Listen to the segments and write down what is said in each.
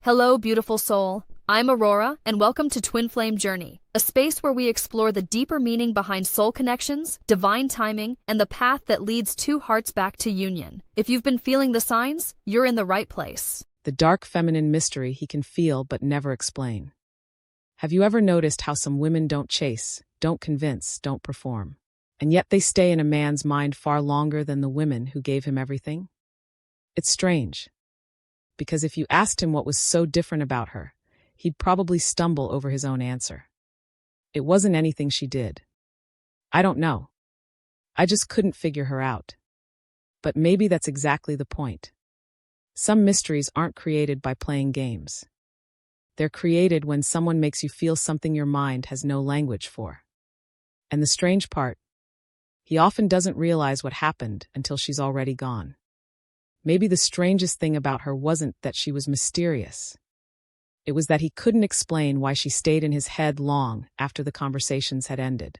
Hello, beautiful soul. I'm Aurora, and welcome to Twin Flame Journey, a space where we explore the deeper meaning behind soul connections, divine timing, and the path that leads two hearts back to union. If you've been feeling the signs, you're in the right place. The dark feminine mystery he can feel but never explain. Have you ever noticed how some women don't chase, don't convince, don't perform, and yet they stay in a man's mind far longer than the women who gave him everything? It's strange. Because if you asked him what was so different about her, he'd probably stumble over his own answer. It wasn't anything she did. I don't know. I just couldn't figure her out. But maybe that's exactly the point. Some mysteries aren't created by playing games. They're created when someone makes you feel something your mind has no language for. And the strange part, he often doesn't realize what happened until she's already gone. Maybe the strangest thing about her wasn't that she was mysterious. It was that he couldn't explain why she stayed in his head long after the conversations had ended.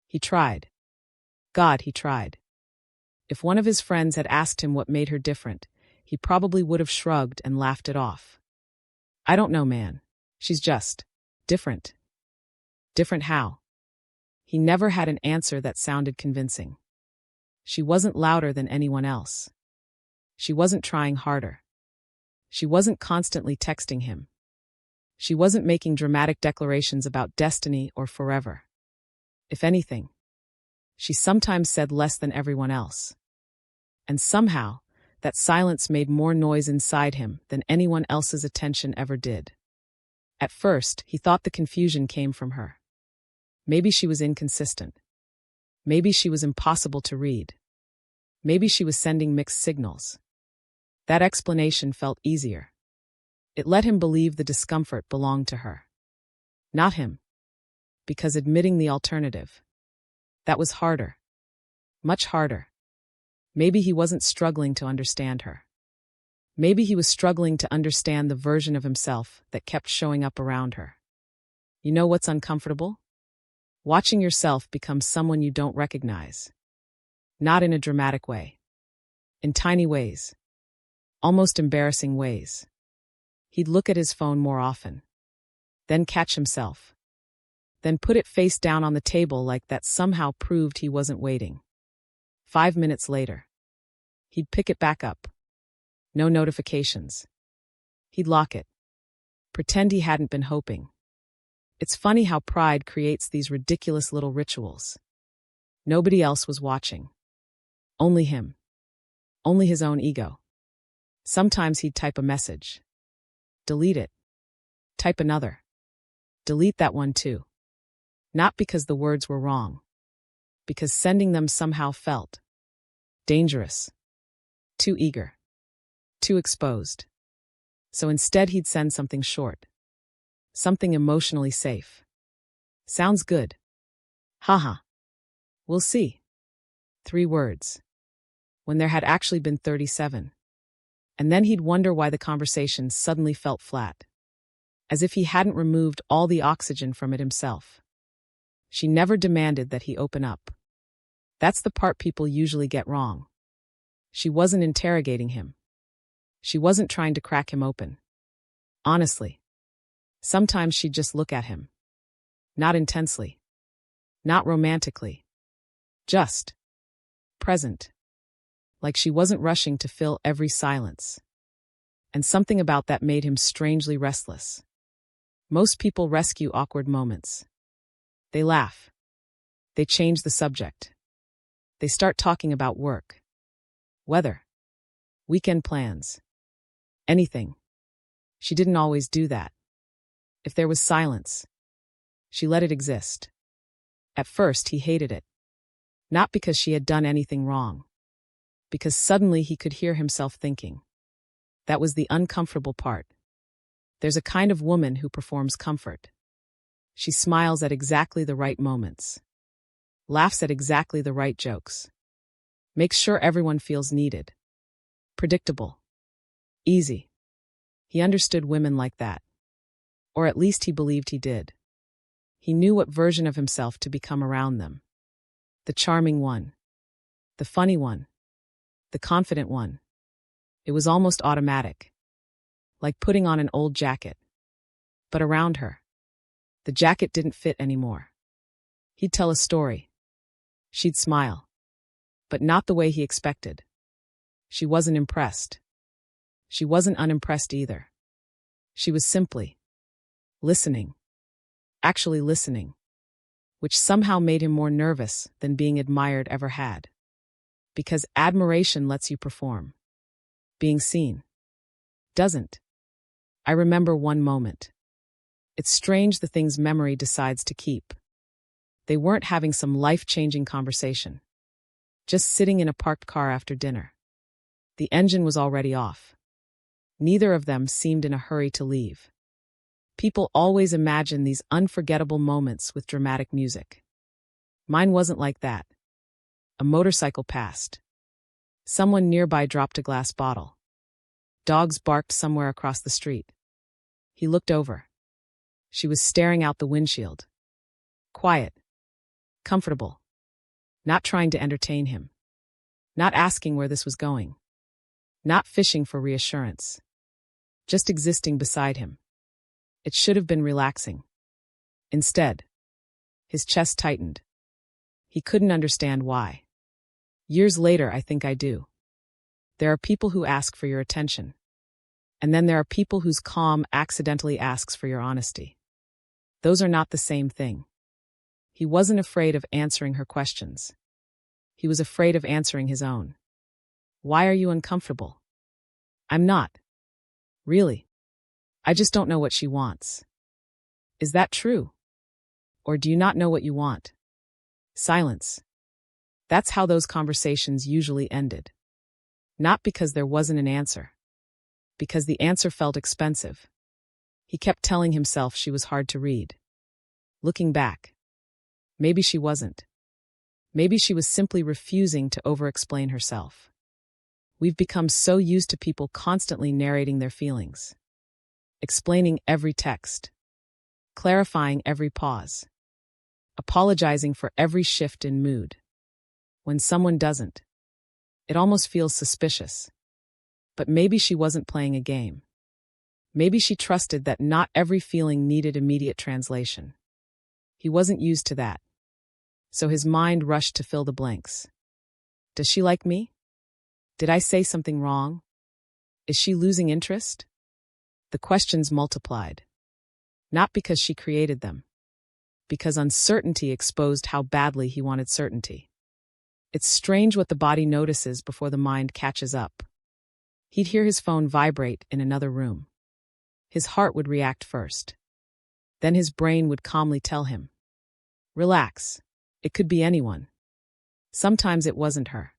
He tried. God, he tried. If one of his friends had asked him what made her different, he probably would have shrugged and laughed it off. I don't know, man. She's just different. Different how? He never had an answer that sounded convincing. She wasn't louder than anyone else. She wasn't trying harder. She wasn't constantly texting him. She wasn't making dramatic declarations about destiny or forever. If anything, she sometimes said less than everyone else. And somehow, that silence made more noise inside him than anyone else's attention ever did. At first, he thought the confusion came from her. Maybe she was inconsistent. Maybe she was impossible to read. Maybe she was sending mixed signals. That explanation felt easier. It let him believe the discomfort belonged to her. Not him. Because admitting the alternative, that was harder. Much harder. Maybe he wasn't struggling to understand her. Maybe he was struggling to understand the version of himself that kept showing up around her. You know what's uncomfortable? Watching yourself become someone you don't recognize. Not in a dramatic way. In tiny ways. Almost embarrassing ways. He'd look at his phone more often. Then catch himself. Then put it face down on the table like that somehow proved he wasn't waiting. 5 minutes later. He'd pick it back up. No notifications. He'd lock it. Pretend he hadn't been hoping. It's funny how pride creates these ridiculous little rituals. Nobody else was watching. Only him. Only his own ego. Sometimes he'd type a message. Delete it. Type another. Delete that one too. Not because the words were wrong. Because sending them somehow felt dangerous. Too eager. Too exposed. So instead he'd send something short. Something emotionally safe. Sounds good. Haha. We'll see. 3 words. When there had actually been 37. And then he'd wonder why the conversation suddenly felt flat. As if he hadn't removed all the oxygen from it himself. She never demanded that he open up. That's the part people usually get wrong. She wasn't interrogating him. She wasn't trying to crack him open. Honestly. Sometimes she'd just look at him. Not intensely. Not romantically. Just present. Like she wasn't rushing to fill every silence. And something about that made him strangely restless. Most people rescue awkward moments. They laugh. They change the subject. They start talking about work. Weather. Weekend plans. Anything. She didn't always do that. If there was silence, she let it exist. At first, he hated it. Not because she had done anything wrong. Because suddenly he could hear himself thinking. That was the uncomfortable part. There's a kind of woman who performs comfort. She smiles at exactly the right moments. Laughs at exactly the right jokes. Makes sure everyone feels needed. Predictable. Easy. He understood women like that. Or at least he believed he did. He knew what version of himself to become around them. The charming one. The funny one. The confident one. It was almost automatic. like putting on an old jacket. But around her, the jacket didn't fit anymore. He'd tell a story. She'd smile. But not the way he expected. She wasn't impressed. She wasn't unimpressed either. She was simply listening. Actually listening. Which somehow made him more nervous than being admired ever had. Because admiration lets you perform. Being seen doesn't. I remember one moment. It's strange the things memory decides to keep. They weren't having some life-changing conversation. Just sitting in a parked car after dinner. The engine was already off. Neither of them seemed in a hurry to leave. People always imagine these unforgettable moments with dramatic music. Mine wasn't like that. A motorcycle passed. Someone nearby dropped a glass bottle. Dogs barked somewhere across the street. He looked over. She was staring out the windshield. Quiet. Comfortable. Not trying to entertain him. Not asking where this was going. Not fishing for reassurance. Just existing beside him. It should have been relaxing. Instead, his chest tightened. He couldn't understand why. Years later, I think I do. There are people who ask for your attention. And then there are people whose calm accidentally asks for your honesty. Those are not the same thing. He wasn't afraid of answering her questions. He was afraid of answering his own. Why are you uncomfortable? I'm not. Really. I just don't know what she wants. Is that true? Or do you not know what you want? Silence. That's how those conversations usually ended. Not because there wasn't an answer. Because the answer felt expensive. He kept telling himself she was hard to read. Looking back, maybe she wasn't. Maybe she was simply refusing to over-explain herself. We've become so used to people constantly narrating their feelings. Explaining every text. Clarifying every pause. Apologizing for every shift in mood. When someone doesn't, it almost feels suspicious. But maybe she wasn't playing a game. Maybe she trusted that not every feeling needed immediate translation. He wasn't used to that. So his mind rushed to fill the blanks. Does she like me? Did I say something wrong? Is she losing interest? The questions multiplied. Not because she created them. Because uncertainty exposed how badly he wanted certainty. It's strange what the body notices before the mind catches up. He'd hear his phone vibrate in another room. His heart would react first. Then his brain would calmly tell him, relax, it could be anyone. Sometimes it wasn't her.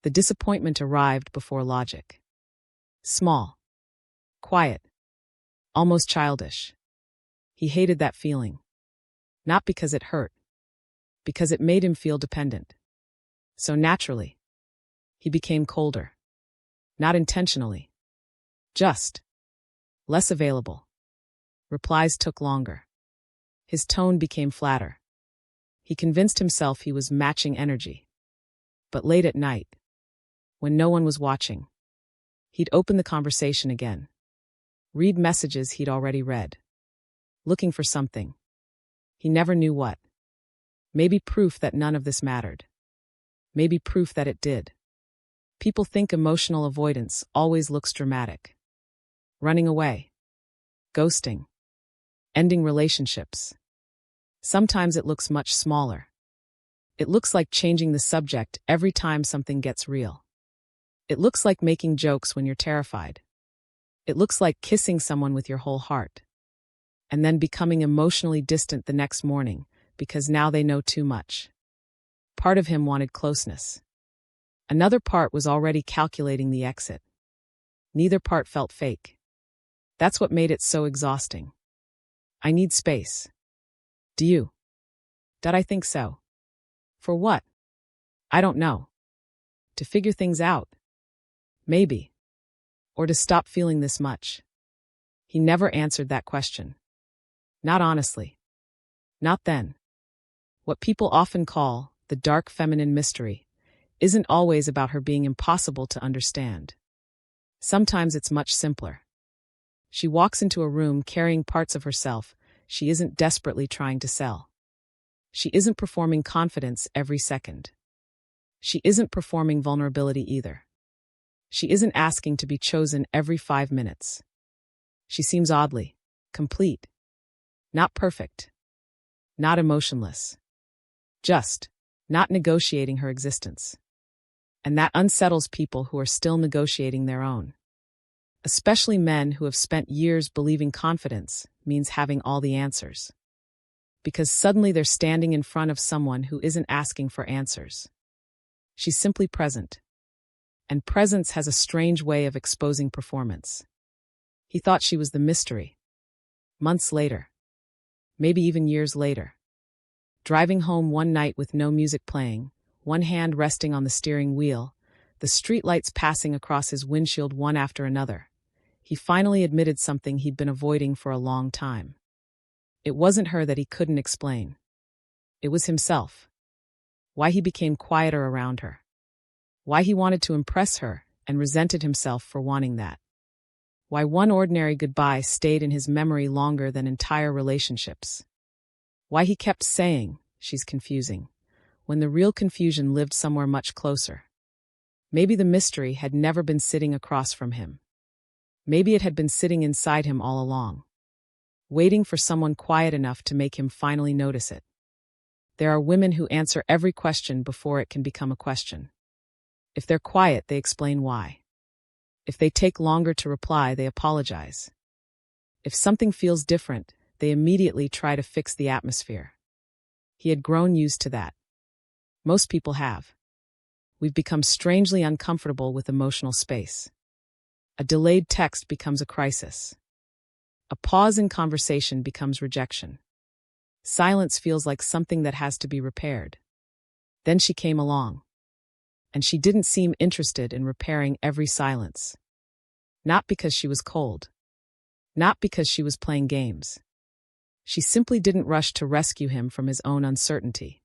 The disappointment arrived before logic. Small. Quiet. Almost childish. He hated that feeling. Not because it hurt. Because it made him feel dependent. So naturally, he became colder. Not intentionally. Just. Less available. Replies took longer. His tone became flatter. He convinced himself he was matching energy. But late at night, when no one was watching, he'd open the conversation again. Read messages he'd already read. Looking for something. He never knew what. Maybe proof that none of this mattered. Maybe proof that it did. People think emotional avoidance always looks dramatic. Running away. Ghosting. Ending relationships. Sometimes it looks much smaller. It looks like changing the subject every time something gets real. It looks like making jokes when you're terrified. It looks like kissing someone with your whole heart. And then becoming emotionally distant the next morning because now they know too much. Part of him wanted closeness. Another part was already calculating the exit. Neither part felt fake. That's what made it so exhausting. I need space. Do you? Did I think so? For what? I don't know. To figure things out. Maybe. Or to stop feeling this much. He never answered that question. Not honestly. Not then. What people often call the dark feminine mystery isn't always about her being impossible to understand. Sometimes it's much simpler. She walks into a room carrying parts of herself she isn't desperately trying to sell. She isn't performing confidence every second. She isn't performing vulnerability either. She isn't asking to be chosen every 5 minutes. She seems oddly complete. Not perfect. Not emotionless. Just not negotiating her existence. And that unsettles people who are still negotiating their own. Especially men who have spent years believing confidence means having all the answers. Because suddenly they're standing in front of someone who isn't asking for answers. She's simply present. And presence has a strange way of exposing performance. He thought she was the mystery. Months later. Maybe even years later. Driving home one night with no music playing, one hand resting on the steering wheel, the streetlights passing across his windshield one after another, he finally admitted something he'd been avoiding for a long time. It wasn't her that he couldn't explain. It was himself. Why he became quieter around her. Why he wanted to impress her and resented himself for wanting that. Why one ordinary goodbye stayed in his memory longer than entire relationships. Why he kept saying, "She's confusing," when the real confusion lived somewhere much closer. Maybe the mystery had never been sitting across from him. Maybe it had been sitting inside him all along, waiting for someone quiet enough to make him finally notice it. There are women who answer every question before it can become a question. If they're quiet, they explain why. If they take longer to reply, they apologize. If something feels different, they immediately try to fix the atmosphere. He had grown used to that. Most people have. We've become strangely uncomfortable with emotional space. A delayed text becomes a crisis. A pause in conversation becomes rejection. Silence feels like something that has to be repaired. Then she came along. And she didn't seem interested in repairing every silence. Not because she was cold. Not because she was playing games. She simply didn't rush to rescue him from his own uncertainty.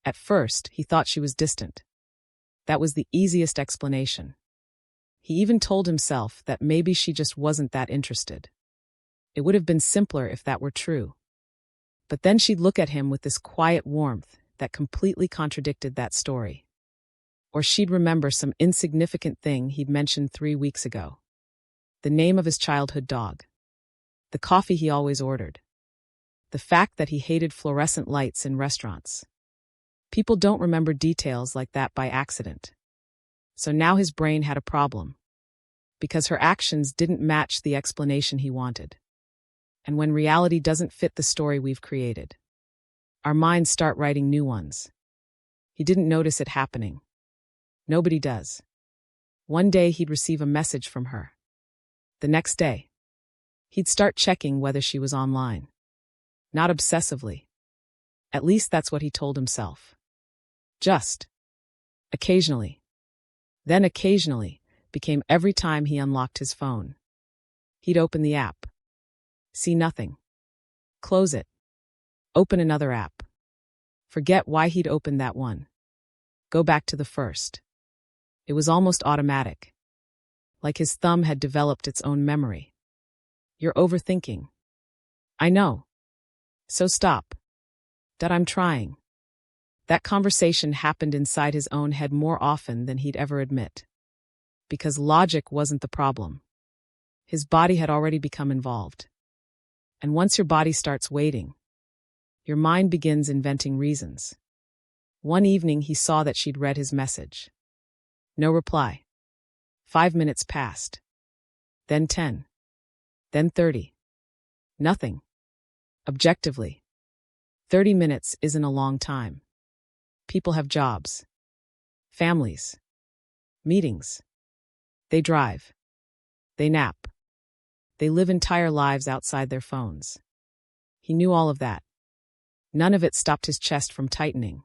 At first, he thought she was distant. That was the easiest explanation. He even told himself that maybe she just wasn't that interested. It would have been simpler if that were true. But then she'd look at him with this quiet warmth that completely contradicted that story. Or she'd remember some insignificant thing he'd mentioned 3 weeks ago. The name of his childhood dog. The coffee he always ordered. The fact that he hated fluorescent lights in restaurants. People don't remember details like that by accident. So now his brain had a problem. Because her actions didn't match the explanation he wanted. And when reality doesn't fit the story we've created, our minds start writing new ones. He didn't notice it happening. Nobody does. One day he'd receive a message from her. The next day, he'd start checking whether she was online. Not obsessively. At least that's what he told himself. Just. Occasionally. Then occasionally became every time he unlocked his phone. He'd open the app. See nothing. Close it. Open another app. Forget why he'd opened that one. Go back to the first. It was almost automatic. Like his thumb had developed its own memory. You're overthinking. I know. So stop. That I'm trying. That conversation happened inside his own head more often than he'd ever admit. Because logic wasn't the problem. His body had already become involved. And once your body starts waiting, your mind begins inventing reasons. One evening he saw that she'd read his message. No reply. 5 minutes passed. Then 10. Then 30. Nothing. Objectively. 30 minutes isn't a long time. People have jobs. Families. Meetings. They drive. They nap. They live entire lives outside their phones. He knew all of that. None of it stopped his chest from tightening.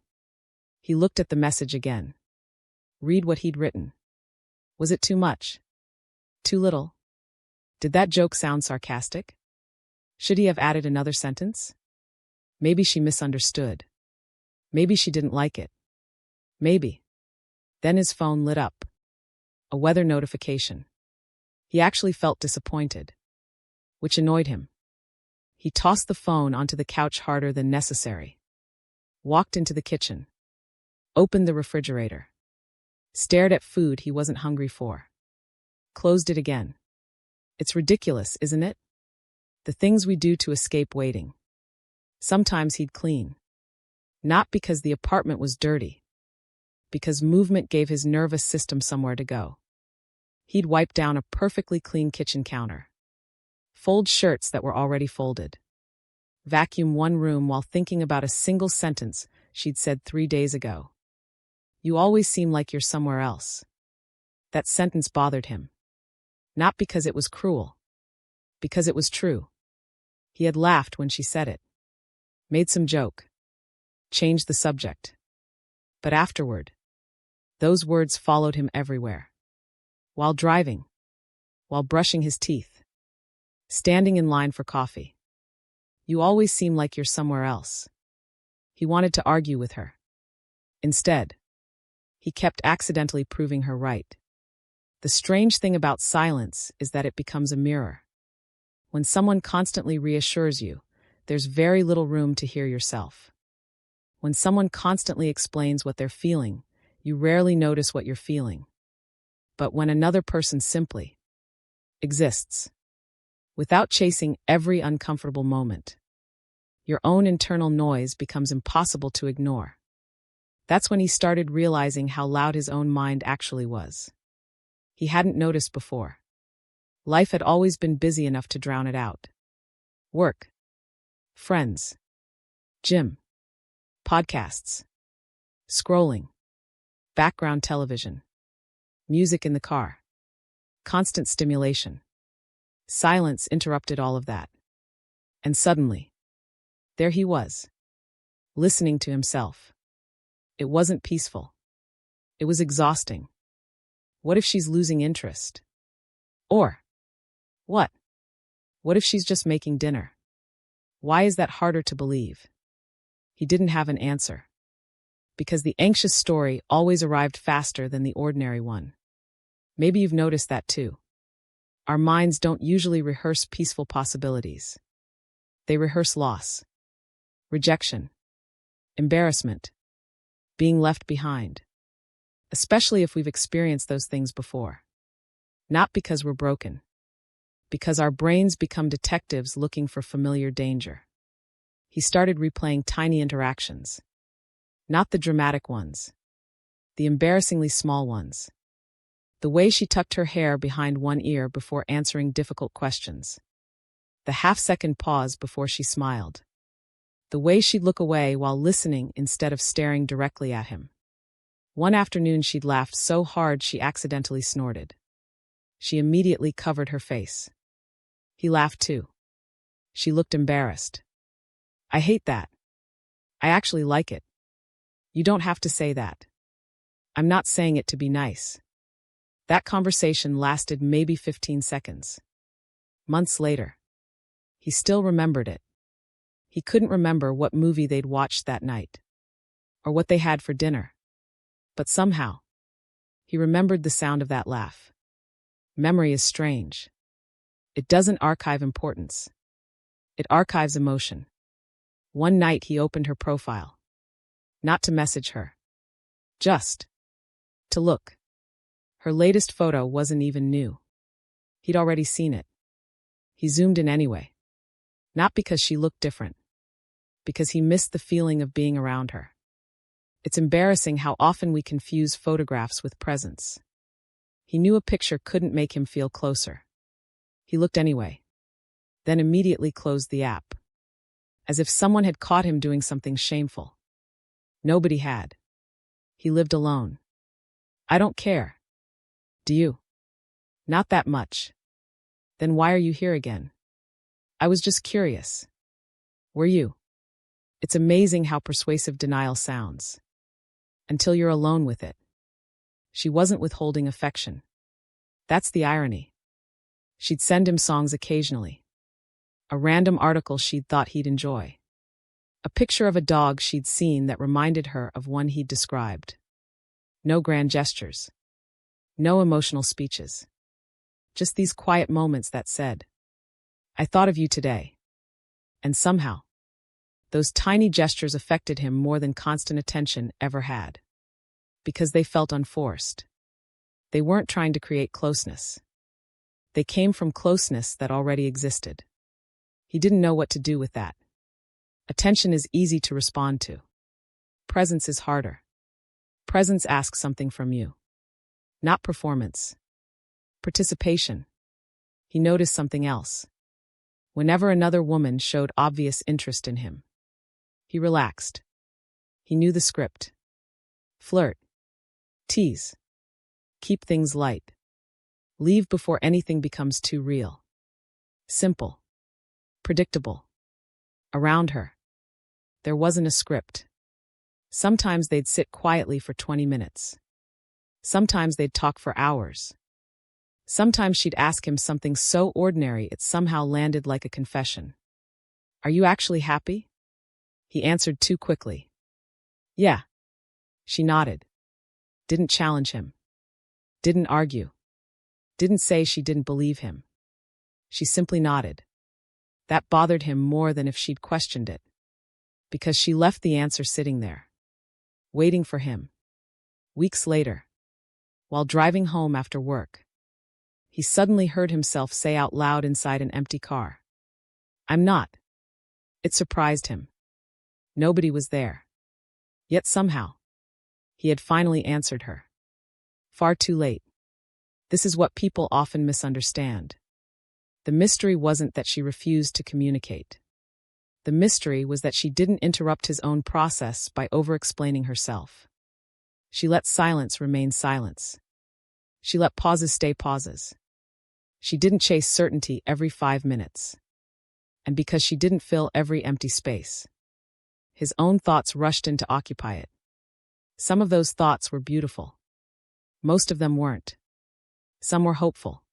He looked at the message again. Read what he'd written. Was it too much? Too little? Did that joke sound sarcastic? Should he have added another sentence? Maybe she misunderstood. Maybe she didn't like it. Maybe. Then his phone lit up. A weather notification. He actually felt disappointed. which annoyed him. He tossed the phone onto the couch harder than necessary, walked into the kitchen, opened the refrigerator, stared at food he wasn't hungry for, closed it again. It's ridiculous, isn't it? The things we do to escape waiting. Sometimes he'd clean. Not because the apartment was dirty, because movement gave his nervous system somewhere to go. He'd wipe down a perfectly clean kitchen counter, fold shirts that were already folded, vacuum one room while thinking about a single sentence she'd said 3 days ago. You always seem like you're somewhere else. That sentence bothered him. Not because it was cruel, because it was true. He had laughed when she said it, made some joke, changed the subject. But afterward, those words followed him everywhere. While driving, while brushing his teeth, standing in line for coffee. You always seem like you're somewhere else. He wanted to argue with her. Instead, he kept accidentally proving her right. The strange thing about silence is that it becomes a mirror. When someone constantly reassures you, there's very little room to hear yourself. When someone constantly explains what they're feeling, you rarely notice what you're feeling. But when another person simply exists, without chasing every uncomfortable moment, your own internal noise becomes impossible to ignore. That's when he started realizing how loud his own mind actually was. He hadn't noticed before. Life had always been busy enough to drown it out. Work, friends, gym, podcasts, scrolling, background television, music in the car, constant stimulation. Silence interrupted all of that. And suddenly, there he was, listening to himself. It wasn't peaceful. It was exhausting. What if she's losing interest? Or, what? What if she's just making dinner? Why is that harder to believe? He didn't have an answer. Because the anxious story always arrived faster than the ordinary one. Maybe you've noticed that too. Our minds don't usually rehearse peaceful possibilities. They rehearse loss, rejection, embarrassment, being left behind. Especially if we've experienced those things before. Not because we're broken. Because our brains become detectives looking for familiar danger. He started replaying tiny interactions. Not the dramatic ones. The embarrassingly small ones. The way she tucked her hair behind one ear before answering difficult questions. The half-second pause before she smiled. The way she'd look away while listening instead of staring directly at him. One afternoon she'd laughed so hard she accidentally snorted. She immediately covered her face. He laughed too. She looked embarrassed. I hate that. I actually like it. You don't have to say that. I'm not saying it to be nice. That conversation lasted maybe 15 seconds. Months later, he still remembered it. He couldn't remember what movie they'd watched that night, or what they had for dinner. But somehow, he remembered the sound of that laugh. Memory is strange. It doesn't archive importance. It archives emotion. One night he opened her profile. Not to message her. Just to look. Her latest photo wasn't even new. He'd already seen it. He zoomed in anyway. Not because she looked different. Because he missed the feeling of being around her. It's embarrassing how often we confuse photographs with presence. He knew a picture couldn't make him feel closer. He looked anyway. Then immediately closed the app. As if someone had caught him doing something shameful. Nobody had. He lived alone. I don't care. Do you? Not that much. Then why are you here again? I was just curious. Were you? It's amazing how persuasive denial sounds. Until you're alone with it. She wasn't withholding affection. That's the irony. She'd send him songs occasionally. A random article she'd thought he'd enjoy. A picture of a dog she'd seen that reminded her of one he'd described. No grand gestures. No emotional speeches. Just these quiet moments that said, I thought of you today. And somehow, those tiny gestures affected him more than constant attention ever had. Because they felt unforced. They weren't trying to create closeness. They came from closeness that already existed. He didn't know what to do with that. Attention is easy to respond to. Presence is harder. Presence asks something from you. Not performance. Participation. He noticed something else. Whenever another woman showed obvious interest in him, he relaxed. He knew the script. Flirt. Tease. Keep things light. Leave before anything becomes too real. Simple. Predictable. Around her, there wasn't a script. Sometimes they'd sit quietly for 20 minutes. Sometimes they'd talk for hours. Sometimes she'd ask him something so ordinary it somehow landed like a confession. Are you actually happy? He answered too quickly. Yeah. She nodded. Didn't challenge him. Didn't argue. Didn't say she didn't believe him. She simply nodded. That bothered him more than if she'd questioned it. Because she left the answer sitting there, waiting for him. Weeks later, while driving home after work, he suddenly heard himself say out loud inside an empty car, "I'm not." It surprised him. Nobody was there. Yet somehow, he had finally answered her. Far too late. This is what people often misunderstand. The mystery wasn't that she refused to communicate. The mystery was that she didn't interrupt his own process by over-explaining herself. She let silence remain silence. She let pauses stay pauses. She didn't chase certainty every 5 minutes. And because she didn't fill every empty space, his own thoughts rushed in to occupy it. Some of those thoughts were beautiful. Most of them weren't. Some were hopeful.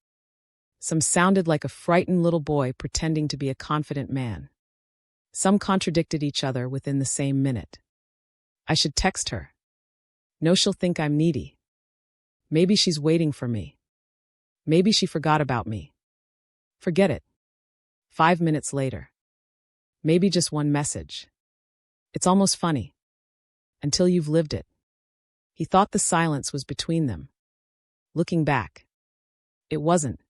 Some sounded like a frightened little boy pretending to be a confident man. Some contradicted each other within the same minute. I should text her. No, she'll think I'm needy. Maybe she's waiting for me. Maybe she forgot about me. Forget it. 5 minutes later. Maybe just one message. It's almost funny. Until you've lived it. He thought the silence was between them. Looking back, it wasn't.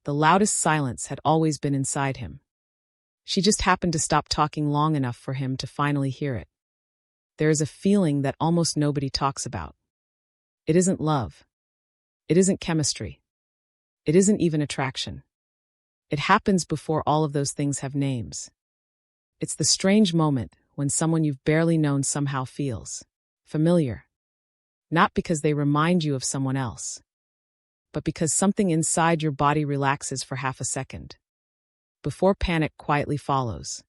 The loudest silence had always been inside him. She just happened to stop talking long enough for him to finally hear it. There is a feeling that almost nobody talks about. It isn't love. It isn't chemistry. It isn't even attraction. It happens before all of those things have names. It's the strange moment when someone you've barely known somehow feels familiar. Not because they remind you of someone else, but because something inside your body relaxes for half a second, before panic quietly follows.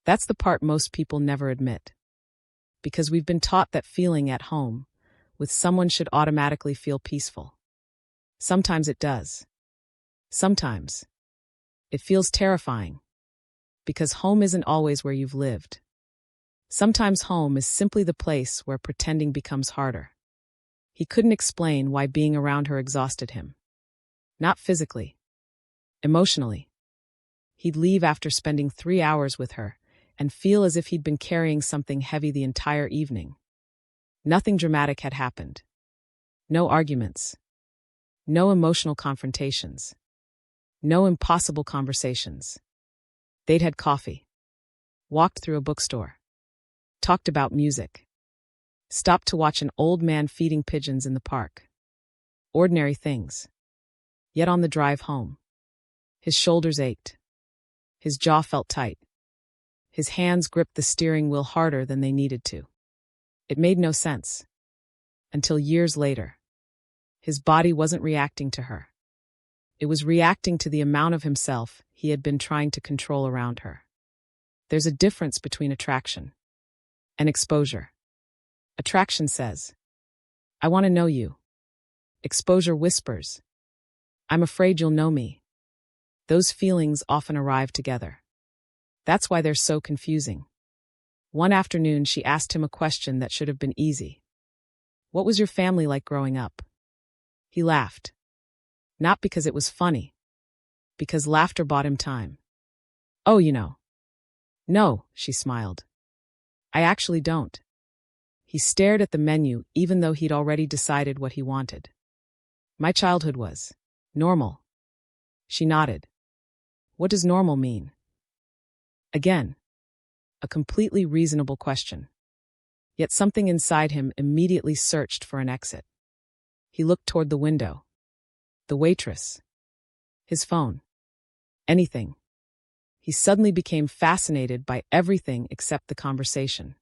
That's the part most people never admit. Because we've been taught that feeling at home with someone should automatically feel peaceful. Sometimes it does. Sometimes it feels terrifying. Because home isn't always where you've lived. Sometimes home is simply the place where pretending becomes harder. He couldn't explain why being around her exhausted him. Not physically. Emotionally. He'd leave after spending 3 hours with her and feel as if he'd been carrying something heavy the entire evening. Nothing dramatic had happened. No arguments. No emotional confrontations. No impossible conversations. They'd had coffee. Walked through a bookstore. Talked about music. Stopped to watch an old man feeding pigeons in the park. Ordinary things. Yet on the drive home, his shoulders ached. His jaw felt tight. His hands gripped the steering wheel harder than they needed to. It made no sense. Until years later. His body wasn't reacting to her. It was reacting to the amount of himself he had been trying to control around her. There's a difference between attraction and exposure. Attraction says, I want to know you. Exposure whispers, I'm afraid you'll know me. Those feelings often arrive together. That's why they're so confusing. One afternoon, she asked him a question that should have been easy. What was your family like growing up? He laughed. Not because it was funny. Because laughter bought him time. Oh, you know. No, she smiled. I actually don't. He stared at the menu even though he'd already decided what he wanted. My childhood was normal. She nodded. What does normal mean? Again, a completely reasonable question. Yet something inside him immediately searched for an exit. He looked toward the window. The waitress. His phone. Anything. He suddenly became fascinated by everything except the conversation.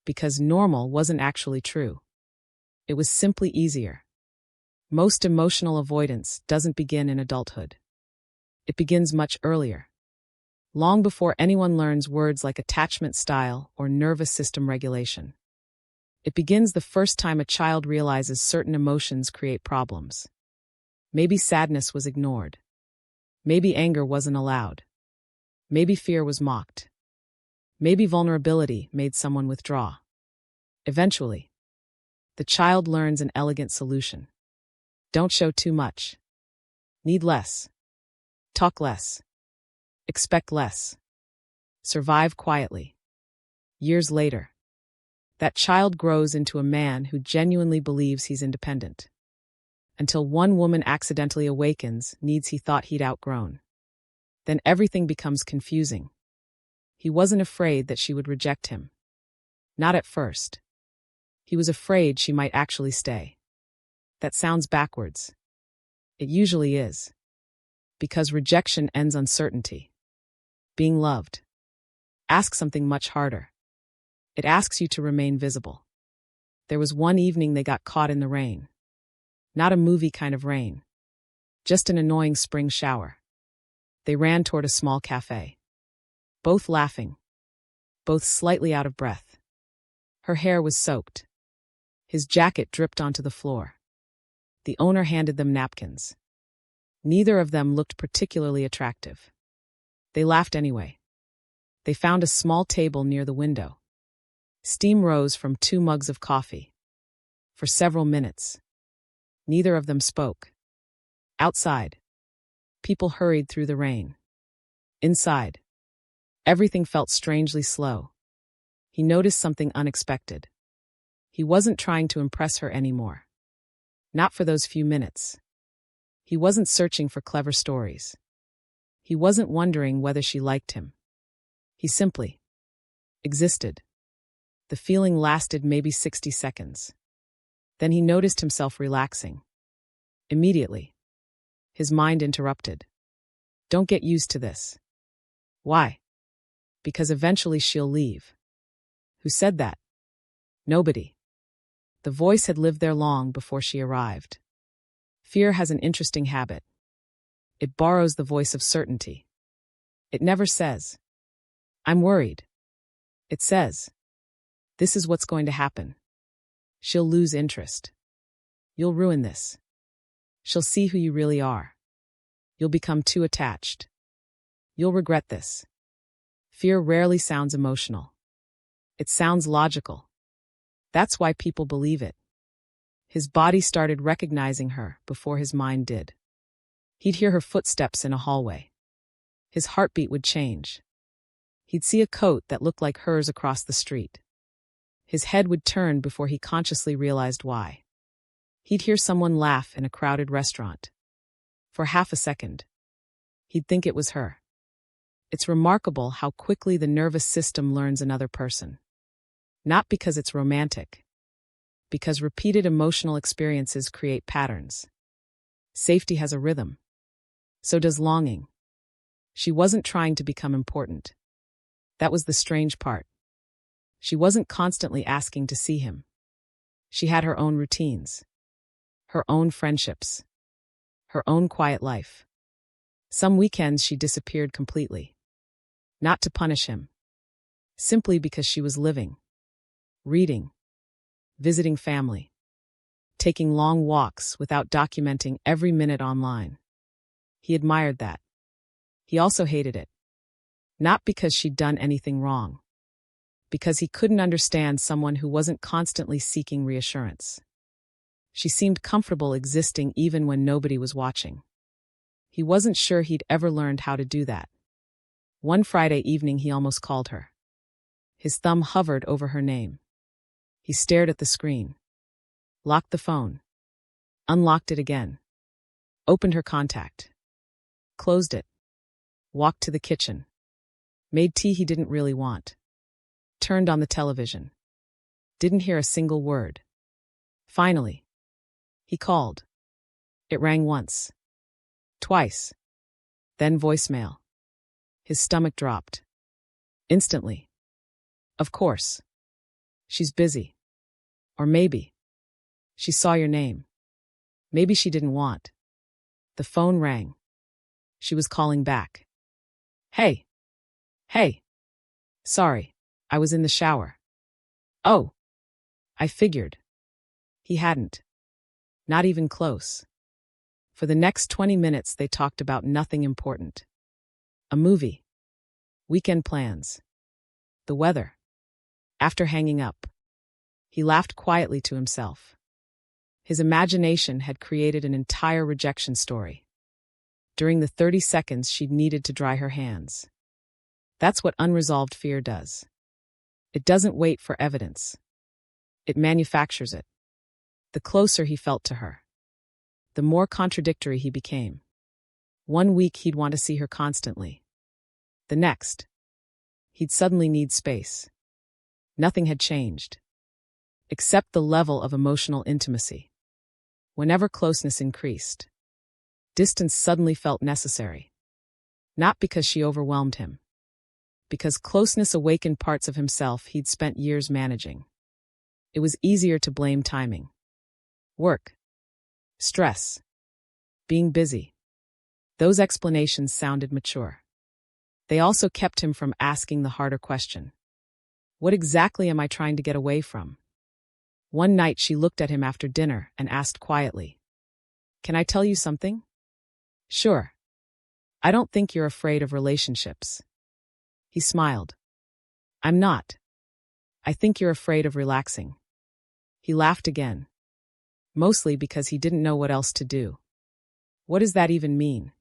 Because normal wasn't actually true. It was simply easier. Most emotional avoidance doesn't begin in adulthood. It begins much earlier. Long before anyone learns words like attachment style or nervous system regulation. It begins the first time a child realizes certain emotions create problems. Maybe sadness was ignored. Maybe anger wasn't allowed. Maybe fear was mocked. Maybe vulnerability made someone withdraw. Eventually, the child learns an elegant solution. Don't show too much. Need less. Talk less. Expect less. Survive quietly. Years later, that child grows into a man who genuinely believes he's independent. Until one woman accidentally awakens needs he thought he'd outgrown. Then everything becomes confusing. He wasn't afraid that she would reject him. Not at first. He was afraid she might actually stay. That sounds backwards. It usually is. Because rejection ends uncertainty. Being loved asks something much harder. It asks you to remain visible. There was one evening they got caught in the rain. Not a movie kind of rain. Just an annoying spring shower. They ran toward a small cafe. Both laughing. Both slightly out of breath. Her hair was soaked. His jacket dripped onto the floor. The owner handed them napkins. Neither of them looked particularly attractive. They laughed anyway. They found a small table near the window. Steam rose from 2 mugs of coffee. For several minutes, neither of them spoke. Outside, people hurried through the rain. Inside, everything felt strangely slow. He noticed something unexpected. He wasn't trying to impress her anymore. Not for those few minutes. He wasn't searching for clever stories. He wasn't wondering whether she liked him. He simply existed. The feeling lasted maybe 60 seconds. Then he noticed himself relaxing. Immediately, his mind interrupted. Don't get used to this. Why? Because eventually she'll leave. Who said that? Nobody. The voice had lived there long before she arrived. Fear has an interesting habit. It borrows the voice of certainty. It never says, I'm worried. It says, this is what's going to happen. She'll lose interest. You'll ruin this. She'll see who you really are. You'll become too attached. You'll regret this. Fear rarely sounds emotional. It sounds logical. That's why people believe it. His body started recognizing her before his mind did. He'd hear her footsteps in a hallway. His heartbeat would change. He'd see a coat that looked like hers across the street. His head would turn before he consciously realized why. He'd hear someone laugh in a crowded restaurant. For half a second, he'd think it was her. It's remarkable how quickly the nervous system learns another person. Not because it's romantic. Because repeated emotional experiences create patterns. Safety has a rhythm. So does longing. She wasn't trying to become important. That was the strange part. She wasn't constantly asking to see him. She had her own routines. Her own friendships. Her own quiet life. Some weekends she disappeared completely. Not to punish him. Simply because she was living. Reading. Visiting family. Taking long walks without documenting every minute online. He admired that. He also hated it. Not because she'd done anything wrong. Because he couldn't understand someone who wasn't constantly seeking reassurance. She seemed comfortable existing even when nobody was watching. He wasn't sure he'd ever learned how to do that. One Friday evening he almost called her. His thumb hovered over her name. He stared at the screen. Locked the phone. Unlocked it again. Opened her contact. Closed it. Walked to the kitchen. Made tea he didn't really want. Turned on the television. Didn't hear a single word. Finally, he called. It rang once. Twice. Then voicemail. His stomach dropped. Instantly. Of course. She's busy. Or maybe she saw your name. Maybe she didn't want. The phone rang. She was calling back. Hey. Hey. Sorry, I was in the shower. Oh. I figured. He hadn't. Not even close. For the next 20 minutes they talked about nothing important. A movie. Weekend plans. The weather. After hanging up, he laughed quietly to himself. His imagination had created an entire rejection story. During the 30 seconds she'd needed to dry her hands. That's what unresolved fear does. It doesn't wait for evidence. It manufactures it. The closer he felt to her, the more contradictory he became. One week he'd want to see her constantly. The next, he'd suddenly need space. Nothing had changed, except the level of emotional intimacy. Whenever closeness increased, distance suddenly felt necessary. Not because she overwhelmed him, because closeness awakened parts of himself he'd spent years managing. It was easier to blame timing. Work. Stress. Being busy. Those explanations sounded mature. They also kept him from asking the harder question. What exactly am I trying to get away from? One night she looked at him after dinner and asked quietly, "Can I tell you something?" "Sure. I don't think you're afraid of relationships." He smiled. "I'm not. I think you're afraid of relaxing." He laughed again. Mostly because he didn't know what else to do. "What does that even mean?"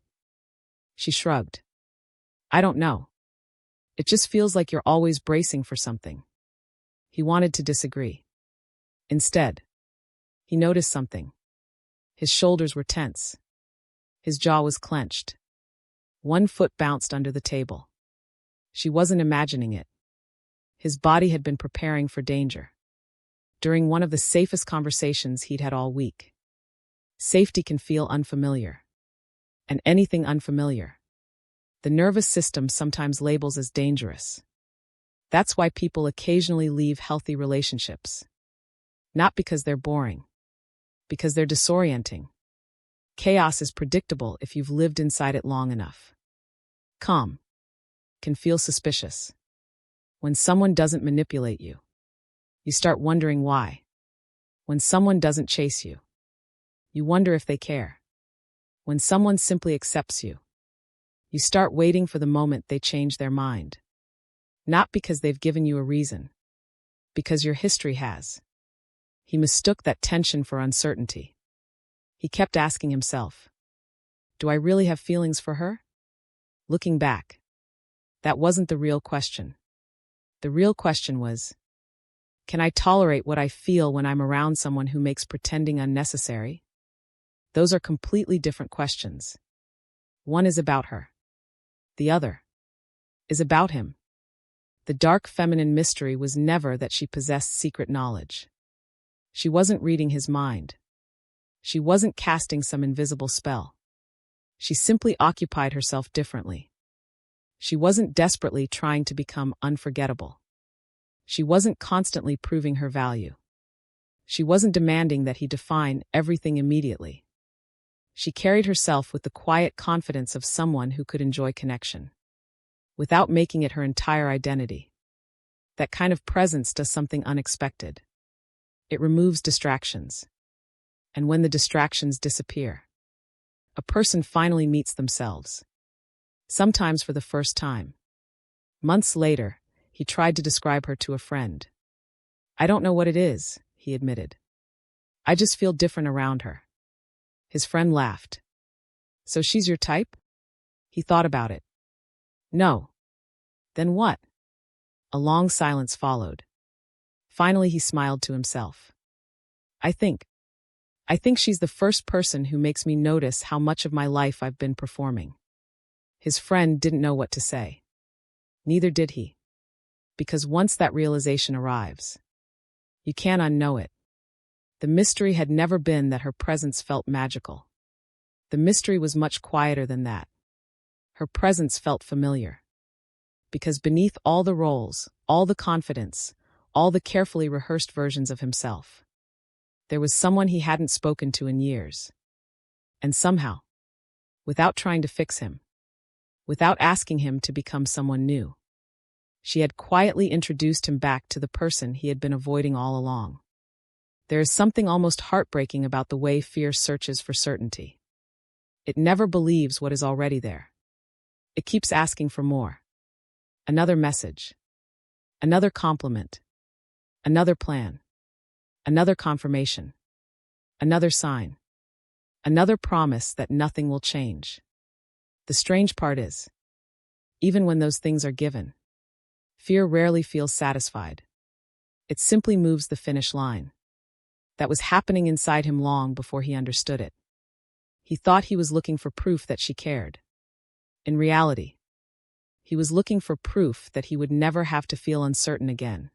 She shrugged. "I don't know. It just feels like you're always bracing for something." He wanted to disagree. Instead, he noticed something. His shoulders were tense. His jaw was clenched. One foot bounced under the table. She wasn't imagining it. His body had been preparing for danger. During one of the safest conversations he'd had all week. Safety can feel unfamiliar. And anything unfamiliar, the nervous system sometimes labels as dangerous. That's why people occasionally leave healthy relationships. Not because they're boring. Because they're disorienting. Chaos is predictable if you've lived inside it long enough. Calm can feel suspicious. When someone doesn't manipulate you, you start wondering why. When someone doesn't chase you, you wonder if they care. When someone simply accepts you, you start waiting for the moment they change their mind. Not because they've given you a reason, because your history has. He mistook that tension for uncertainty. He kept asking himself, do I really have feelings for her? Looking back, that wasn't the real question. The real question was, can I tolerate what I feel when I'm around someone who makes pretending unnecessary? Those are completely different questions. One is about her. The other is about him. The dark feminine mystery was never that she possessed secret knowledge. She wasn't reading his mind. She wasn't casting some invisible spell. She simply occupied herself differently. She wasn't desperately trying to become unforgettable. She wasn't constantly proving her value. She wasn't demanding that he define everything immediately. She carried herself with the quiet confidence of someone who could enjoy connection, without making it her entire identity. That kind of presence does something unexpected. It removes distractions. And when the distractions disappear, a person finally meets themselves. Sometimes for the first time. Months later, he tried to describe her to a friend. I don't know what it is, he admitted. I just feel different around her. His friend laughed. So she's your type? He thought about it. No. Then what? A long silence followed. Finally, he smiled to himself. I think she's the first person who makes me notice how much of my life I've been performing. His friend didn't know what to say. Neither did he. Because once that realization arrives, you can't unknow it. The mystery had never been that her presence felt magical. The mystery was much quieter than that. Her presence felt familiar. Because beneath all the roles, all the confidence, all the carefully rehearsed versions of himself, there was someone he hadn't spoken to in years. And somehow, without trying to fix him, without asking him to become someone new, she had quietly introduced him back to the person he had been avoiding all along. There is something almost heartbreaking about the way fear searches for certainty. It never believes what is already there. It keeps asking for more. Another message. Another compliment. Another plan. Another confirmation. Another sign. Another promise that nothing will change. The strange part is, even when those things are given, fear rarely feels satisfied. It simply moves the finish line. That was happening inside him long before he understood it. He thought he was looking for proof that she cared. In reality, he was looking for proof that he would never have to feel uncertain again.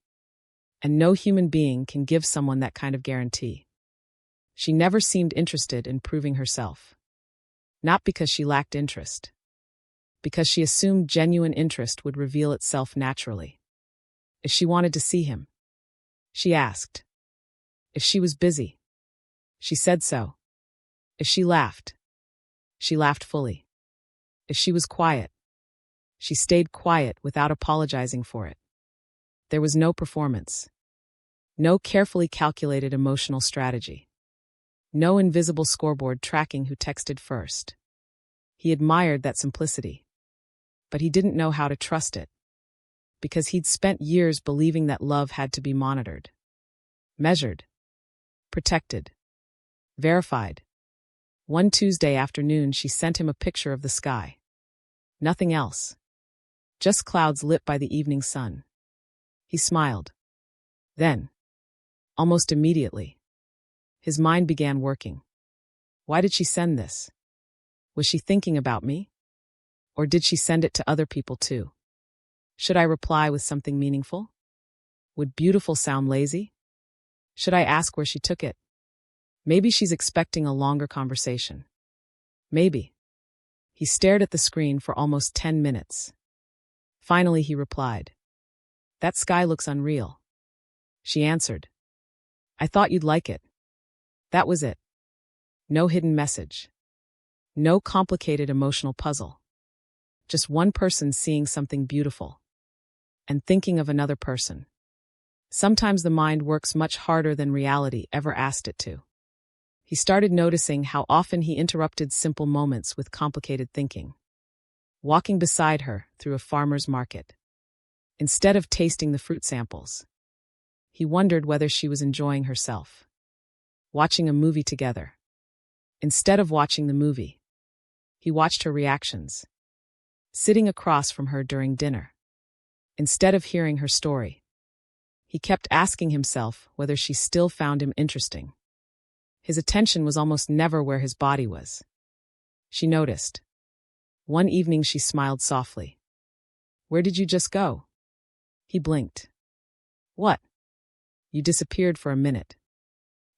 And no human being can give someone that kind of guarantee. She never seemed interested in proving herself. Not because she lacked interest. Because she assumed genuine interest would reveal itself naturally. If she wanted to see him, she asked. If she was busy, she said so. If she laughed fully. If she was quiet, she stayed quiet without apologizing for it. There was no performance. No carefully calculated emotional strategy. No invisible scoreboard tracking who texted first. He admired that simplicity. But he didn't know how to trust it. Because he'd spent years believing that love had to be monitored. Measured. Protected. Verified. One Tuesday afternoon, she sent him a picture of the sky. Nothing else. Just clouds lit by the evening sun. He smiled. Then, almost immediately, his mind began working. Why did she send this? Was she thinking about me? Or did she send it to other people too? Should I reply with something meaningful? Would beautiful sound lazy? Should I ask where she took it? Maybe she's expecting a longer conversation. Maybe. He stared at the screen for almost 10 minutes. Finally, he replied. That sky looks unreal. She answered. I thought you'd like it. That was it. No hidden message. No complicated emotional puzzle. Just one person seeing something beautiful. And thinking of another person. Sometimes the mind works much harder than reality ever asked it to. He started noticing how often he interrupted simple moments with complicated thinking. Walking beside her through a farmer's market. Instead of tasting the fruit samples, he wondered whether she was enjoying herself. Watching a movie together. Instead of watching the movie, he watched her reactions. Sitting across from her during dinner. Instead of hearing her story, he kept asking himself whether she still found him interesting. His attention was almost never where his body was. She noticed. One evening she smiled softly. Where did you just go? He blinked. What? You disappeared for a minute.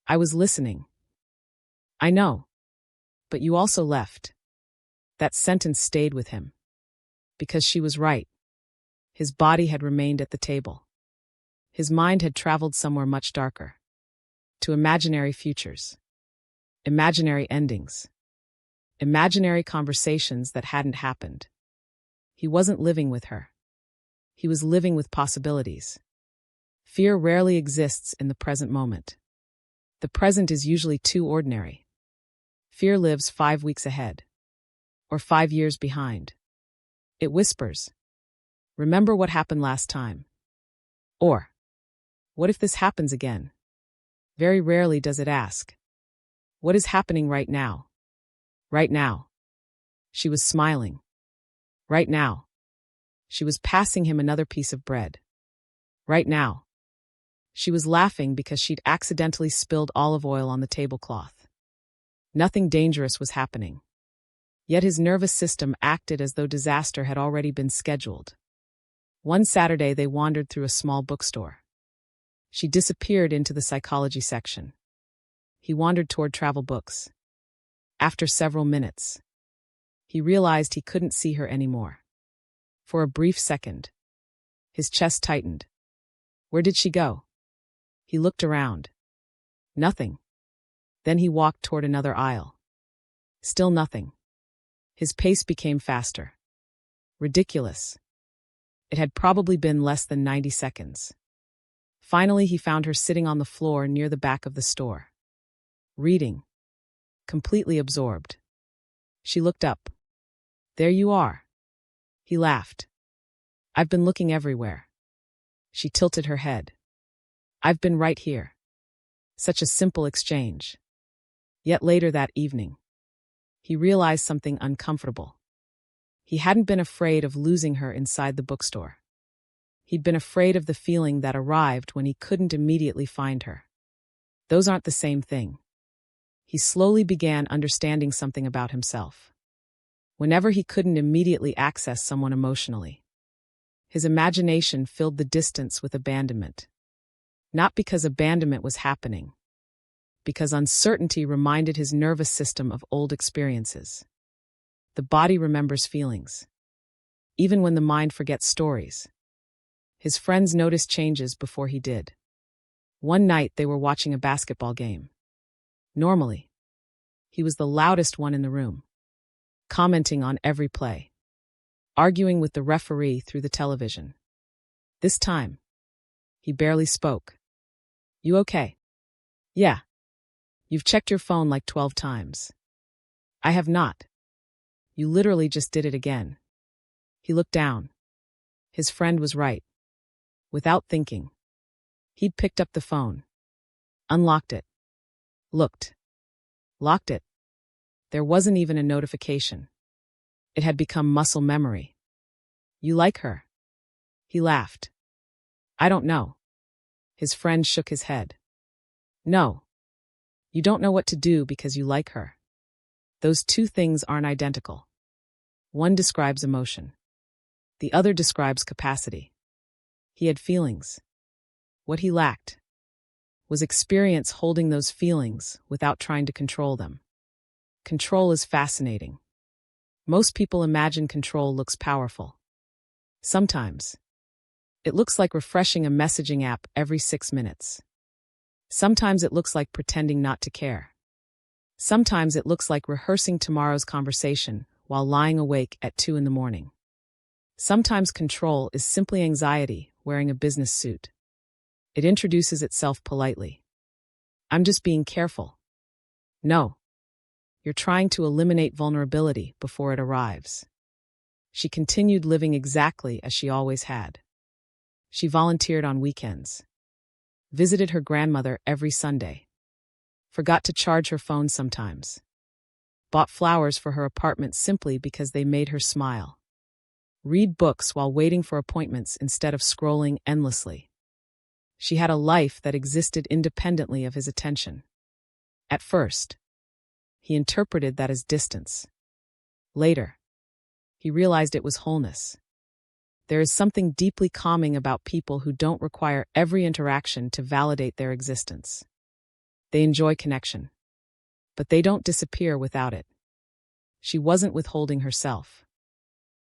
I was listening. I know. But you also left. That sentence stayed with him. Because she was right. His body had remained at the table. His mind had traveled somewhere much darker. To imaginary futures. Imaginary endings. Imaginary conversations that hadn't happened. He wasn't living with her. He was living with possibilities. Fear rarely exists in the present moment. The present is usually too ordinary. Fear lives 5 weeks ahead. Or 5 years behind. It whispers. Remember what happened last time. Or, what if this happens again? Very rarely does it ask. What is happening right now? Right now. She was smiling. Right now. She was passing him another piece of bread. Right now. She was laughing because she'd accidentally spilled olive oil on the tablecloth. Nothing dangerous was happening. Yet his nervous system acted as though disaster had already been scheduled. One Saturday they wandered through a small bookstore. She disappeared into the psychology section. He wandered toward travel books. After several minutes, he realized he couldn't see her anymore. For a brief second, his chest tightened. Where did she go? He looked around. Nothing. Then he walked toward another aisle. Still nothing. His pace became faster. Ridiculous. It had probably been less than 90 seconds. Finally, he found her sitting on the floor near the back of the store. Reading. Completely absorbed. She looked up. There you are. He laughed. I've been looking everywhere. She tilted her head. I've been right here. Such a simple exchange. Yet later that evening, he realized something uncomfortable. He hadn't been afraid of losing her inside the bookstore. He'd been afraid of the feeling that arrived when he couldn't immediately find her. Those aren't the same thing. He slowly began understanding something about himself. Whenever he couldn't immediately access someone emotionally, his imagination filled the distance with abandonment. Not because abandonment was happening, because uncertainty reminded his nervous system of old experiences. The body remembers feelings, even when the mind forgets stories. His friends noticed changes before he did. One night they were watching a basketball game. Normally, he was the loudest one in the room, commenting on every play, arguing with the referee through the television. This time, he barely spoke. You okay? Yeah. You've checked your phone like 12 times. I have not. You literally just did it again. He looked down. His friend was right. Without thinking, he'd picked up the phone, unlocked it, looked, locked it. There wasn't even a notification. It had become muscle memory. You like her? He laughed. I don't know. His friend shook his head. No. You don't know what to do because you like her. Those two things aren't identical. One describes emotion. The other describes capacity. He had feelings. What he lacked was experience holding those feelings without trying to control them. Control is fascinating. Most people imagine control looks powerful. Sometimes, it looks like refreshing a messaging app every 6 minutes. Sometimes it looks like pretending not to care. Sometimes it looks like rehearsing tomorrow's conversation while lying awake at 2 a.m. Sometimes control is simply anxiety wearing a business suit. It introduces itself politely. I'm just being careful. No. You're trying to eliminate vulnerability before it arrives. She continued living exactly as she always had. She volunteered on weekends, visited her grandmother every Sunday, forgot to charge her phone sometimes, bought flowers for her apartment simply because they made her smile, read books while waiting for appointments instead of scrolling endlessly. She had a life that existed independently of his attention. At first, he interpreted that as distance. Later, he realized it was wholeness. There is something deeply calming about people who don't require every interaction to validate their existence. They enjoy connection, but they don't disappear without it. She wasn't withholding herself.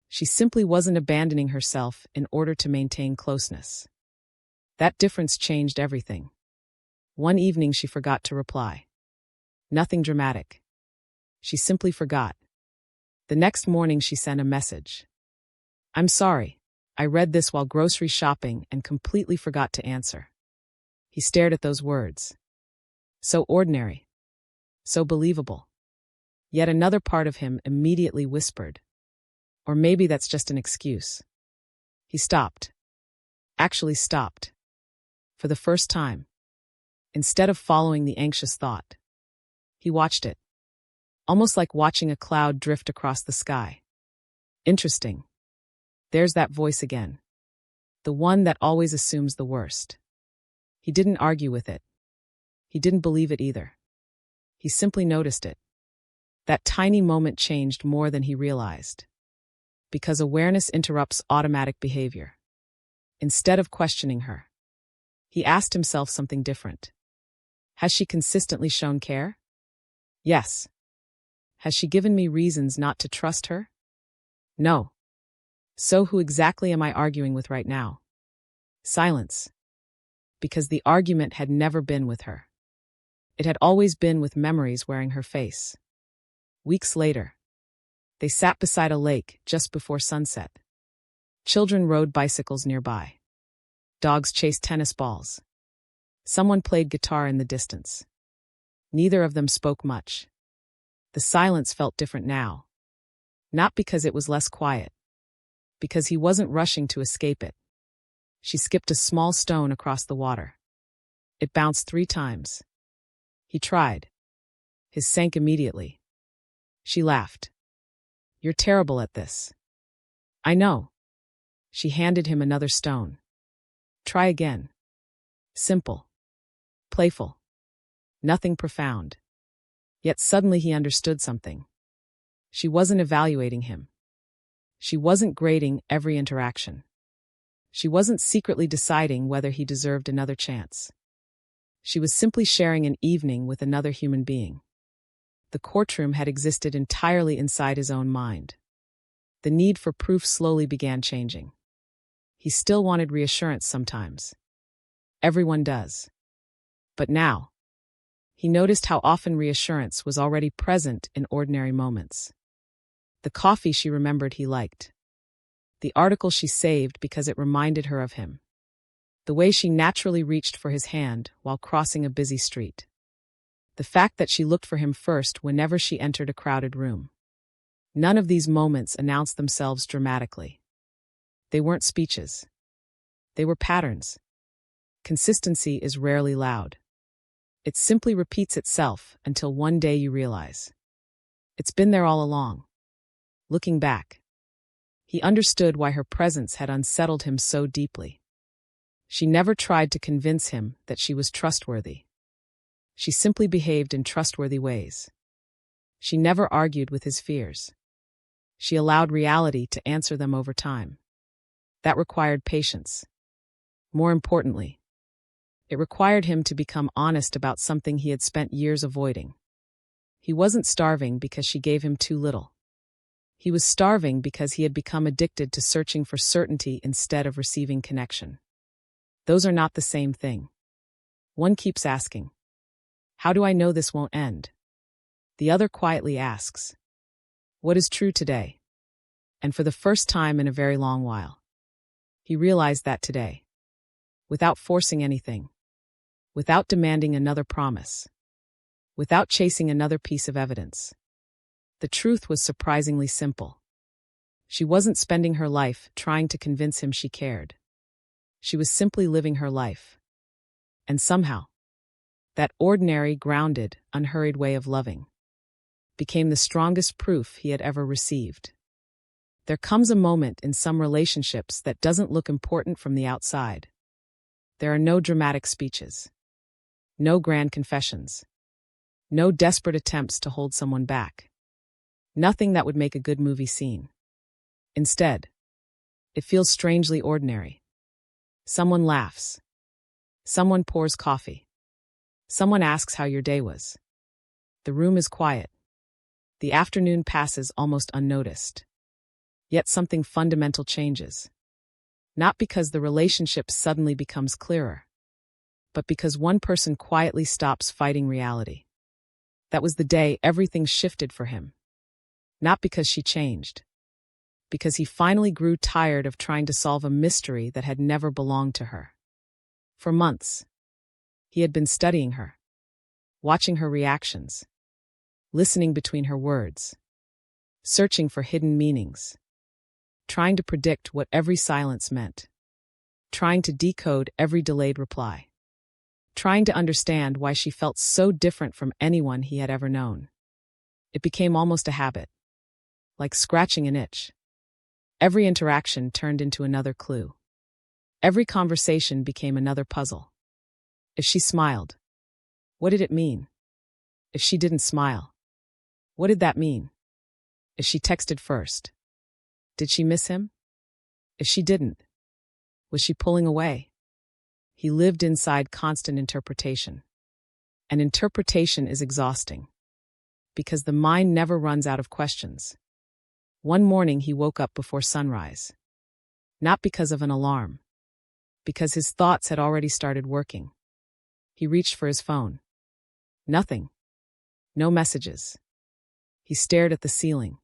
She simply wasn't abandoning herself in order to maintain closeness. That difference changed everything. One evening she forgot to reply. Nothing dramatic. She simply forgot. The next morning she sent a message. I'm sorry. I read this while grocery shopping and completely forgot to answer. He stared at those words. So ordinary. So believable. Yet another part of him immediately whispered. Or maybe that's just an excuse. He stopped. Actually stopped. For the first time. Instead of following the anxious thought, he watched it. almost like watching a cloud drift across the sky. Interesting. There's that voice again. The one that always assumes the worst. He didn't argue with it. He didn't believe it either. He simply noticed it. That tiny moment changed more than he realized. Because awareness interrupts automatic behavior. Instead of questioning her, he asked himself something different. Has she consistently shown care? Yes. Has she given me reasons not to trust her? No. So who exactly am I arguing with right now? Silence. Because the argument had never been with her. It had always been with memories wearing her face. Weeks later, they sat beside a lake just before sunset. Children rode bicycles nearby. Dogs chased tennis balls. Someone played guitar in the distance. Neither of them spoke much. The silence felt different now. Not because it was less quiet. Because he wasn't rushing to escape it. She skipped a small stone across the water. It bounced 3 times. He tried. His sank immediately. She laughed. You're terrible at this. I know. She handed him another stone. Try again. Simple. Playful. Nothing profound. Yet suddenly he understood something. She wasn't evaluating him. She wasn't grading every interaction. She wasn't secretly deciding whether he deserved another chance. She was simply sharing an evening with another human being. The courtroom had existed entirely inside his own mind. The need for proof slowly began changing. He still wanted reassurance sometimes. Everyone does. But now, he noticed how often reassurance was already present in ordinary moments. The coffee she remembered he liked. The article she saved because it reminded her of him. The way she naturally reached for his hand while crossing a busy street. The fact that she looked for him first whenever she entered a crowded room. None of these moments announced themselves dramatically. They weren't speeches. They were patterns. Consistency is rarely loud. It simply repeats itself until one day you realize. It's been there all along. Looking back, he understood why her presence had unsettled him so deeply. She never tried to convince him that she was trustworthy. She simply behaved in trustworthy ways. She never argued with his fears. She allowed reality to answer them over time. That required patience. More importantly, it required him to become honest about something he had spent years avoiding. He wasn't starving because she gave him too little. He was starving because he had become addicted to searching for certainty instead of receiving connection. Those are not the same thing. One keeps asking, how do I know this won't end? The other quietly asks, what is true today? And for the first time in a very long while, he realized that today. Without forcing anything. Without demanding another promise. Without chasing another piece of evidence. The truth was surprisingly simple. She wasn't spending her life trying to convince him she cared. She was simply living her life. And somehow, that ordinary, grounded, unhurried way of loving became the strongest proof he had ever received. There comes a moment in some relationships that doesn't look important from the outside. There are no dramatic speeches. No grand confessions. No desperate attempts to hold someone back. Nothing that would make a good movie scene. Instead, it feels strangely ordinary. Someone laughs. Someone pours coffee. Someone asks how your day was. The room is quiet. The afternoon passes almost unnoticed. Yet something fundamental changes. Not because the relationship suddenly becomes clearer, but because one person quietly stops fighting reality. That was the day everything shifted for him. Not because she changed. Because he finally grew tired of trying to solve a mystery that had never belonged to her. For months, he had been studying her, watching her reactions, listening between her words, searching for hidden meanings, trying to predict what every silence meant, trying to decode every delayed reply, trying to understand why she felt so different from anyone he had ever known. It became almost a habit, like scratching an itch. Every interaction turned into another clue. Every conversation became another puzzle. If she smiled, what did it mean? If she didn't smile, what did that mean? If she texted first, did she miss him? If she didn't, was she pulling away? He lived inside constant interpretation. And interpretation is exhausting, because the mind never runs out of questions. One morning he woke up before sunrise. Not because of an alarm, because his thoughts had already started working. He reached for his phone. Nothing. No messages. He stared at the ceiling.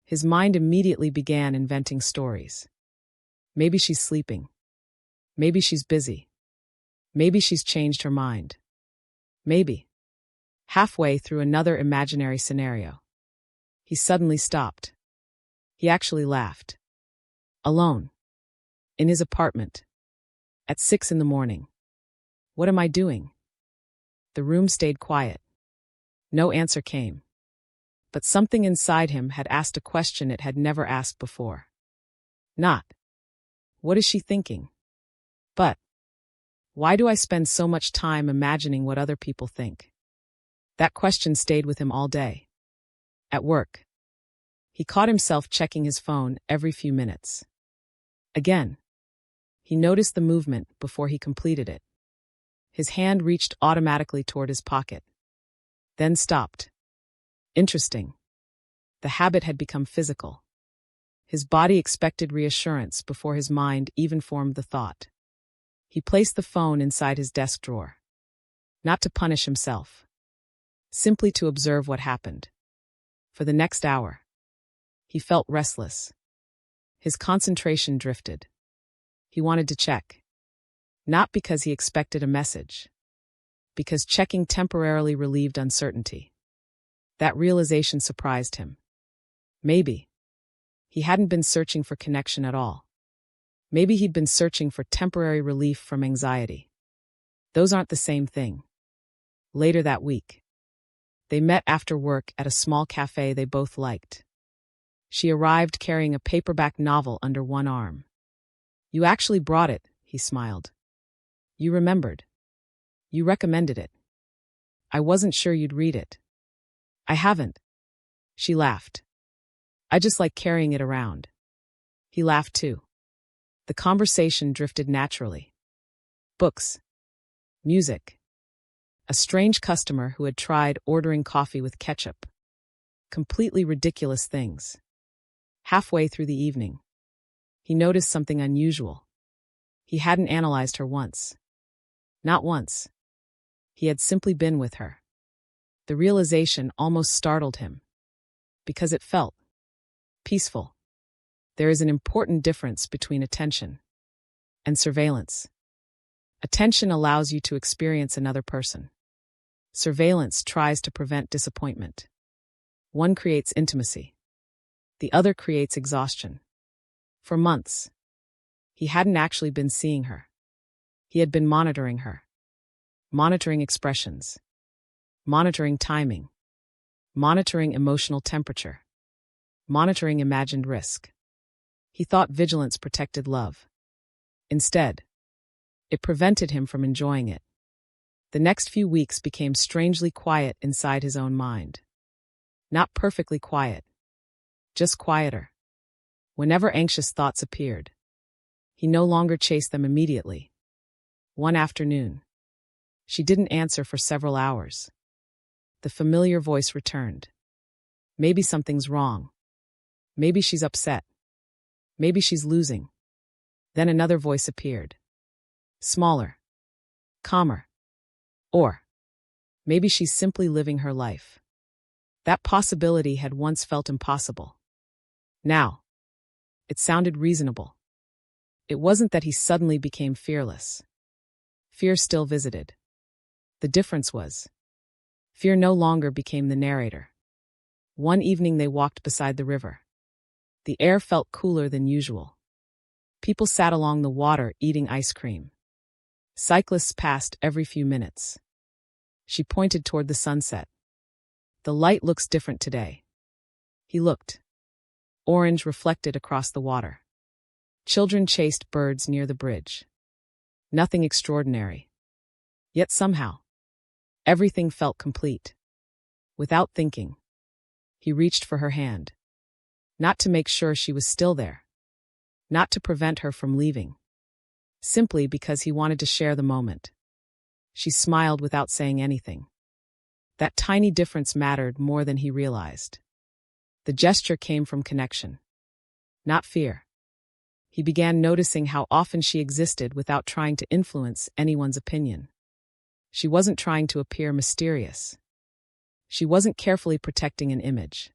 His mind immediately began inventing stories. Maybe she's sleeping. Maybe she's busy. Maybe she's changed her mind. Maybe. Halfway through another imaginary scenario, he suddenly stopped. He actually laughed. Alone. In his apartment. At 6 a.m. What am I doing? The room stayed quiet. No answer came. But something inside him had asked a question it had never asked before. Not, what is she thinking? But, why do I spend so much time imagining what other people think? That question stayed with him all day. At work, he caught himself checking his phone every few minutes. Again, he noticed the movement before he completed it. His hand reached automatically toward his pocket, then stopped. Interesting. The habit had become physical. His body expected reassurance before his mind even formed the thought. He placed the phone inside his desk drawer. Not to punish himself. Simply to observe what happened. For the next hour, he felt restless. His concentration drifted. He wanted to check. Not because he expected a message. Because checking temporarily relieved uncertainty. That realization surprised him. Maybe he hadn't been searching for connection at all. Maybe he'd been searching for temporary relief from anxiety. Those aren't the same thing. Later that week, they met after work at a small cafe they both liked. She arrived carrying a paperback novel under one arm. You actually brought it, he smiled. You remembered. You recommended it. I wasn't sure you'd read it. I haven't. She laughed. I just like carrying it around. He laughed too. The conversation drifted naturally. Books. Music. A strange customer who had tried ordering coffee with ketchup. Completely ridiculous things. Halfway through the evening, he noticed something unusual. He hadn't analyzed her once. Not once. He had simply been with her. The realization almost startled him. Because it felt peaceful. There is an important difference between attention and surveillance. Attention allows you to experience another person. Surveillance tries to prevent disappointment. One creates intimacy. The other creates exhaustion. For months, he hadn't actually been seeing her. He had been monitoring her. Monitoring expressions. Monitoring timing. Monitoring emotional temperature. Monitoring imagined risk. He thought vigilance protected love. Instead, it prevented him from enjoying it. The next few weeks became strangely quiet inside his own mind. Not perfectly quiet. Just quieter. Whenever anxious thoughts appeared, he no longer chased them immediately. One afternoon, she didn't answer for several hours. The familiar voice returned. Maybe something's wrong. Maybe she's upset. Maybe she's losing. Then another voice appeared. Smaller. Calmer. Or maybe she's simply living her life. That possibility had once felt impossible. Now, it sounded reasonable. It wasn't that he suddenly became fearless. Fear still visited. The difference was, fear no longer became the narrator. One evening they walked beside the river. The air felt cooler than usual. People sat along the water eating ice cream. Cyclists passed every few minutes. She pointed toward the sunset. The light looks different today. He looked. Orange reflected across the water. Children chased birds near the bridge. Nothing extraordinary. Yet somehow, everything felt complete. Without thinking, he reached for her hand. Not to make sure she was still there. Not to prevent her from leaving. Simply because he wanted to share the moment. She smiled without saying anything. That tiny difference mattered more than he realized. The gesture came from connection, not fear. He began noticing how often she existed without trying to influence anyone's opinion. She wasn't trying to appear mysterious. She wasn't carefully protecting an image.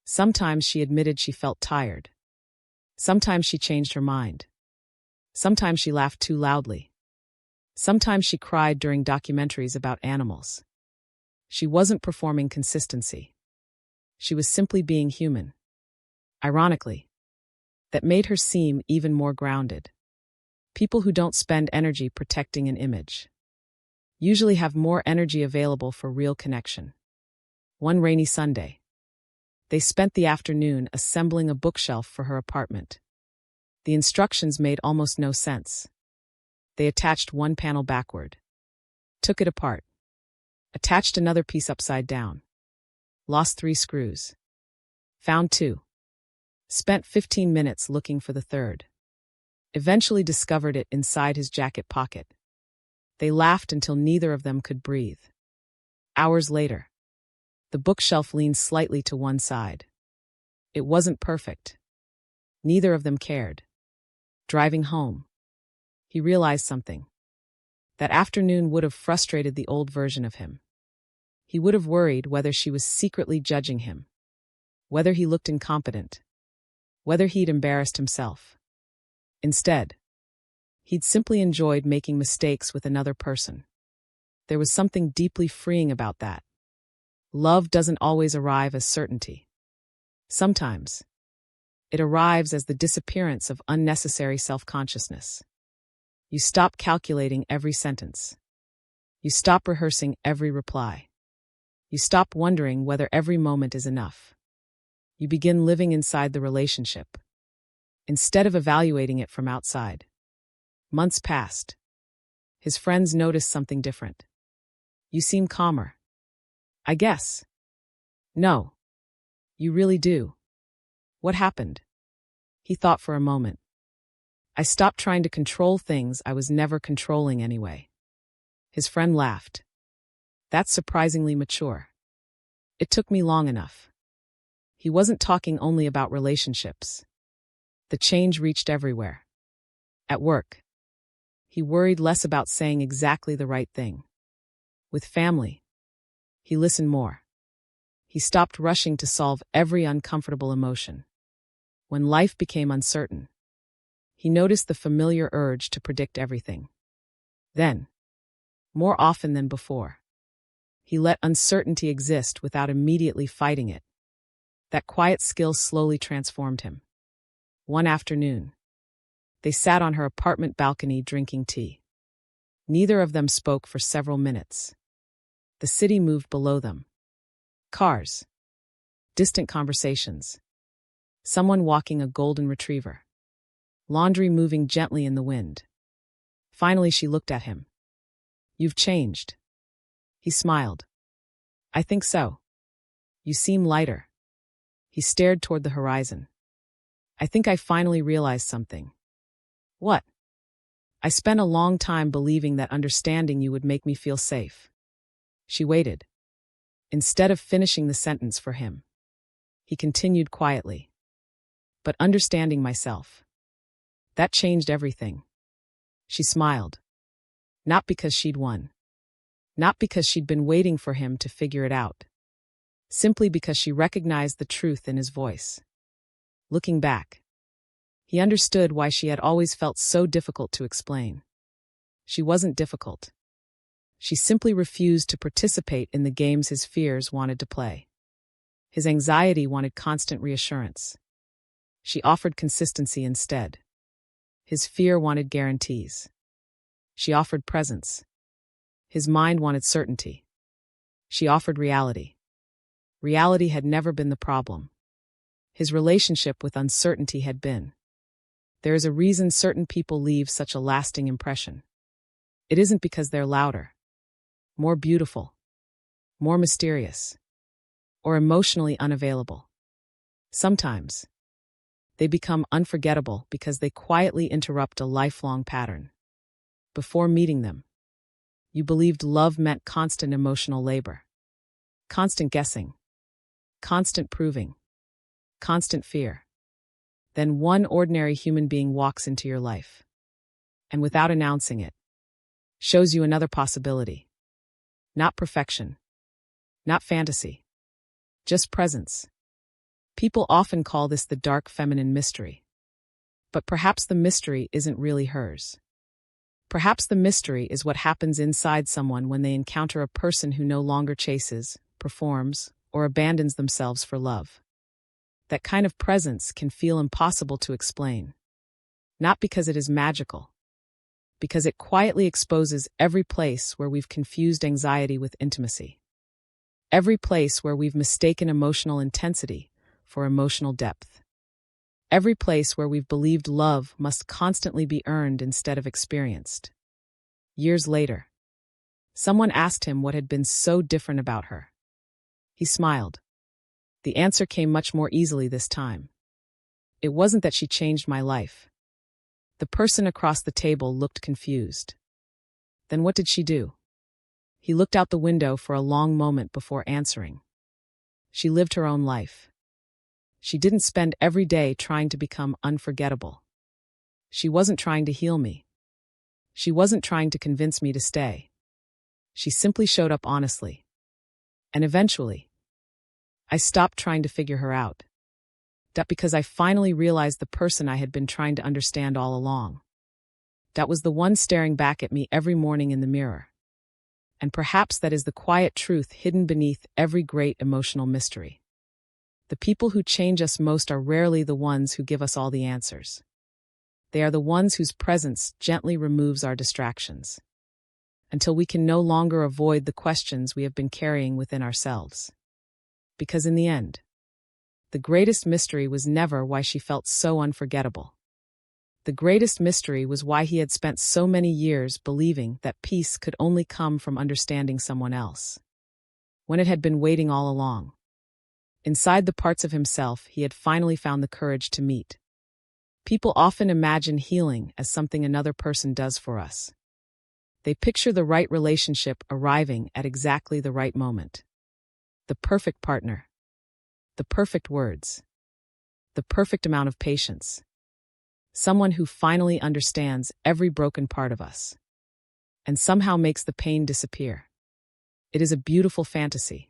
Sometimes she admitted she felt tired. Sometimes she changed her mind. Sometimes she laughed too loudly. Sometimes she cried during documentaries about animals. She wasn't performing consistency. She was simply being human. Ironically, that made her seem even more grounded. People who don't spend energy protecting an image usually have more energy available for real connection. One rainy Sunday, they spent the afternoon assembling a bookshelf for her apartment. The instructions made almost no sense. They attached one panel backward, took it apart, attached another piece upside down, lost 3 screws, found 2, spent 15 minutes looking for the third, eventually discovered it inside his jacket pocket. They laughed until neither of them could breathe. Hours later, the bookshelf leaned slightly to one side. It wasn't perfect. Neither of them cared. Driving home, he realized something. That afternoon would have frustrated the old version of him. He would have worried whether she was secretly judging him, whether he looked incompetent, whether he'd embarrassed himself. Instead, he'd simply enjoyed making mistakes with another person. There was something deeply freeing about that. Love doesn't always arrive as certainty. Sometimes, it arrives as the disappearance of unnecessary self-consciousness. You stop calculating every sentence. You stop rehearsing every reply. You stop wondering whether every moment is enough. You begin living inside the relationship, instead of evaluating it from outside. Months passed. His friends noticed something different. You seem calmer. I guess. No. You really do. What happened? He thought for a moment. I stopped trying to control things I was never controlling anyway. His friend laughed. That's surprisingly mature. It took me long enough. He wasn't talking only about relationships. The change reached everywhere. At work, he worried less about saying exactly the right thing. With family, he listened more. He stopped rushing to solve every uncomfortable emotion. When life became uncertain, he noticed the familiar urge to predict everything. Then, more often than before, he let uncertainty exist without immediately fighting it. That quiet skill slowly transformed him. One afternoon, they sat on her apartment balcony drinking tea. Neither of them spoke for several minutes. The city moved below them. Cars. Distant conversations. Someone walking a golden retriever. Laundry moving gently in the wind. Finally, she looked at him. You've changed. He smiled. I think so. You seem lighter. He stared toward the horizon. I think I finally realized something. What? I spent a long time believing that understanding you would make me feel safe. She waited. Instead of finishing the sentence for him, he continued quietly. But understanding myself. That changed everything. She smiled. Not because she'd won. Not because she'd been waiting for him to figure it out. Simply because she recognized the truth in his voice. Looking back, he understood why she had always felt so difficult to explain. She wasn't difficult. She simply refused to participate in the games his fears wanted to play. His anxiety wanted constant reassurance. She offered consistency instead. His fear wanted guarantees. She offered presence. His mind wanted certainty. She offered reality. Reality had never been the problem. His relationship with uncertainty had been. There is a reason certain people leave such a lasting impression. It isn't because they're louder, more beautiful, more mysterious, or emotionally unavailable. Sometimes, they become unforgettable because they quietly interrupt a lifelong pattern. Before meeting them, you believed love meant constant emotional labor, constant guessing, constant proving, constant fear. Then one ordinary human being walks into your life, and without announcing it, shows you another possibility. Not perfection, not fantasy, just presence. People often call this the dark feminine mystery. But perhaps the mystery isn't really hers. Perhaps the mystery is what happens inside someone when they encounter a person who no longer chases, performs, or abandons themselves for love. That kind of presence can feel impossible to explain. Not because it is magical, because it quietly exposes every place where we've confused anxiety with intimacy. Every place where we've mistaken emotional intensity for emotional depth. Every place where we've believed love must constantly be earned instead of experienced. Years later, someone asked him what had been so different about her. He smiled. The answer came much more easily this time. It wasn't that she changed my life. The person across the table looked confused. Then what did she do? He looked out the window for a long moment before answering. She lived her own life. She didn't spend every day trying to become unforgettable. She wasn't trying to heal me. She wasn't trying to convince me to stay. She simply showed up honestly. And eventually, I stopped trying to figure her out. That because I finally realized the person I had been trying to understand all along. That was the one staring back at me every morning in the mirror. And perhaps that is the quiet truth hidden beneath every great emotional mystery. The people who change us most are rarely the ones who give us all the answers. They are the ones whose presence gently removes our distractions, until we can no longer avoid the questions we have been carrying within ourselves. Because in the end, the greatest mystery was never why she felt so unforgettable. The greatest mystery was why he had spent so many years believing that peace could only come from understanding someone else, when it had been waiting all along. Inside the parts of himself he had finally found the courage to meet. People often imagine healing as something another person does for us. They picture the right relationship arriving at exactly the right moment. The perfect partner. The perfect words. The perfect amount of patience. Someone who finally understands every broken part of us and somehow makes the pain disappear. It is a beautiful fantasy.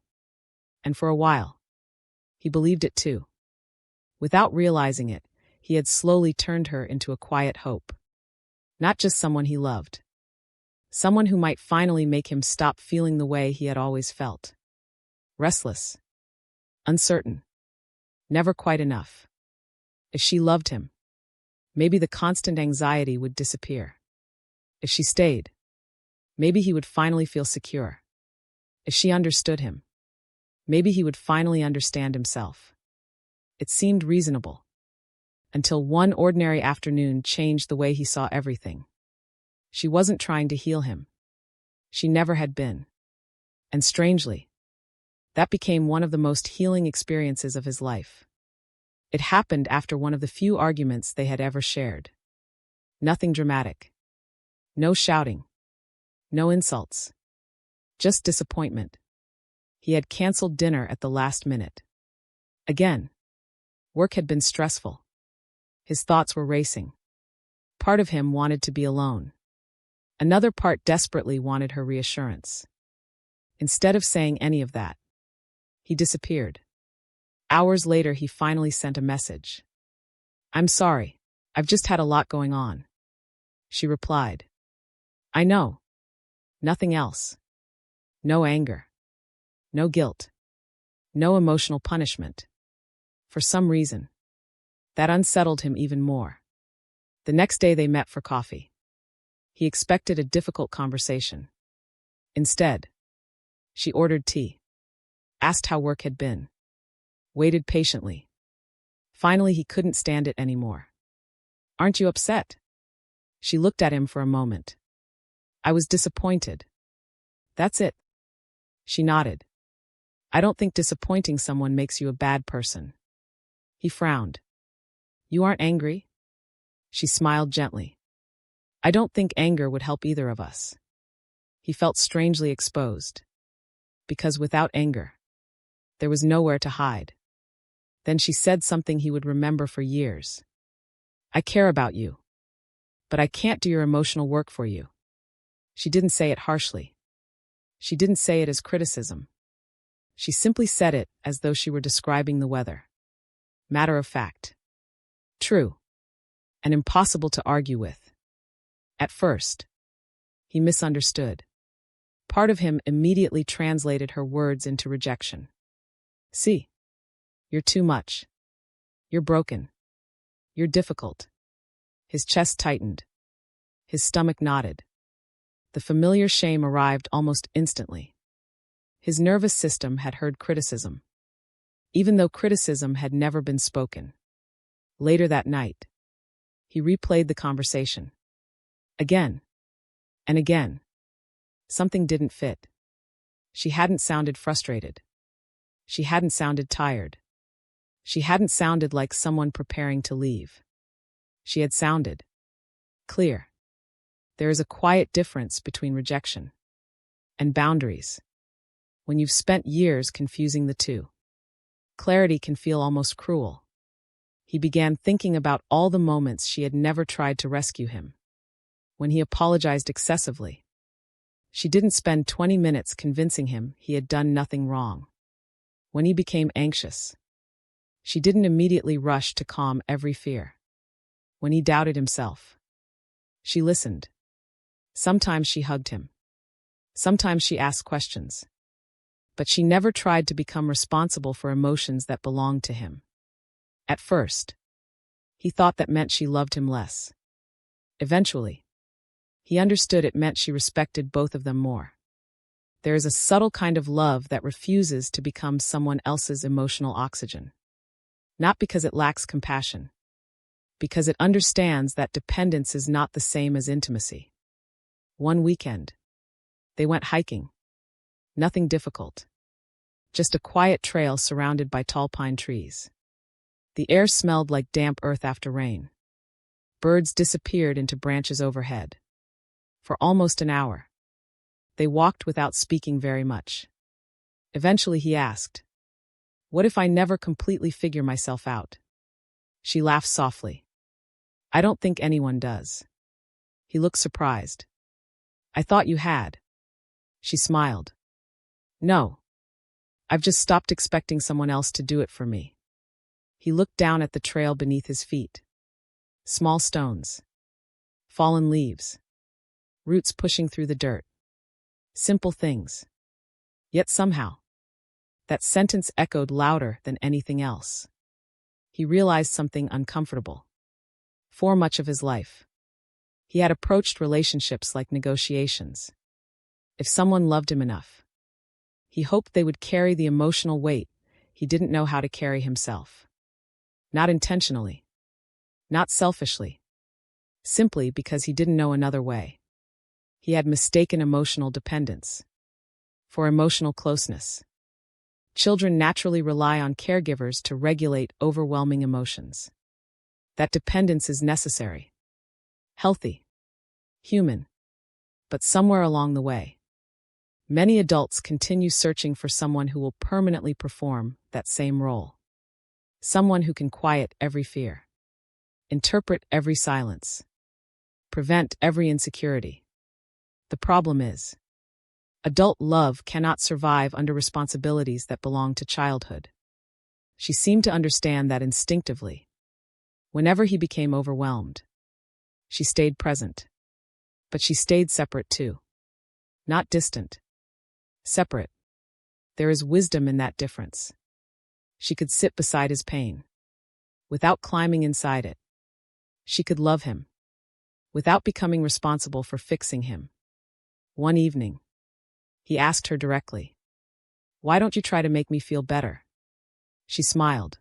And for a while, he believed it too. Without realizing it, he had slowly turned her into a quiet hope. Not just someone he loved. Someone who might finally make him stop feeling the way he had always felt. Restless. Uncertain. Never quite enough. If she loved him, maybe the constant anxiety would disappear. If she stayed, maybe he would finally feel secure. If she understood him, maybe he would finally understand himself. It seemed reasonable. Until one ordinary afternoon changed the way he saw everything. She wasn't trying to heal him. She never had been. And strangely, that became one of the most healing experiences of his life. It happened after one of the few arguments they had ever shared. Nothing dramatic. No shouting. No insults. Just disappointment. He had canceled dinner at the last minute. Again. Work had been stressful. His thoughts were racing. Part of him wanted to be alone. Another part desperately wanted her reassurance. Instead of saying any of that, he disappeared. Hours later, he finally sent a message. "I'm sorry. I've just had a lot going on." She replied. "I know. Nothing else. No anger. No guilt. No emotional punishment." For some reason, that unsettled him even more. The next day they met for coffee. He expected a difficult conversation. Instead, she ordered tea. asked how work had been, waited patiently. Finally, he couldn't stand it anymore. "Aren't you upset?" She looked at him for a moment. "I was disappointed." "That's it." She nodded. "I don't think disappointing someone makes you a bad person." He frowned. "You aren't angry?" She smiled gently. "I don't think anger would help either of us." He felt strangely exposed. Because without anger, there was nowhere to hide. Then she said something he would remember for years. "I care about you, but I can't do your emotional work for you." She didn't say it harshly. She didn't say it as criticism. She simply said it as though she were describing the weather. Matter of fact. True. And impossible to argue with. At first, he misunderstood. Part of him immediately translated her words into rejection. "See, you're too much. You're broken. You're difficult." His chest tightened. His stomach knotted. The familiar shame arrived almost instantly. His nervous system had heard criticism, even though criticism had never been spoken. Later that night, he replayed the conversation. Again and again. Something didn't fit. She hadn't sounded frustrated. She hadn't sounded tired. She hadn't sounded like someone preparing to leave. She had sounded clear. There is a quiet difference between rejection and boundaries. When you've spent years confusing the two, clarity can feel almost cruel. He began thinking about all the moments she had never tried to rescue him. When he apologized excessively, she didn't spend 20 minutes convincing him he had done nothing wrong. When he became anxious, she didn't immediately rush to calm every fear. When he doubted himself, she listened. Sometimes she hugged him. Sometimes she asked questions. But she never tried to become responsible for emotions that belonged to him. At first, he thought that meant she loved him less. Eventually, he understood it meant she respected both of them more. There is a subtle kind of love that refuses to become someone else's emotional oxygen. Not because it lacks compassion, because it understands that dependence is not the same as intimacy. One weekend, they went hiking. Nothing difficult. Just a quiet trail surrounded by tall pine trees. The air smelled like damp earth after rain. Birds disappeared into branches overhead. For almost an hour, they walked without speaking very much. Eventually he asked, "What if I never completely figure myself out?" She laughed softly. "I don't think anyone does." He looked surprised. "I thought you had." She smiled. "No. I've just stopped expecting someone else to do it for me." He looked down at the trail beneath his feet. Small stones. Fallen leaves. Roots pushing through the dirt. Simple things. Yet somehow, that sentence echoed louder than anything else. He realized something uncomfortable. For much of his life, he had approached relationships like negotiations. If someone loved him enough, he hoped they would carry the emotional weight he didn't know how to carry himself. Not intentionally. Not selfishly. Simply because he didn't know another way. He had mistaken emotional dependence for emotional closeness. Children naturally rely on caregivers to regulate overwhelming emotions. That dependence is necessary, healthy, human. But somewhere along the way, many adults continue searching for someone who will permanently perform that same role. Someone who can quiet every fear, interpret every silence, prevent every insecurity. The problem is, adult love cannot survive under responsibilities that belong to childhood. She seemed to understand that instinctively. Whenever he became overwhelmed, she stayed present. But she stayed separate too. Not distant. Separate. There is wisdom in that difference. She could sit beside his pain, without climbing inside it. She could love him, without becoming responsible for fixing him. One evening, he asked her directly, Why don't you try to make me feel better? She smiled.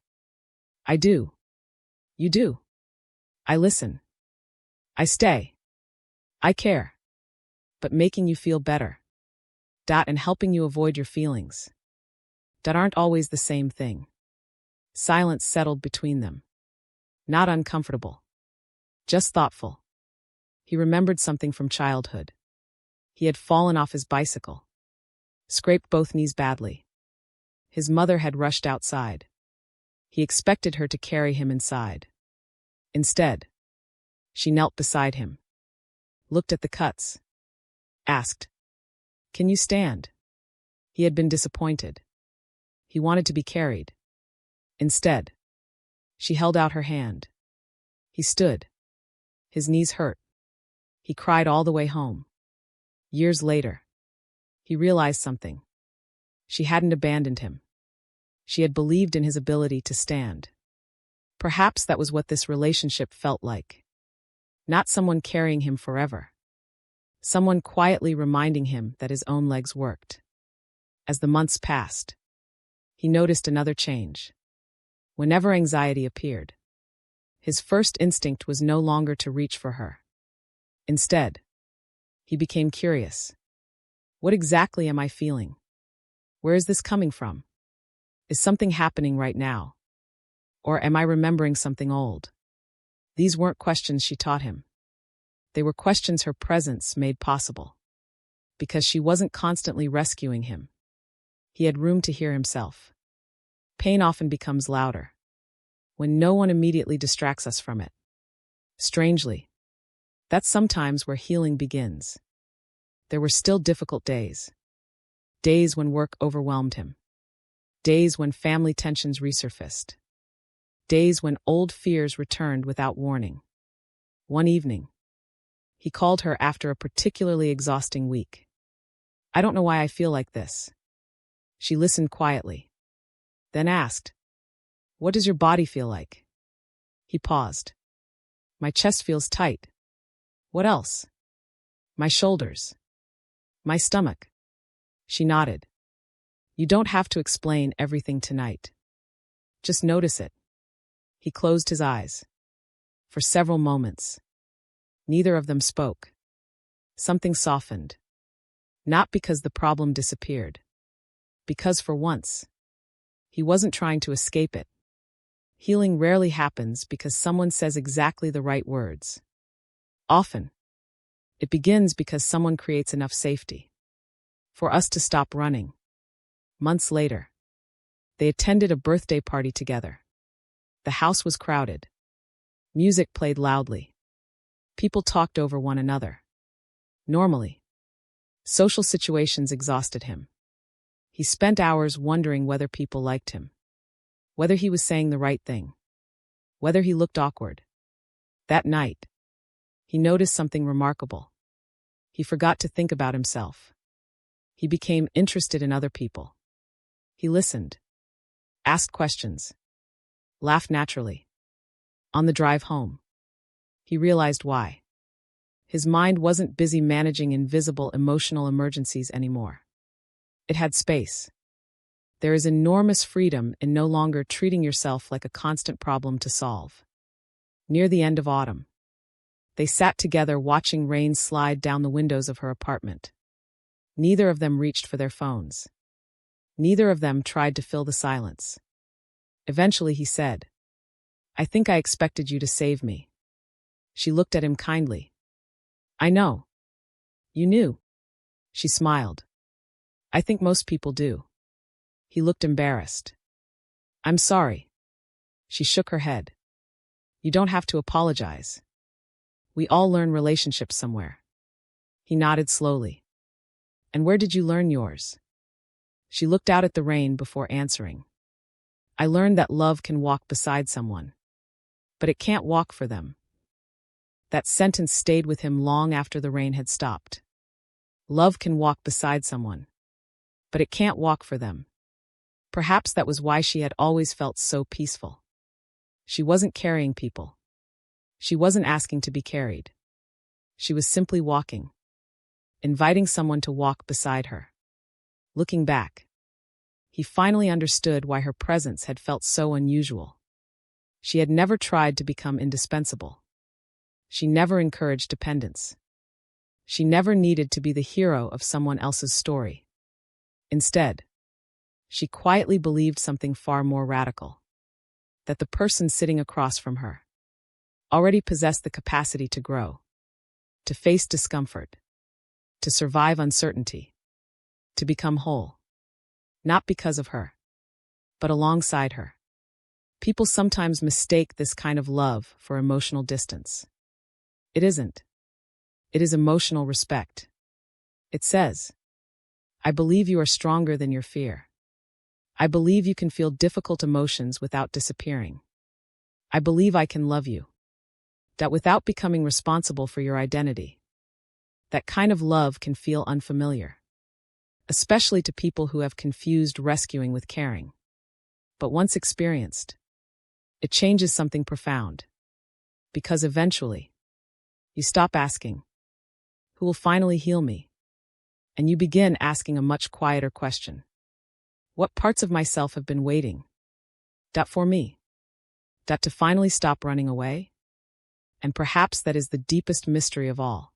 I do. You do. I listen. I stay. I care. But making you feel better. And helping you avoid your feelings. Aren't always the same thing. Silence settled between them. Not uncomfortable. Just thoughtful. He remembered something from childhood. He had fallen off his bicycle. Scraped both knees badly. His mother had rushed outside. He expected her to carry him inside. Instead, she knelt beside him. Looked at the cuts. Asked, "Can you stand?" He had been disappointed. He wanted to be carried. Instead, she held out her hand. He stood. His knees hurt. He cried all the way home. Years later, he realized something. She hadn't abandoned him. She had believed in his ability to stand. Perhaps that was what this relationship felt like. Not someone carrying him forever. Someone quietly reminding him that his own legs worked. As the months passed, he noticed another change. Whenever anxiety appeared, his first instinct was no longer to reach for her. Instead, he became curious. What exactly am I feeling? Where is this coming from? Is something happening right now? Or am I remembering something old? These weren't questions she taught him. They were questions her presence made possible. Because she wasn't constantly rescuing him. He had room to hear himself. Pain often becomes louder when no one immediately distracts us from it. Strangely, that's sometimes where healing begins. There were still difficult days. Days when work overwhelmed him. Days when family tensions resurfaced. Days when old fears returned without warning. One evening, he called her after a particularly exhausting week. "I don't know why I feel like this." She listened quietly. Then asked, "What does your body feel like?" He paused. "My chest feels tight." "What else?" "My shoulders. My stomach." She nodded. "You don't have to explain everything tonight. Just notice it." He closed his eyes. For several moments, neither of them spoke. Something softened. Not because the problem disappeared. Because for once, he wasn't trying to escape it. Healing rarely happens because someone says exactly the right words. Often, it begins because someone creates enough safety for us to stop running. Months later, they attended a birthday party together. The house was crowded. Music played loudly. People talked over one another. Normally, social situations exhausted him. He spent hours wondering whether people liked him, whether he was saying the right thing, whether he looked awkward. That night, he noticed something remarkable. He forgot to think about himself. He became interested in other people. He listened, asked questions, laughed naturally. On the drive home, he realized why. His mind wasn't busy managing invisible emotional emergencies anymore. It had space. There is enormous freedom in no longer treating yourself like a constant problem to solve. Near the end of autumn, they sat together watching rain slide down the windows of her apartment. Neither of them reached for their phones. Neither of them tried to fill the silence. Eventually he said, "I think I expected you to save me." She looked at him kindly. "I know. You knew." She smiled. "I think most people do." He looked embarrassed. "I'm sorry." She shook her head. "You don't have to apologize. We all learn relationships somewhere." He nodded slowly. "And where did you learn yours?" She looked out at the rain before answering. "I learned that love can walk beside someone, but it can't walk for them." That sentence stayed with him long after the rain had stopped. Love can walk beside someone, but it can't walk for them. Perhaps that was why she had always felt so peaceful. She wasn't carrying people. She wasn't asking to be carried. She was simply walking, inviting someone to walk beside her. Looking back, He finally understood why her presence had felt so unusual. She had never tried to become indispensable. She never encouraged dependence. She never needed to be the hero of someone else's story. Instead, she quietly believed something far more radical: that the person sitting across from her already possessed the capacity to grow, to face discomfort, to survive uncertainty, to become whole. Not because of her, but alongside her. People sometimes mistake this kind of love for emotional distance. It isn't. It is emotional respect. It says, "I believe you are stronger than your fear. I believe you can feel difficult emotions without disappearing. I believe I can love you. That without becoming responsible for your identity." That kind of love can feel unfamiliar, especially to people who have confused rescuing with caring. But once experienced, it changes something profound. Because eventually, you stop asking, "Who will finally heal me?" And you begin asking a much quieter question. What parts of myself have been waiting? For me? To finally stop running away? And perhaps that is the deepest mystery of all.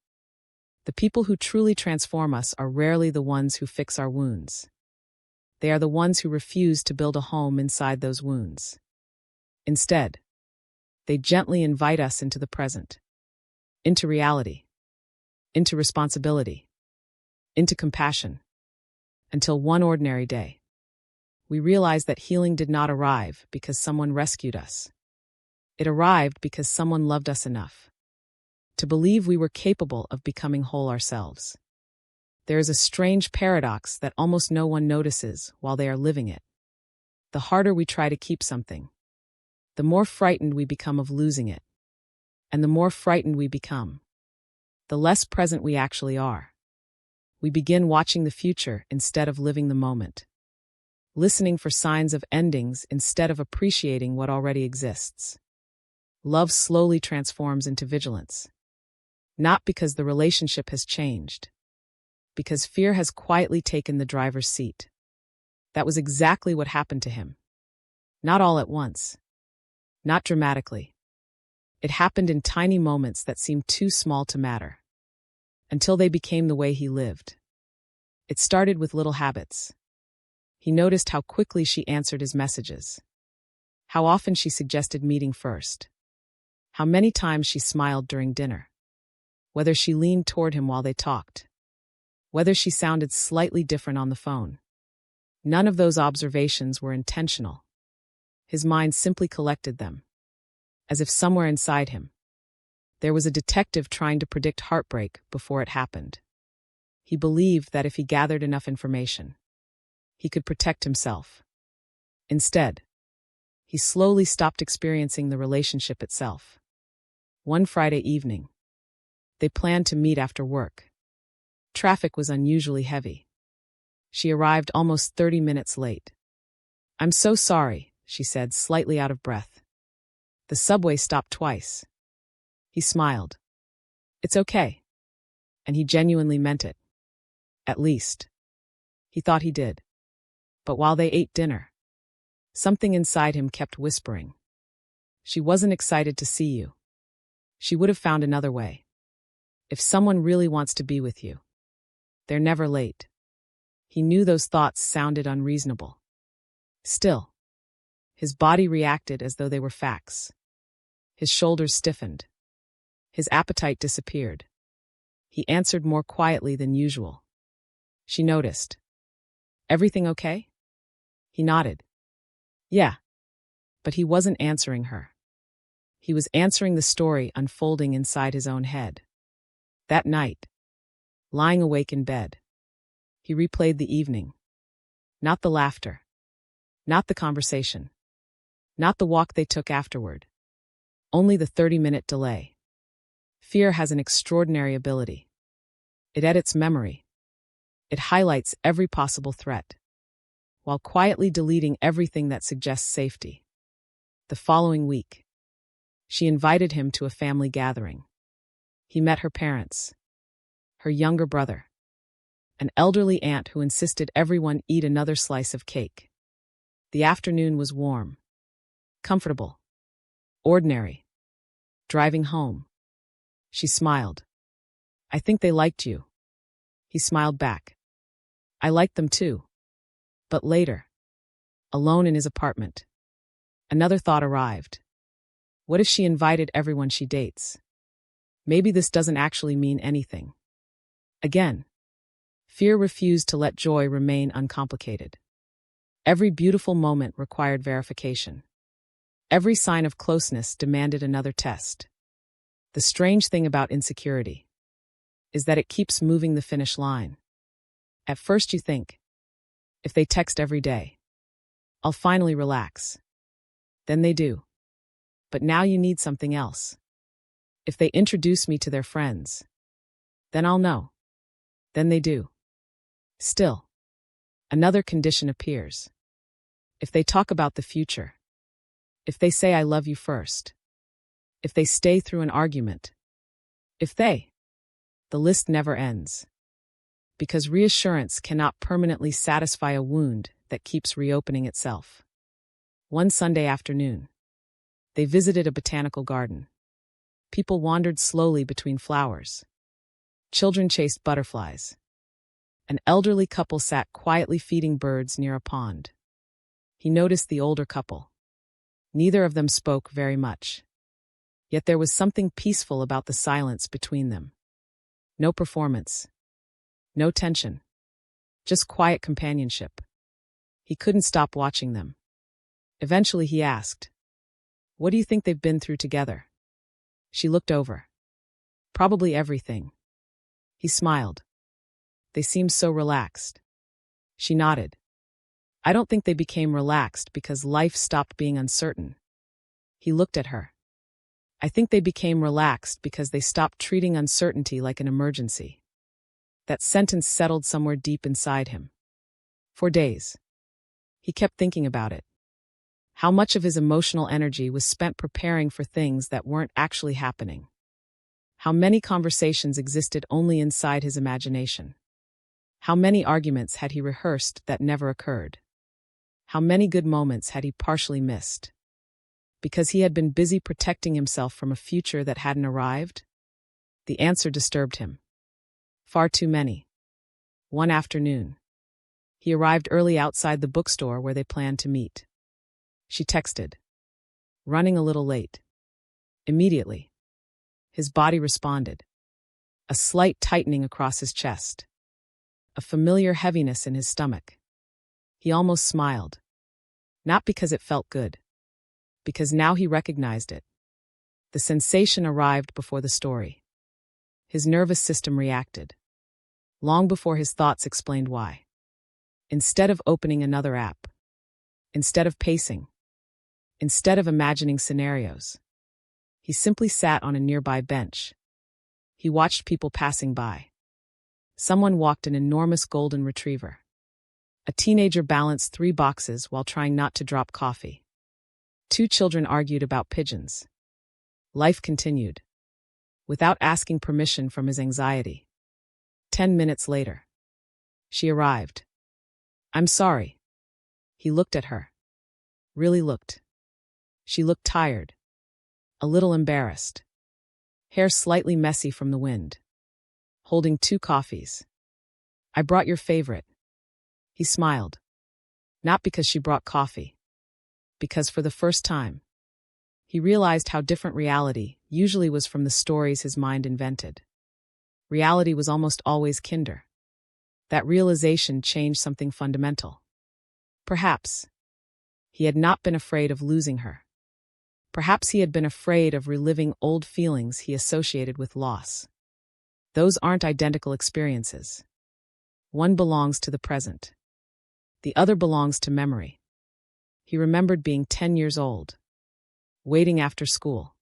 The people who truly transform us are rarely the ones who fix our wounds. They are the ones who refuse to build a home inside those wounds. Instead, they gently invite us into the present, into reality, into responsibility, into compassion, until one ordinary day, we realize that healing did not arrive because someone rescued us. It arrived because someone loved us enough to believe we were capable of becoming whole ourselves. There is a strange paradox that almost no one notices while they are living it. The harder we try to keep something, the more frightened we become of losing it. And the more frightened we become, the less present we actually are. We begin watching the future instead of living the moment, listening for signs of endings instead of appreciating what already exists. Love slowly transforms into vigilance. Not because the relationship has changed, because fear has quietly taken the driver's seat. That was exactly what happened to him. Not all at once. Not dramatically. It happened in tiny moments that seemed too small to matter, until they became the way he lived. It started with little habits. He noticed how quickly she answered his messages, how often she suggested meeting first, how many times she smiled during dinner, whether she leaned toward him while they talked, whether she sounded slightly different on the phone. None of those observations were intentional. His mind simply collected them, as if somewhere inside him, there was a detective trying to predict heartbreak before it happened. He believed that if he gathered enough information, he could protect himself. Instead, he slowly stopped experiencing the relationship itself. One Friday evening, they planned to meet after work. Traffic was unusually heavy. She arrived almost 30 minutes late. "I'm so sorry," she said, slightly out of breath. "The subway stopped twice." He smiled. "It's okay." And he genuinely meant it. At least, he thought he did. But while they ate dinner, something inside him kept whispering, "She wasn't excited to see you. She would have found another way. If someone really wants to be with you, they're never late." He knew those thoughts sounded unreasonable. Still, his body reacted as though they were facts. His shoulders stiffened. His appetite disappeared. He answered more quietly than usual. She noticed. "Everything okay?" He nodded. "Yeah." But he wasn't answering her. He was answering the story unfolding inside his own head. That night, lying awake in bed, he replayed the evening. Not the laughter. Not the conversation. Not the walk they took afterward. Only the 30-minute delay. Fear has an extraordinary ability. It edits memory. It highlights every possible threat, while quietly deleting everything that suggests safety. The following week, she invited him to a family gathering. He met her parents, her younger brother, an elderly aunt who insisted everyone eat another slice of cake. The afternoon was warm, comfortable, ordinary. Driving home, she smiled. "I think they liked you." He smiled back. "I liked them too." But later, alone in his apartment, another thought arrived. What if she invited everyone she dates? Maybe this doesn't actually mean anything. Again, fear refused to let joy remain uncomplicated. Every beautiful moment required verification. Every sign of closeness demanded another test. The strange thing about insecurity is that it keeps moving the finish line. At first you think, if they text every day, I'll finally relax. Then they do. But now you need something else. If they introduce me to their friends, then I'll know. Then they do. Still, another condition appears. If they talk about the future, if they say I love you first, if they stay through an argument, the list never ends. Because reassurance cannot permanently satisfy a wound that keeps reopening itself. One Sunday afternoon, they visited a botanical garden. People wandered slowly between flowers. Children chased butterflies. An elderly couple sat quietly feeding birds near a pond. He noticed the older couple. Neither of them spoke very much. Yet there was something peaceful about the silence between them. No performance. No tension. Just quiet companionship. He couldn't stop watching them. Eventually he asked, "What do you think they've been through together?" She looked over. "Probably everything." He smiled. "They seemed so relaxed." She nodded. "I don't think they became relaxed because life stopped being uncertain." He looked at her. "I think they became relaxed because they stopped treating uncertainty like an emergency." That sentence settled somewhere deep inside him. For days, he kept thinking about it. How much of his emotional energy was spent preparing for things that weren't actually happening? How many conversations existed only inside his imagination? How many arguments had he rehearsed that never occurred? How many good moments had he partially missed? Because he had been busy protecting himself from a future that hadn't arrived? The answer disturbed him. Far too many. One afternoon, he arrived early outside the bookstore where they planned to meet. She texted, "Running a little late." Immediately, his body responded. A slight tightening across his chest. A familiar heaviness in his stomach. He almost smiled. Not because it felt good. Because now he recognized it. The sensation arrived before the story. His nervous system reacted. Long before his thoughts explained why. Instead of opening another app. Instead of pacing. Instead of imagining scenarios. He simply sat on a nearby bench. He watched people passing by. Someone walked an enormous golden retriever. A teenager balanced 3 boxes while trying not to drop coffee. 2 children argued about pigeons. Life continued. Without asking permission from his anxiety. 10 minutes later. She arrived. "I'm sorry." He looked at her. Really looked. She looked tired. A little embarrassed. Hair slightly messy from the wind. Holding 2 coffees. "I brought your favorite." He smiled. Not because she brought coffee. Because for the first time, he realized how different reality usually was from the stories his mind invented. Reality was almost always kinder. That realization changed something fundamental. Perhaps he had not been afraid of losing her. Perhaps he had been afraid of reliving old feelings he associated with loss. Those aren't identical experiences. One belongs to the present. The other belongs to memory. He remembered being 10 years old. Waiting after school.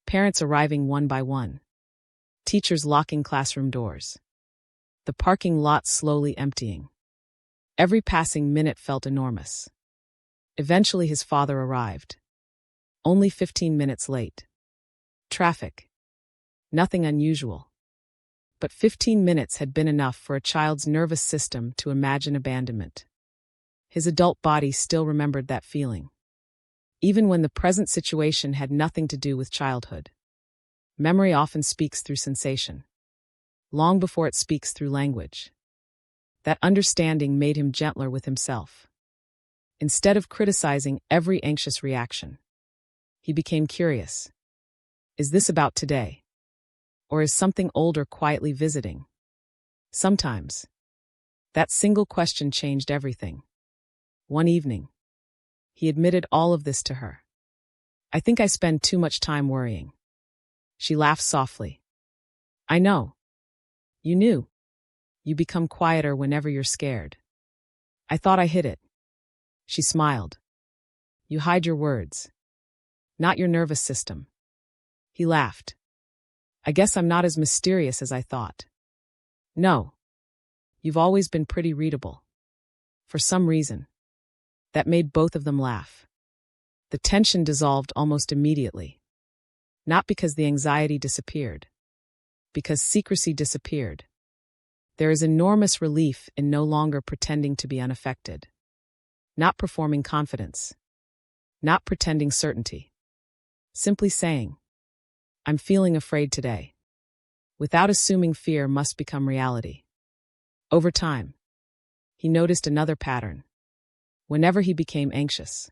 Parents arriving one by one. Teachers locking classroom doors. The parking lot slowly emptying. Every passing minute felt enormous. Eventually his father arrived. Only 15 minutes late. Traffic. Nothing unusual. But 15 minutes had been enough for a child's nervous system to imagine abandonment. His adult body still remembered that feeling, even when the present situation had nothing to do with childhood. Memory often speaks through sensation, long before it speaks through language. That understanding made him gentler with himself. Instead of criticizing every anxious reaction, he became curious. Is this about today? Or is something older quietly visiting? Sometimes. That single question changed everything. One evening, he admitted all of this to her. I think I spend too much time worrying. She laughed softly. I know. You knew. You become quieter whenever you're scared. I thought I hid it. She smiled. You hide your words, not your nervous system. He laughed. I guess I'm not as mysterious as I thought. No. You've always been pretty readable. For some reason. That made both of them laugh. The tension dissolved almost immediately. Not because the anxiety disappeared. Because secrecy disappeared. There is enormous relief in no longer pretending to be unaffected. Not performing confidence. Not pretending certainty. Simply saying, I'm feeling afraid today. Without assuming fear must become reality. Over time, he noticed another pattern. Whenever he became anxious,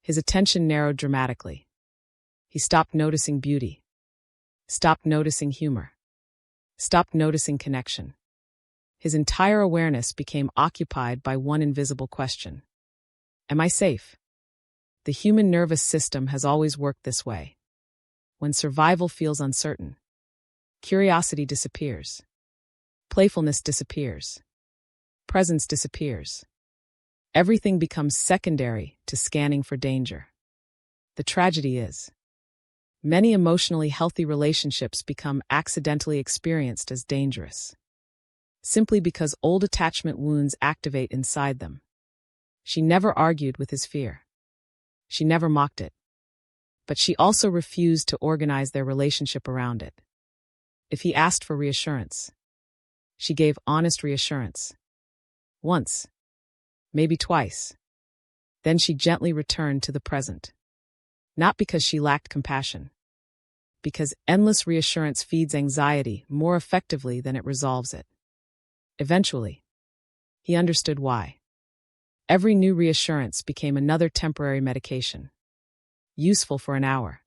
his attention narrowed dramatically. He stopped noticing beauty. Stopped noticing humor. Stopped noticing connection. His entire awareness became occupied by one invisible question. Am I safe? The human nervous system has always worked this way. When survival feels uncertain, curiosity disappears. Playfulness disappears. Presence disappears. Everything becomes secondary to scanning for danger. The tragedy is, many emotionally healthy relationships become accidentally experienced as dangerous, simply because old attachment wounds activate inside them. She never argued with his fear. She never mocked it. But she also refused to organize their relationship around it. If he asked for reassurance, she gave honest reassurance. Once, maybe twice. Then she gently returned to the present. Not because she lacked compassion. Because endless reassurance feeds anxiety more effectively than it resolves it. Eventually, he understood why. Every new reassurance became another temporary medication. Useful for an hour.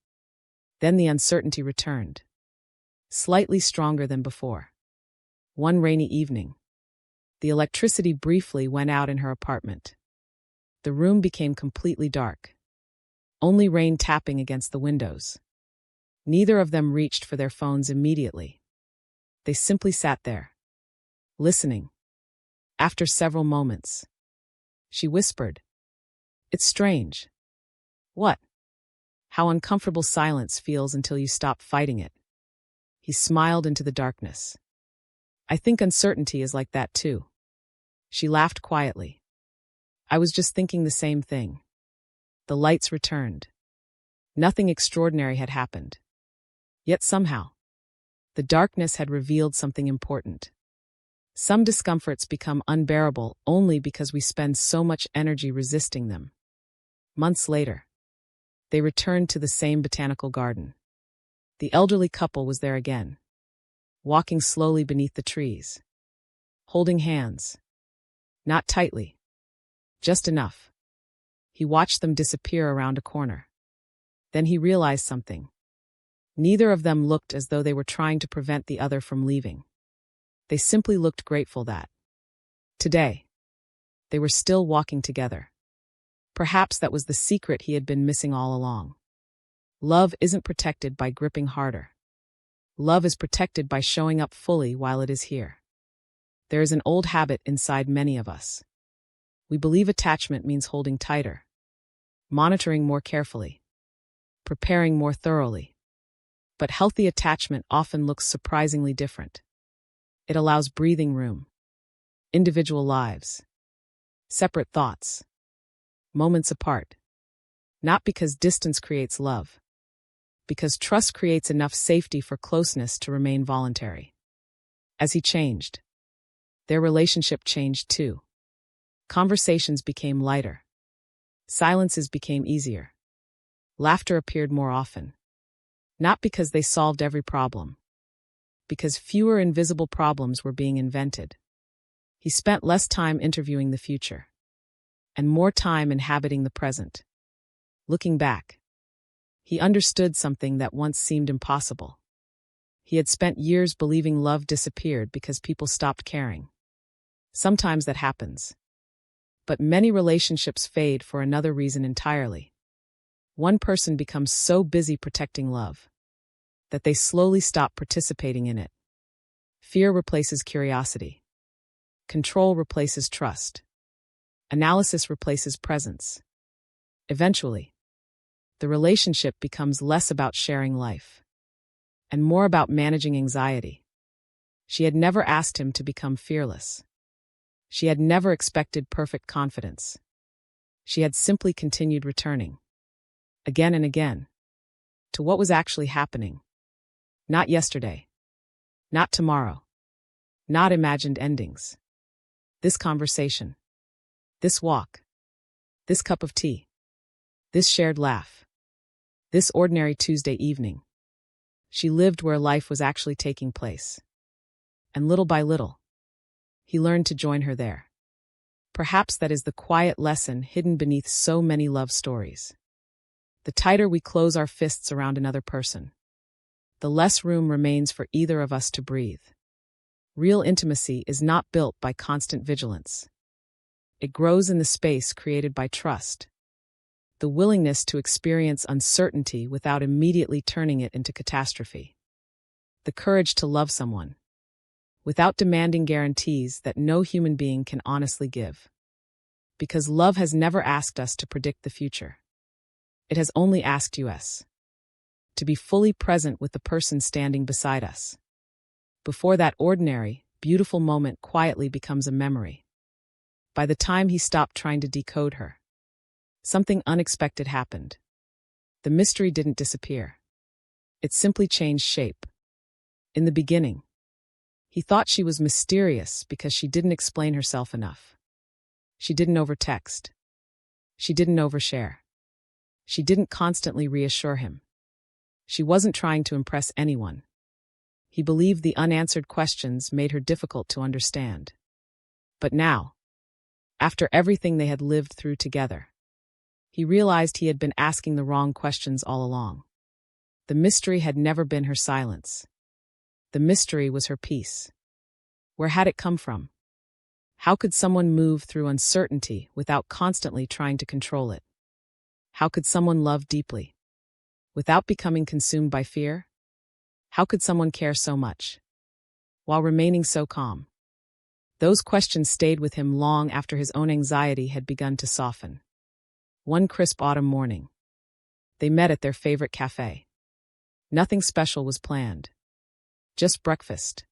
Then the uncertainty returned. Slightly stronger than before. One rainy evening, the electricity briefly went out in her apartment. The room became completely dark. Only rain tapping against the windows. Neither of them reached for their phones immediately. They simply sat there, listening. After several moments, she whispered, It's strange. What? How uncomfortable silence feels until you stop fighting it. He smiled into the darkness. I think uncertainty is like that too. She laughed quietly. I was just thinking the same thing. The lights returned. Nothing extraordinary had happened. Yet somehow, the darkness had revealed something important. Some discomforts become unbearable only because we spend so much energy resisting them. Months later, they returned to the same botanical garden. The elderly couple was there again, walking slowly beneath the trees, holding hands. Not tightly, just enough. He watched them disappear around a corner. Then he realized something. Neither of them looked as though they were trying to prevent the other from leaving. They simply looked grateful that, today, they were still walking together. Perhaps that was the secret he had been missing all along. Love isn't protected by gripping harder. Love is protected by showing up fully while it is here. There is an old habit inside many of us. We believe attachment means holding tighter, monitoring more carefully, preparing more thoroughly. But healthy attachment often looks surprisingly different. It allows breathing room, individual lives, separate thoughts, moments apart. Not because distance creates love, because trust creates enough safety for closeness to remain voluntary. As he changed, their relationship changed too. Conversations became lighter. Silences became easier. Laughter appeared more often. Not because they solved every problem, because fewer invisible problems were being invented. He spent less time interviewing the future, and more time inhabiting the present. Looking back, he understood something that once seemed impossible. He had spent years believing love disappeared because people stopped caring. Sometimes that happens. But many relationships fade for another reason entirely. One person becomes so busy protecting love that they slowly stop participating in it. Fear replaces curiosity. Control replaces trust. Analysis replaces presence. Eventually, the relationship becomes less about sharing life and more about managing anxiety. She had never asked him to become fearless. She had never expected perfect confidence. She had simply continued returning, again and again, to what was actually happening. Not yesterday. Not tomorrow. Not imagined endings. This conversation. This walk. This cup of tea. This shared laugh. This ordinary Tuesday evening. She lived where life was actually taking place. And little by little, he learned to join her there. Perhaps that is the quiet lesson hidden beneath so many love stories. The tighter we close our fists around another person, the less room remains for either of us to breathe. Real intimacy is not built by constant vigilance. It grows in the space created by trust, the willingness to experience uncertainty without immediately turning it into catastrophe, the courage to love someone without demanding guarantees that no human being can honestly give. Because love has never asked us to predict the future. It has only asked us to be fully present with the person standing beside us. Before that ordinary, beautiful moment quietly becomes a memory. By the time he stopped trying to decode her, something unexpected happened. The mystery didn't disappear. It simply changed shape. In the beginning, he thought she was mysterious because she didn't explain herself enough. She didn't overtext. She didn't overshare. She didn't constantly reassure him. She wasn't trying to impress anyone. He believed the unanswered questions made her difficult to understand. But now, after everything they had lived through together, he realized he had been asking the wrong questions all along. The mystery had never been her silence. The mystery was her peace. Where had it come from? How could someone move through uncertainty without constantly trying to control it? How could someone love deeply without becoming consumed by fear? How could someone care so much while remaining so calm? Those questions stayed with him long after his own anxiety had begun to soften. One crisp autumn morning, they met at their favorite cafe. Nothing special was planned. Just breakfast.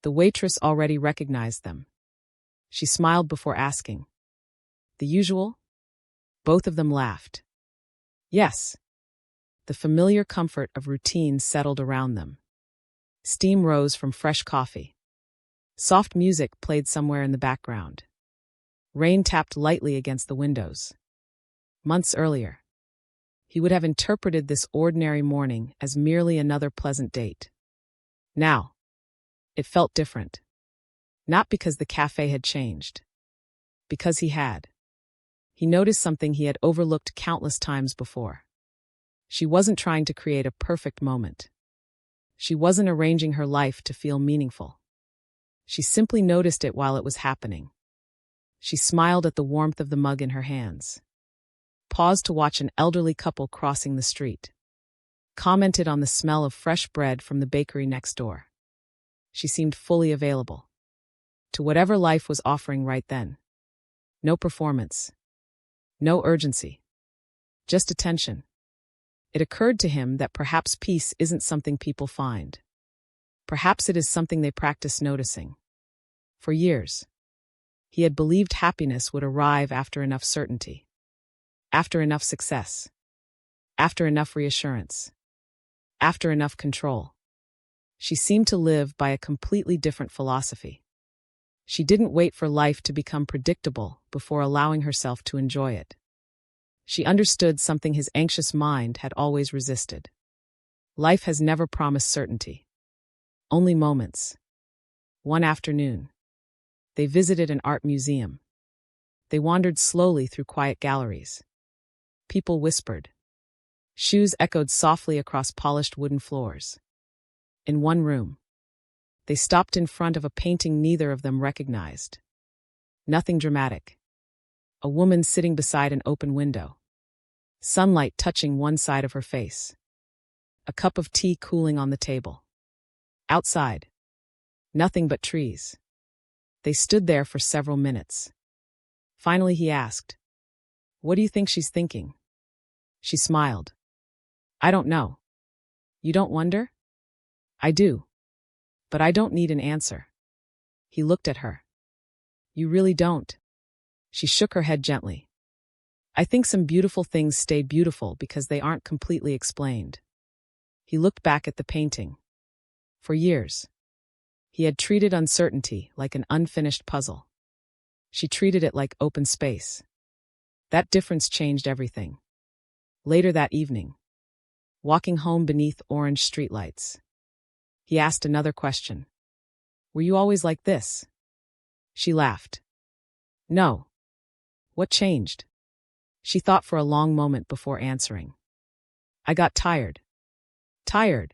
The waitress already recognized them. She smiled before asking. The usual? Both of them laughed. Yes. The familiar comfort of routine settled around them. Steam rose from fresh coffee. Soft music played somewhere in the background. Rain tapped lightly against the windows. Months earlier, he would have interpreted this ordinary morning as merely another pleasant date. Now, it felt different. Not because the cafe had changed. Because he had. He noticed something he had overlooked countless times before. She wasn't trying to create a perfect moment. She wasn't arranging her life to feel meaningful. She simply noticed it while it was happening. She smiled at the warmth of the mug in her hands. Paused to watch an elderly couple crossing the street. Commented on the smell of fresh bread from the bakery next door. She seemed fully available to whatever life was offering right then. No performance. No urgency. Just attention. It occurred to him that perhaps peace isn't something people find. Perhaps it is something they practice noticing. For years, he had believed happiness would arrive after enough certainty. After enough success. After enough reassurance. After enough control. She seemed to live by a completely different philosophy. She didn't wait for life to become predictable before allowing herself to enjoy it. She understood something his anxious mind had always resisted. Life has never promised certainty. Only moments. One afternoon, they visited an art museum. They wandered slowly through quiet galleries. People whispered. Shoes echoed softly across polished wooden floors. In one room, they stopped in front of a painting neither of them recognized. Nothing dramatic. A woman sitting beside an open window. Sunlight touching one side of her face. A cup of tea cooling on the table. Outside, nothing but trees. They stood there for several minutes. Finally he asked, "What do you think she's thinking?" She smiled. "I don't know." "You don't wonder?" "I do. But I don't need an answer." He looked at her. "You really don't?" She shook her head gently. "I think some beautiful things stay beautiful because they aren't completely explained." He looked back at the painting. For years, he had treated uncertainty like an unfinished puzzle. She treated it like open space. That difference changed everything. Later that evening, walking home beneath orange streetlights, he asked another question. "Were you always like this?" She laughed. "No." "What changed?" She thought for a long moment before answering. "I got tired. Tired.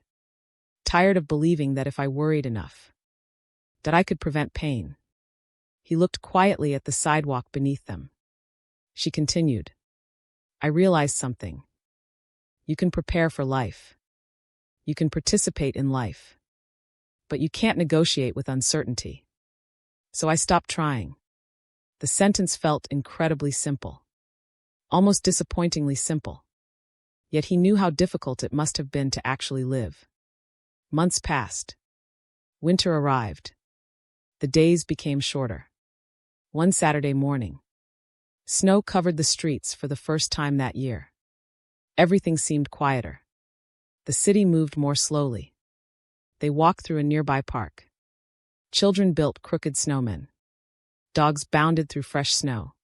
Tired of believing that if I worried enough, that I could prevent pain." He looked quietly at the sidewalk beneath them. She continued. "I realized something. You can prepare for life. You can participate in life. But you can't negotiate with uncertainty. So I stopped trying." The sentence felt incredibly simple. Almost disappointingly simple. Yet he knew how difficult it must have been to actually live. Months passed. Winter arrived. The days became shorter. One Saturday morning, snow covered the streets for the first time that year. Everything seemed quieter. The city moved more slowly. They walked through a nearby park. Children built crooked snowmen. Dogs bounded through fresh snow.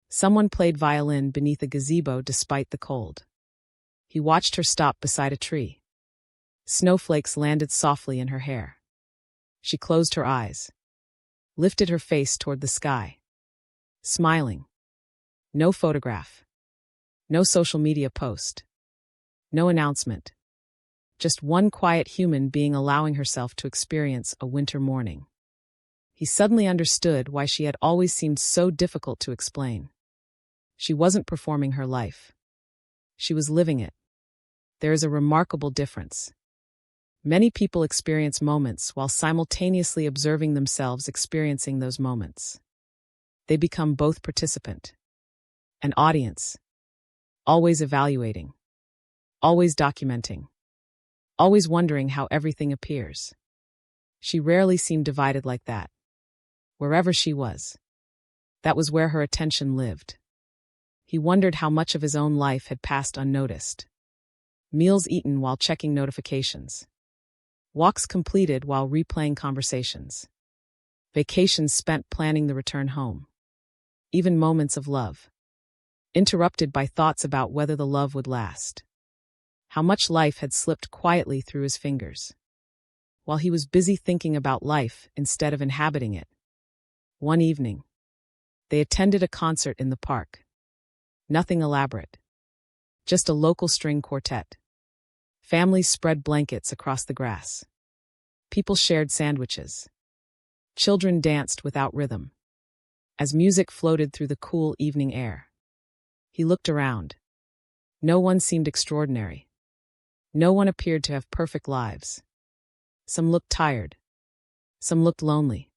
Someone played violin beneath a gazebo despite the cold. He watched her stop beside a tree. Snowflakes landed softly in her hair. She closed her eyes, lifted her face toward the sky, smiling. No photograph. No social media post. No announcement. Just one quiet human being allowing herself to experience a winter morning. He suddenly understood why she had always seemed so difficult to explain. She wasn't performing her life. She was living it. There is a remarkable difference. Many people experience moments while simultaneously observing themselves experiencing those moments. They become both participant and audience, always evaluating, always documenting, always wondering how everything appears. She rarely seemed divided like that. Wherever she was, that was where her attention lived. He wondered how much of his own life had passed unnoticed. Meals eaten while checking notifications. Walks completed while replaying conversations. Vacations spent planning the return home. Even moments of love, interrupted by thoughts about whether the love would last. How much life had slipped quietly through his fingers. While he was busy thinking about life instead of inhabiting it. One evening, they attended a concert in the park. Nothing elaborate. Just a local string quartet. Families spread blankets across the grass. People shared sandwiches. Children danced without rhythm. As music floated through the cool evening air, he looked around. No one seemed extraordinary. No one appeared to have perfect lives. Some looked tired. Some looked lonely.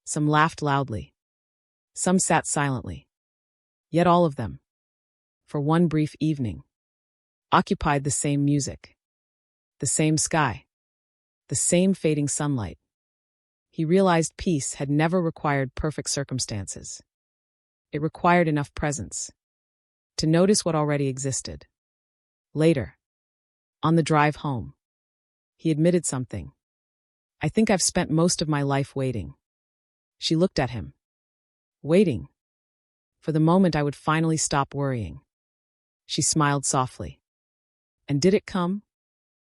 Some laughed loudly. Some sat silently. Yet all of them, for one brief evening, occupied the same music, the same sky, the same fading sunlight. He realized peace had never required perfect circumstances. It required enough presence to notice what already existed. Later, on the drive home, he admitted something. "I think I've spent most of my life waiting." She looked at him, waiting for the moment I would finally stop worrying. She smiled softly. And did it come?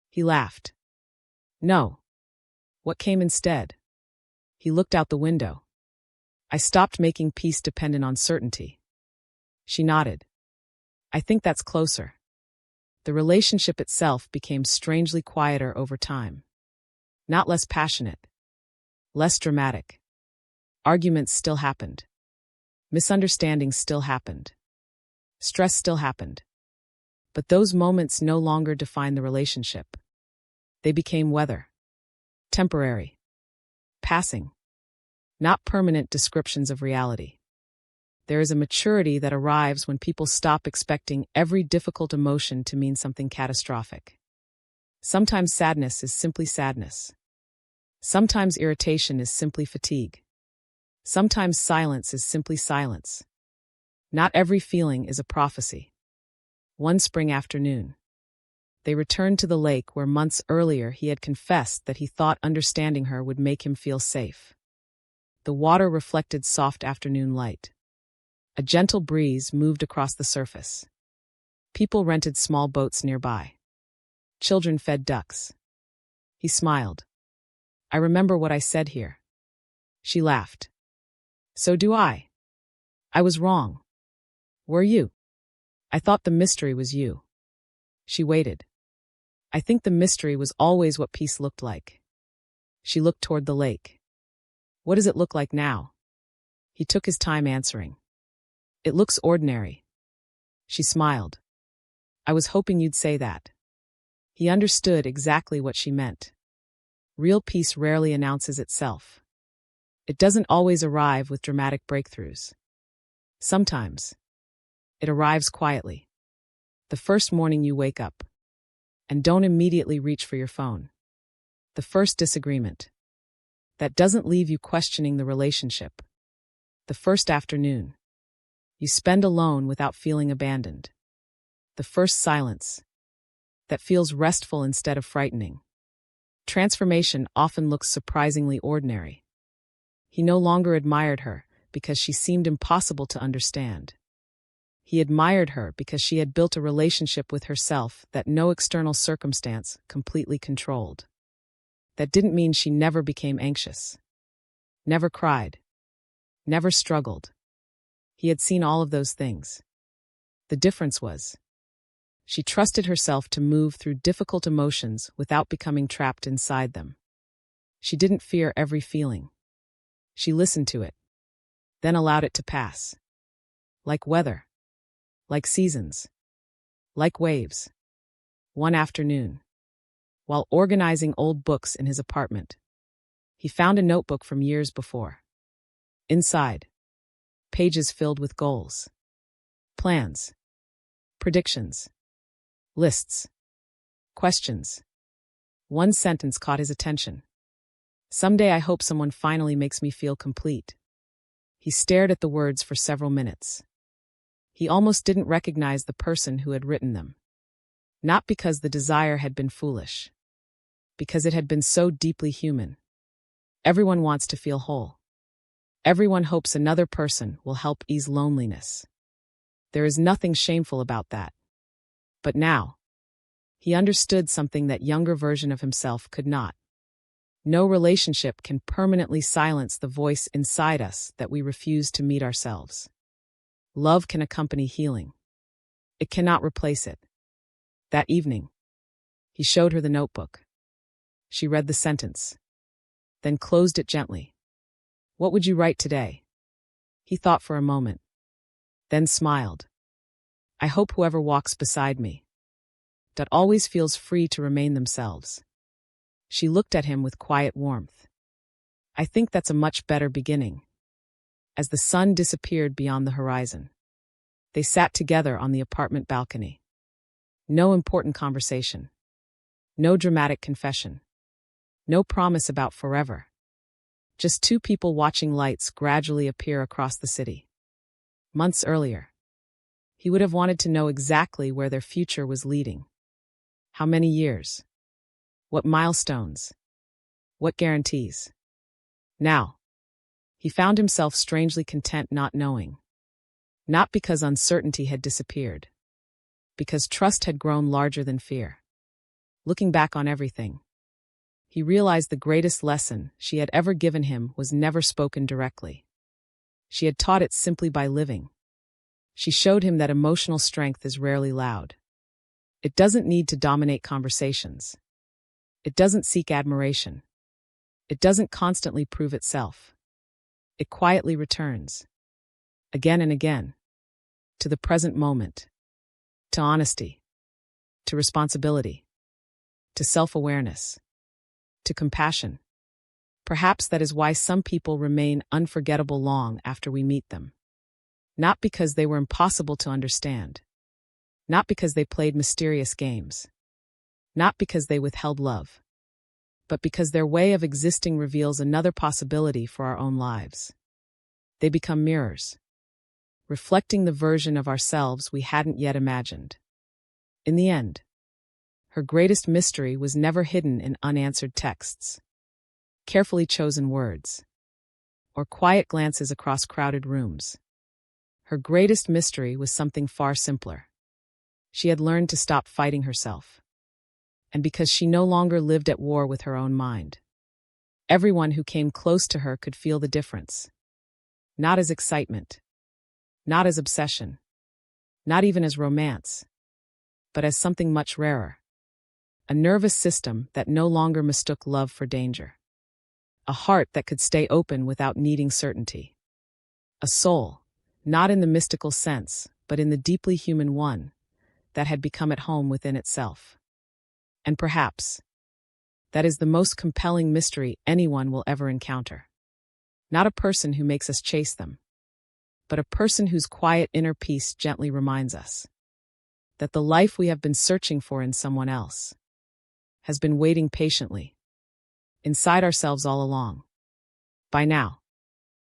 He laughed. No. What came instead? He looked out the window. I stopped making peace dependent on certainty. She nodded. I think that's closer. The relationship itself became strangely quieter over time. Not less passionate. Less dramatic. Arguments still happened. Misunderstandings still happened. Stress still happened. But those moments no longer defined the relationship. They became weather. Temporary. Passing. Not permanent descriptions of reality. There is a maturity that arrives when people stop expecting every difficult emotion to mean something catastrophic. Sometimes sadness is simply sadness. Sometimes irritation is simply fatigue. Sometimes silence is simply silence. Not every feeling is a prophecy. One spring afternoon, they returned to the lake where months earlier he had confessed that he thought understanding her would make him feel safe. The water reflected soft afternoon light. A gentle breeze moved across the surface. People rented small boats nearby. Children fed ducks. He smiled. I remember what I said here. She laughed. So do I. I was wrong. Were you? I thought the mystery was you. She waited. I think the mystery was always what peace looked like. She looked toward the lake. What does it look like now? He took his time answering. It looks ordinary. She smiled. I was hoping you'd say that. He understood exactly what she meant. Real peace rarely announces itself. It doesn't always arrive with dramatic breakthroughs. Sometimes, it arrives quietly. The first morning you wake up. And don't immediately reach for your phone. The first disagreement. That doesn't leave you questioning the relationship. The first afternoon. You spend alone without feeling abandoned. The first silence. That feels restful instead of frightening. Transformation often looks surprisingly ordinary. He no longer admired her because she seemed impossible to understand. He admired her because she had built a relationship with herself that no external circumstance completely controlled. That didn't mean she never became anxious. Never cried. Never struggled. He had seen all of those things. The difference was, she trusted herself to move through difficult emotions without becoming trapped inside them. She didn't fear every feeling. She listened to it, then allowed it to pass. Like weather. Like seasons. Like waves. One afternoon, while organizing old books in his apartment, he found a notebook from years before. Inside, pages filled with goals, plans, predictions, lists, questions. One sentence caught his attention. Someday I hope someone finally makes me feel complete. He stared at the words for several minutes. He almost didn't recognize the person who had written them. Not because the desire had been foolish. Because it had been so deeply human. Everyone wants to feel whole. Everyone hopes another person will help ease loneliness. There is nothing shameful about that. But now, he understood something that younger version of himself could not. No relationship can permanently silence the voice inside us that we refuse to meet ourselves. Love can accompany healing. It cannot replace it. That evening, he showed her the notebook. She read the sentence, then closed it gently. What would you write today? He thought for a moment, then smiled. I hope whoever walks beside me that always feels free to remain themselves. She looked at him with quiet warmth. I think that's a much better beginning. As the sun disappeared beyond the horizon, they sat together on the apartment balcony. No important conversation. No dramatic confession. No promise about forever. Just two people watching lights gradually appear across the city. Months earlier, he would have wanted to know exactly where their future was leading. How many years? What milestones? What guarantees? Now, He found himself strangely content not knowing. Not because uncertainty had disappeared. Because trust had grown larger than fear. Looking back on everything, he realized the greatest lesson she had ever given him was never spoken directly. She had taught it simply by living. She showed him that emotional strength is rarely loud. It doesn't need to dominate conversations. It doesn't seek admiration. It doesn't constantly prove itself. It quietly returns, again and again, to the present moment, to honesty, to responsibility, to self-awareness, to compassion. Perhaps that is why some people remain unforgettable long after we meet them. Not because they were impossible to understand. Not because they played mysterious games. Not because they withheld love. But because their way of existing reveals another possibility for our own lives. They become mirrors, reflecting the version of ourselves we hadn't yet imagined. In the end, her greatest mystery was never hidden in unanswered texts, carefully chosen words, or quiet glances across crowded rooms. Her greatest mystery was something far simpler. She had learned to stop fighting herself. And because she no longer lived at war with her own mind. Everyone who came close to her could feel the difference. Not as excitement. Not as obsession. Not even as romance. But as something much rarer. A nervous system that no longer mistook love for danger. A heart that could stay open without needing certainty. A soul, not in the mystical sense, but in the deeply human one, that had become at home within itself. And perhaps, that is the most compelling mystery anyone will ever encounter. Not a person who makes us chase them, but a person whose quiet inner peace gently reminds us that the life we have been searching for in someone else has been waiting patiently, inside ourselves all along. By now,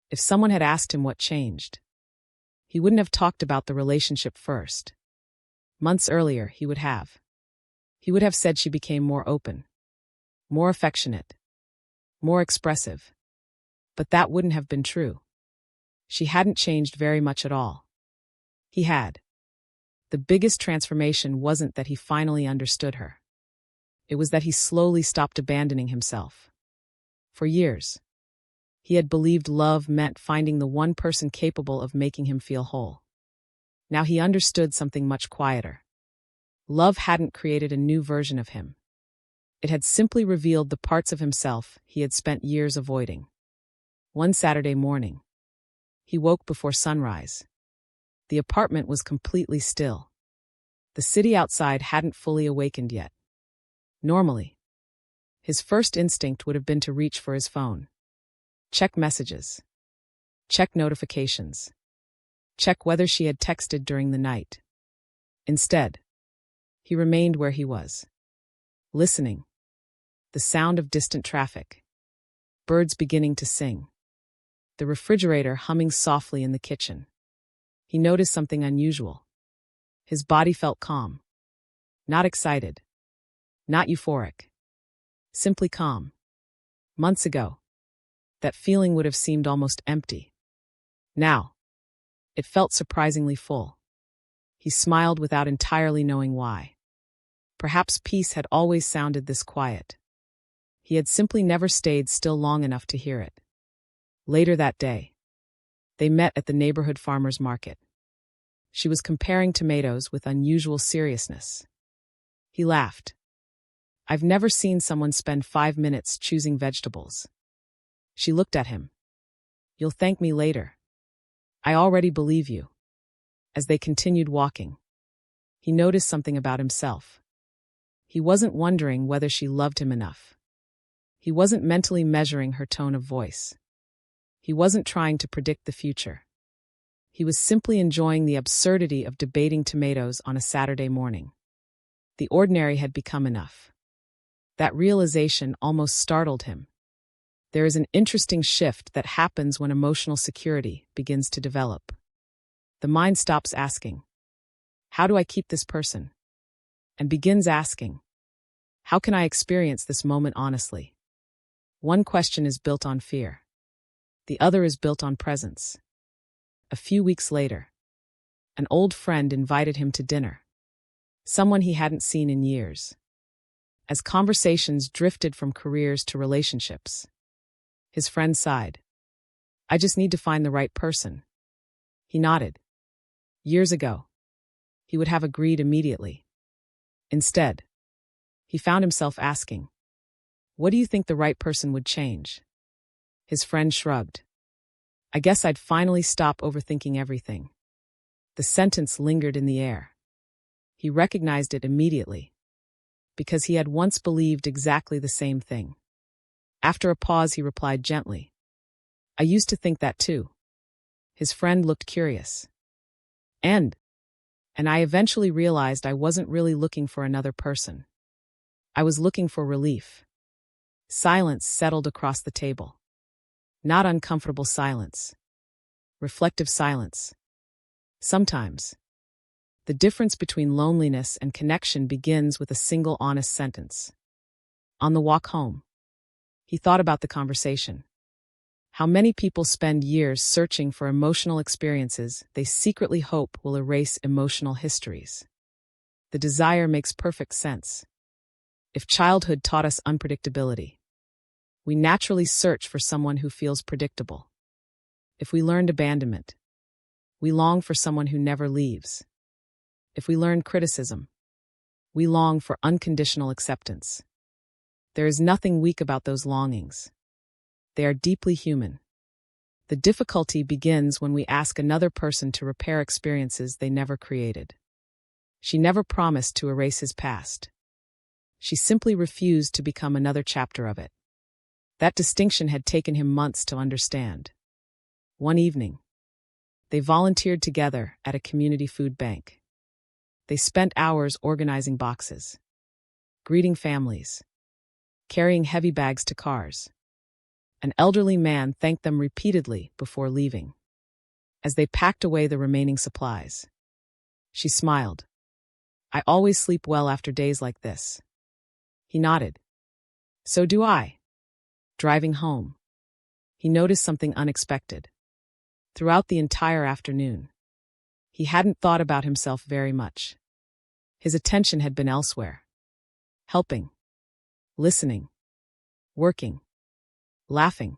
if someone had asked him what changed, he wouldn't have talked about the relationship first. Months earlier, he would have. He would have said she became more open, more affectionate, more expressive. But that wouldn't have been true. She hadn't changed very much at all. He had. The biggest transformation wasn't that he finally understood her. It was that he slowly stopped abandoning himself. For years, he had believed love meant finding the one person capable of making him feel whole. Now he understood something much quieter. Love hadn't created a new version of him. It had simply revealed the parts of himself he had spent years avoiding. One Saturday morning, he woke before sunrise. The apartment was completely still. The city outside hadn't fully awakened yet. Normally, his first instinct would have been to reach for his phone. Check messages. Check notifications. Check whether she had texted during the night. Instead, he remained where he was, listening. The sound of distant traffic. Birds beginning to sing. The refrigerator humming softly in the kitchen. He noticed something unusual. His body felt calm. Not excited. Not euphoric. Simply calm. Months ago, that feeling would have seemed almost empty. Now, it felt surprisingly full. He smiled without entirely knowing why. Perhaps peace had always sounded this quiet. He had simply never stayed still long enough to hear it. Later that day, they met at the neighborhood farmer's market. She was comparing tomatoes with unusual seriousness. He laughed. I've never seen someone spend 5 minutes choosing vegetables. She looked at him. You'll thank me later. I already believe you. As they continued walking, he noticed something about himself. He wasn't wondering whether she loved him enough. He wasn't mentally measuring her tone of voice. He wasn't trying to predict the future. He was simply enjoying the absurdity of debating tomatoes on a Saturday morning. The ordinary had become enough. That realization almost startled him. There is an interesting shift that happens when emotional security begins to develop. The mind stops asking, how do I keep this person? And begins asking, how can I experience this moment honestly? One question is built on fear. The other is built on presence. A few weeks later, an old friend invited him to dinner. Someone he hadn't seen in years. As conversations drifted from careers to relationships, his friend sighed. I just need to find the right person. He nodded. Years ago, he would have agreed immediately. Instead, he found himself asking, what do you think the right person would change? His friend shrugged. I guess I'd finally stop overthinking everything. The sentence lingered in the air. He recognized it immediately, because he had once believed exactly the same thing. After a pause, he replied gently, I used to think that too. His friend looked curious. And I eventually realized I wasn't really looking for another person. I was looking for relief. Silence settled across the table. Not uncomfortable silence. Reflective silence. Sometimes, the difference between loneliness and connection begins with a single honest sentence. On the walk home, he thought about the conversation. How many people spend years searching for emotional experiences they secretly hope will erase emotional histories. The desire makes perfect sense. If childhood taught us unpredictability, we naturally search for someone who feels predictable. If we learned abandonment, we long for someone who never leaves. If we learned criticism, we long for unconditional acceptance. There is nothing weak about those longings. They are deeply human. The difficulty begins when we ask another person to repair experiences they never created. She never promised to erase his past. She simply refused to become another chapter of it. That distinction had taken him months to understand. One evening, they volunteered together at a community food bank. They spent hours organizing boxes, greeting families, carrying heavy bags to cars. An elderly man thanked them repeatedly before leaving. As they packed away the remaining supplies, she smiled. I always sleep well after days like this. He nodded. So do I. Driving home, he noticed something unexpected. Throughout the entire afternoon, he hadn't thought about himself very much. His attention had been elsewhere. Helping, listening, working, laughing.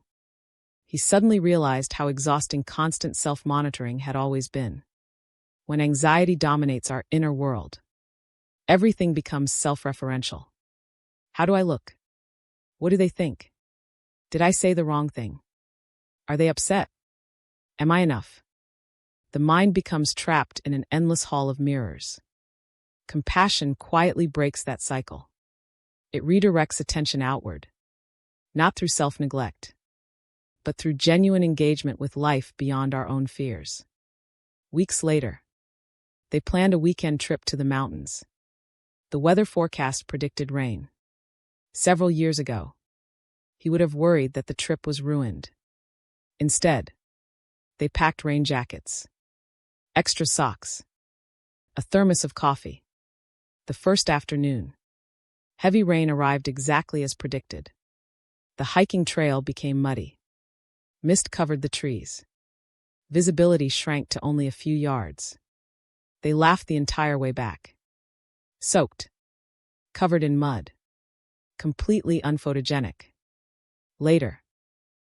He suddenly realized how exhausting constant self-monitoring had always been. When anxiety dominates our inner world, everything becomes self-referential. How do I look? What do they think? Did I say the wrong thing? Are they upset? Am I enough? The mind becomes trapped in an endless hall of mirrors. Compassion quietly breaks that cycle. It redirects attention outward, not through self-neglect, but through genuine engagement with life beyond our own fears. Weeks later, they planned a weekend trip to the mountains. The weather forecast predicted rain. Several years ago, he would have worried that the trip was ruined. Instead, they packed rain jackets, extra socks, a thermos of coffee. The first afternoon, heavy rain arrived exactly as predicted. The hiking trail became muddy. Mist covered the trees. Visibility shrank to only a few yards. They laughed the entire way back. Soaked, covered in mud, completely unphotogenic. Later,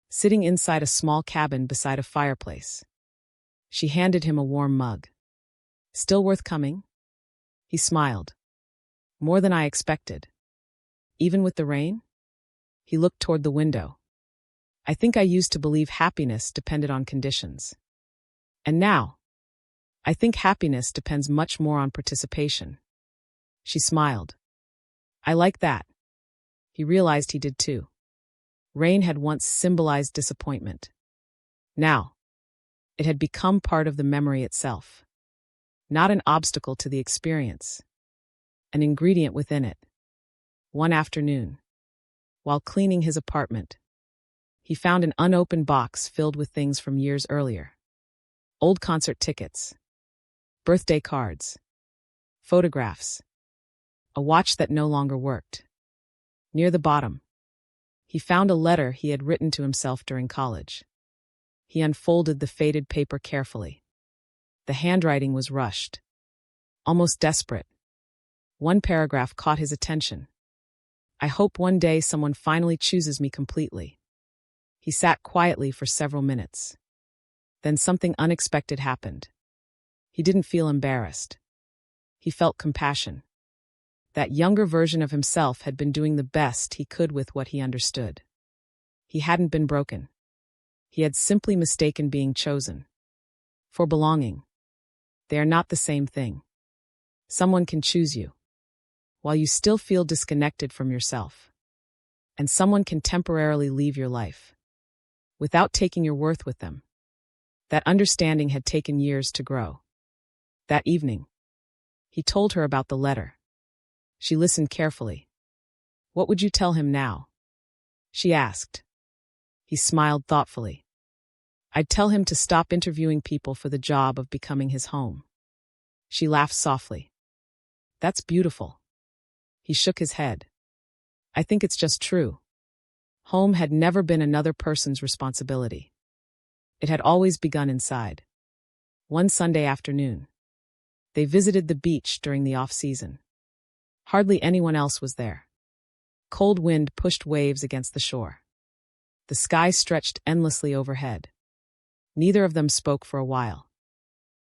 sitting inside a small cabin beside a fireplace, she handed him a warm mug. Still worth coming? He smiled. More than I expected. Even with the rain? He looked toward the window. I think I used to believe happiness depended on conditions. And now, I think happiness depends much more on participation. She smiled. I like that. He realized he did too. Rain had once symbolized disappointment. Now, it had become part of the memory itself. Not an obstacle to the experience. An ingredient within it. One afternoon, while cleaning his apartment, he found an unopened box filled with things from years earlier. Old concert tickets, birthday cards, photographs, a watch that no longer worked. Near the bottom, he found a letter he had written to himself during college. He unfolded the faded paper carefully. The handwriting was rushed, almost desperate. One paragraph caught his attention. "I hope one day someone finally chooses me completely." He sat quietly for several minutes. Then something unexpected happened. He didn't feel embarrassed. He felt compassion. That younger version of himself had been doing the best he could with what he understood. He hadn't been broken. He had simply mistaken being chosen for belonging. They are not the same thing. Someone can choose you while you still feel disconnected from yourself. And someone can temporarily leave your life without taking your worth with them. That understanding had taken years to grow. That evening, he told her about the letter. She listened carefully. "What would you tell him now?" she asked. He smiled thoughtfully. "I'd tell him to stop interviewing people for the job of becoming his home." She laughed softly. "That's beautiful." He shook his head. "I think it's just true. Home had never been another person's responsibility. It had always begun inside." One Sunday afternoon, they visited the beach during the off-season. Hardly anyone else was there. Cold wind pushed waves against the shore. The sky stretched endlessly overhead. Neither of them spoke for a while.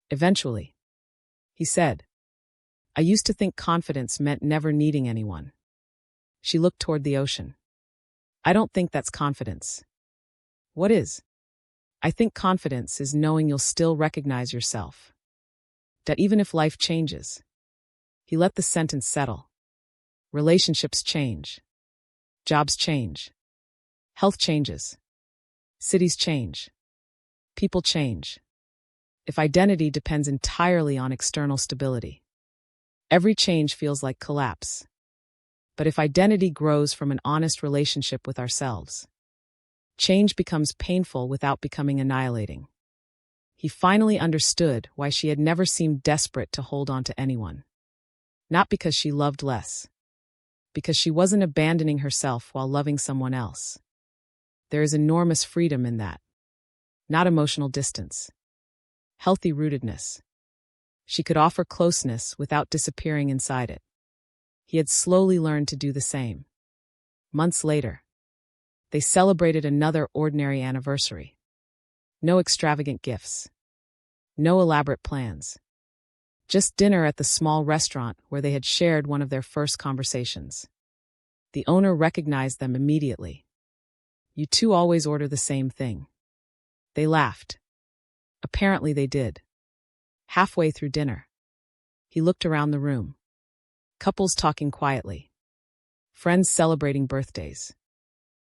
Eventually, he said, "I used to think confidence meant never needing anyone." She looked toward the ocean. "I don't think that's confidence." "What is?" "I think confidence is knowing you'll still recognize yourself. That even if life changes." He let the sentence settle. Relationships change. Jobs change. Health changes. Cities change. People change. If identity depends entirely on external stability, every change feels like collapse. But if identity grows from an honest relationship with ourselves, change becomes painful without becoming annihilating. He finally understood why she had never seemed desperate to hold on to anyone. Not because she loved less, because she wasn't abandoning herself while loving someone else. There is enormous freedom in that. Not emotional distance. Healthy rootedness. She could offer closeness without disappearing inside it. He had slowly learned to do the same. Months later, they celebrated another ordinary anniversary. No extravagant gifts. No elaborate plans. Just dinner at the small restaurant where they had shared one of their first conversations. The owner recognized them immediately. "You two always order the same thing." They laughed. Apparently they did. Halfway through dinner, he looked around the room. Couples talking quietly. Friends celebrating birthdays.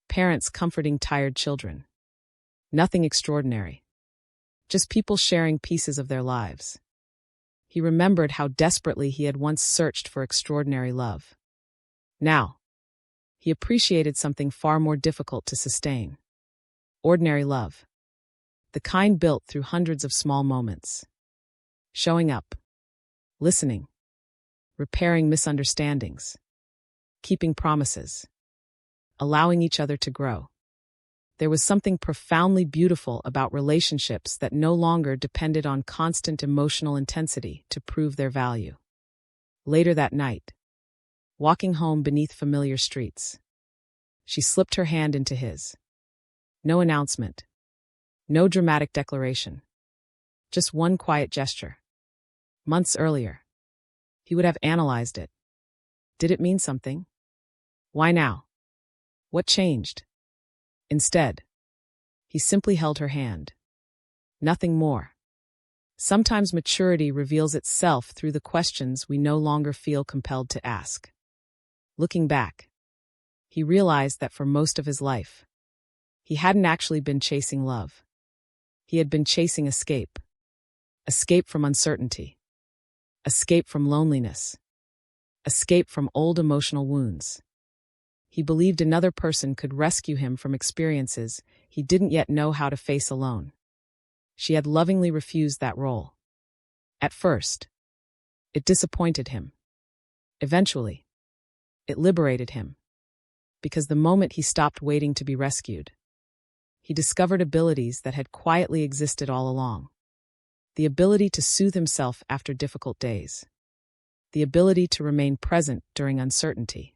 Parents comforting tired children. Nothing extraordinary. Just people sharing pieces of their lives. He remembered how desperately he had once searched for extraordinary love. Now, he appreciated something far more difficult to sustain. Ordinary love. The kind built through hundreds of small moments. Showing up. Listening. Repairing misunderstandings. Keeping promises. Allowing each other to grow. There was something profoundly beautiful about relationships that no longer depended on constant emotional intensity to prove their value. Later that night, walking home beneath familiar streets, she slipped her hand into his. No announcement. No dramatic declaration. Just one quiet gesture. Months earlier, he would have analyzed it. Did it mean something? Why now? What changed? Instead, he simply held her hand. Nothing more. Sometimes maturity reveals itself through the questions we no longer feel compelled to ask. Looking back, he realized that for most of his life, he hadn't actually been chasing love. He had been chasing escape. Escape from uncertainty. Escape from loneliness. Escape from old emotional wounds. He believed another person could rescue him from experiences he didn't yet know how to face alone. She had lovingly refused that role. At first, it disappointed him. Eventually, it liberated him. Because the moment he stopped waiting to be rescued, he discovered abilities that had quietly existed all along. The ability to soothe himself after difficult days. The ability to remain present during uncertainty.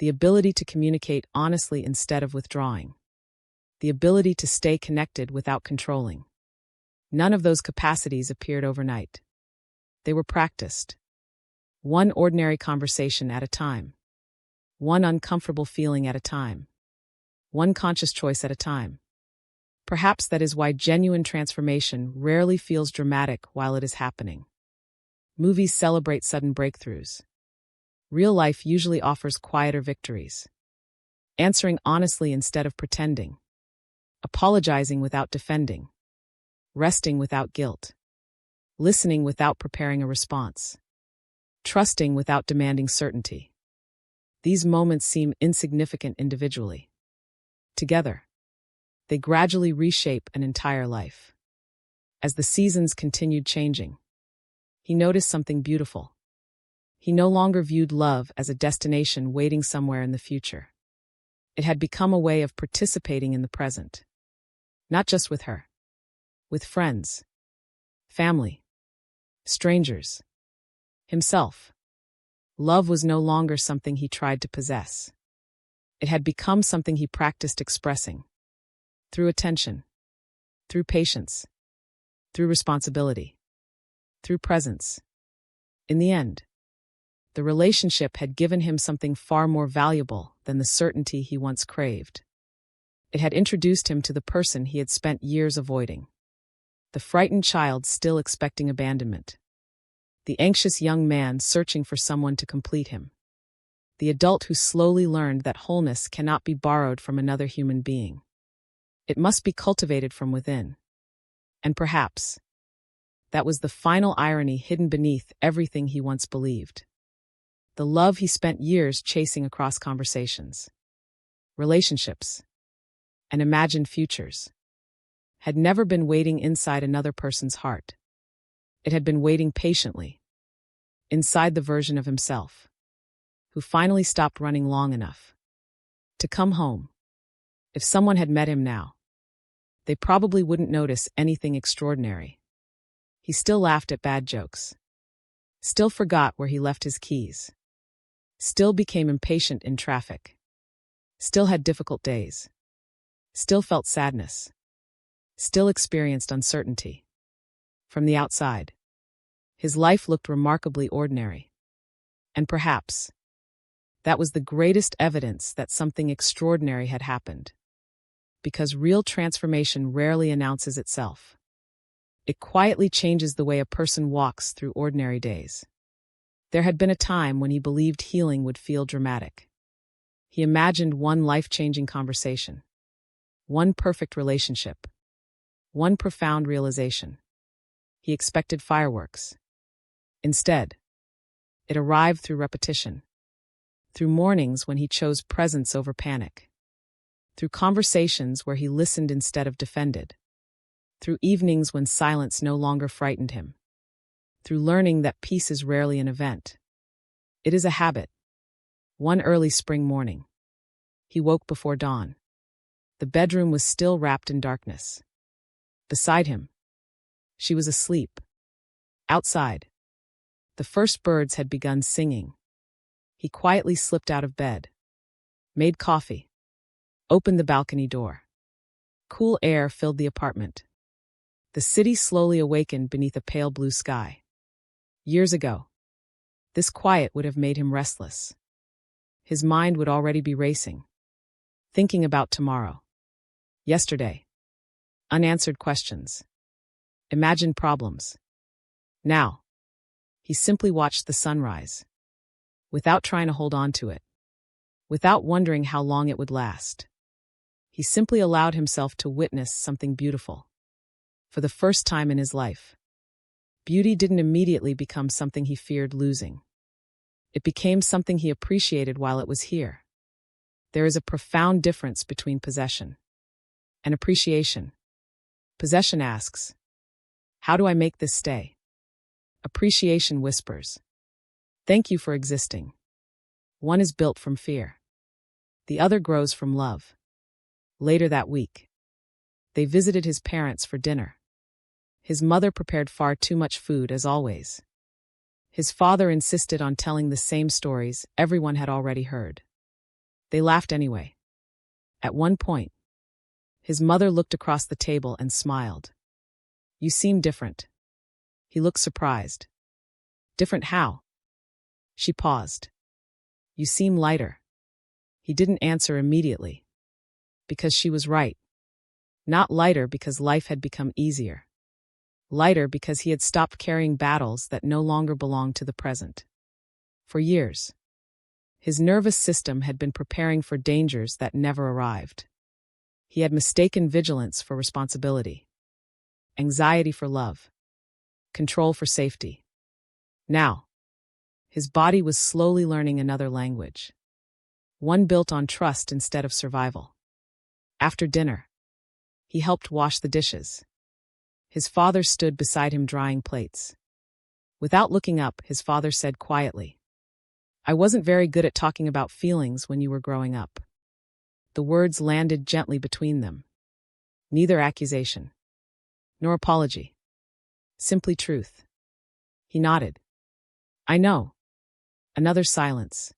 The ability to communicate honestly instead of withdrawing. The ability to stay connected without controlling. None of those capacities appeared overnight. They were practiced. One ordinary conversation at a time. One uncomfortable feeling at a time. One conscious choice at a time. Perhaps that is why genuine transformation rarely feels dramatic while it is happening. Movies celebrate sudden breakthroughs. Real life usually offers quieter victories. Answering honestly instead of pretending. Apologizing without defending. Resting without guilt. Listening without preparing a response. Trusting without demanding certainty. These moments seem insignificant individually. Together, they gradually reshape an entire life. As the seasons continued changing, he noticed something beautiful. He no longer viewed love as a destination waiting somewhere in the future. It had become a way of participating in the present. Not just with her. With friends. Family. Strangers. Himself. Love was no longer something he tried to possess. It had become something he practiced expressing. Through attention. Through patience. Through responsibility. Through presence. In the end, the relationship had given him something far more valuable than the certainty he once craved. It had introduced him to the person he had spent years avoiding. The frightened child still expecting abandonment. The anxious young man searching for someone to complete him. The adult who slowly learned that wholeness cannot be borrowed from another human being. It must be cultivated from within. And perhaps, that was the final irony hidden beneath everything he once believed. The love he spent years chasing across conversations, relationships, and imagined futures, had never been waiting inside another person's heart. It had been waiting patiently, inside the version of himself, who finally stopped running long enough to come home. If someone had met him now, they probably wouldn't notice anything extraordinary. He still laughed at bad jokes, still forgot where he left his keys, still became impatient in traffic, still had difficult days, still felt sadness, still experienced uncertainty. From the outside, his life looked remarkably ordinary. And perhaps, that was the greatest evidence that something extraordinary had happened. Because real transformation rarely announces itself. It quietly changes the way a person walks through ordinary days. There had been a time when he believed healing would feel dramatic. He imagined one life-changing conversation, one perfect relationship, one profound realization. He expected fireworks. Instead, it arrived through repetition, through mornings when he chose presence over panic, through conversations where he listened instead of defended, through evenings when silence no longer frightened him, through learning that peace is rarely an event. It is a habit. One early spring morning, he woke before dawn. The bedroom was still wrapped in darkness. Beside him, she was asleep. Outside, the first birds had begun singing. He quietly slipped out of bed, made coffee, opened the balcony door. Cool air filled the apartment. The city slowly awakened beneath a pale blue sky. Years ago, this quiet would have made him restless. His mind would already be racing, thinking about tomorrow, yesterday, unanswered questions, imagined problems. Now, he simply watched the sunrise, without trying to hold on to it, without wondering how long it would last. He simply allowed himself to witness something beautiful. For the first time in his life, beauty didn't immediately become something he feared losing. It became something he appreciated while it was here. There is a profound difference between possession and appreciation. Possession asks, how do I make this stay? Appreciation whispers, thank you for existing. One is built from fear. The other grows from love. Later that week, They visited his parents for dinner. His mother prepared far too much food, as always. His father insisted on telling the same stories everyone had already heard. They laughed anyway. At one point, his mother looked across the table and smiled. "You seem different." He looked surprised. "Different how?" She paused. "You seem lighter." He didn't answer immediately. Because she was right. Not lighter because life had become easier. Lighter because he had stopped carrying battles that no longer belonged to the present. For years, his nervous system had been preparing for dangers that never arrived. He had mistaken vigilance for responsibility, anxiety for love, control for safety. Now, his body was slowly learning another language, one built on trust instead of survival. After dinner, he helped wash the dishes. His father stood beside him drying plates. Without looking up, his father said quietly, "I wasn't very good at talking about feelings when you were growing up." The words landed gently between them. Neither accusation, nor apology. Simply truth. He nodded. "I know." Another silence.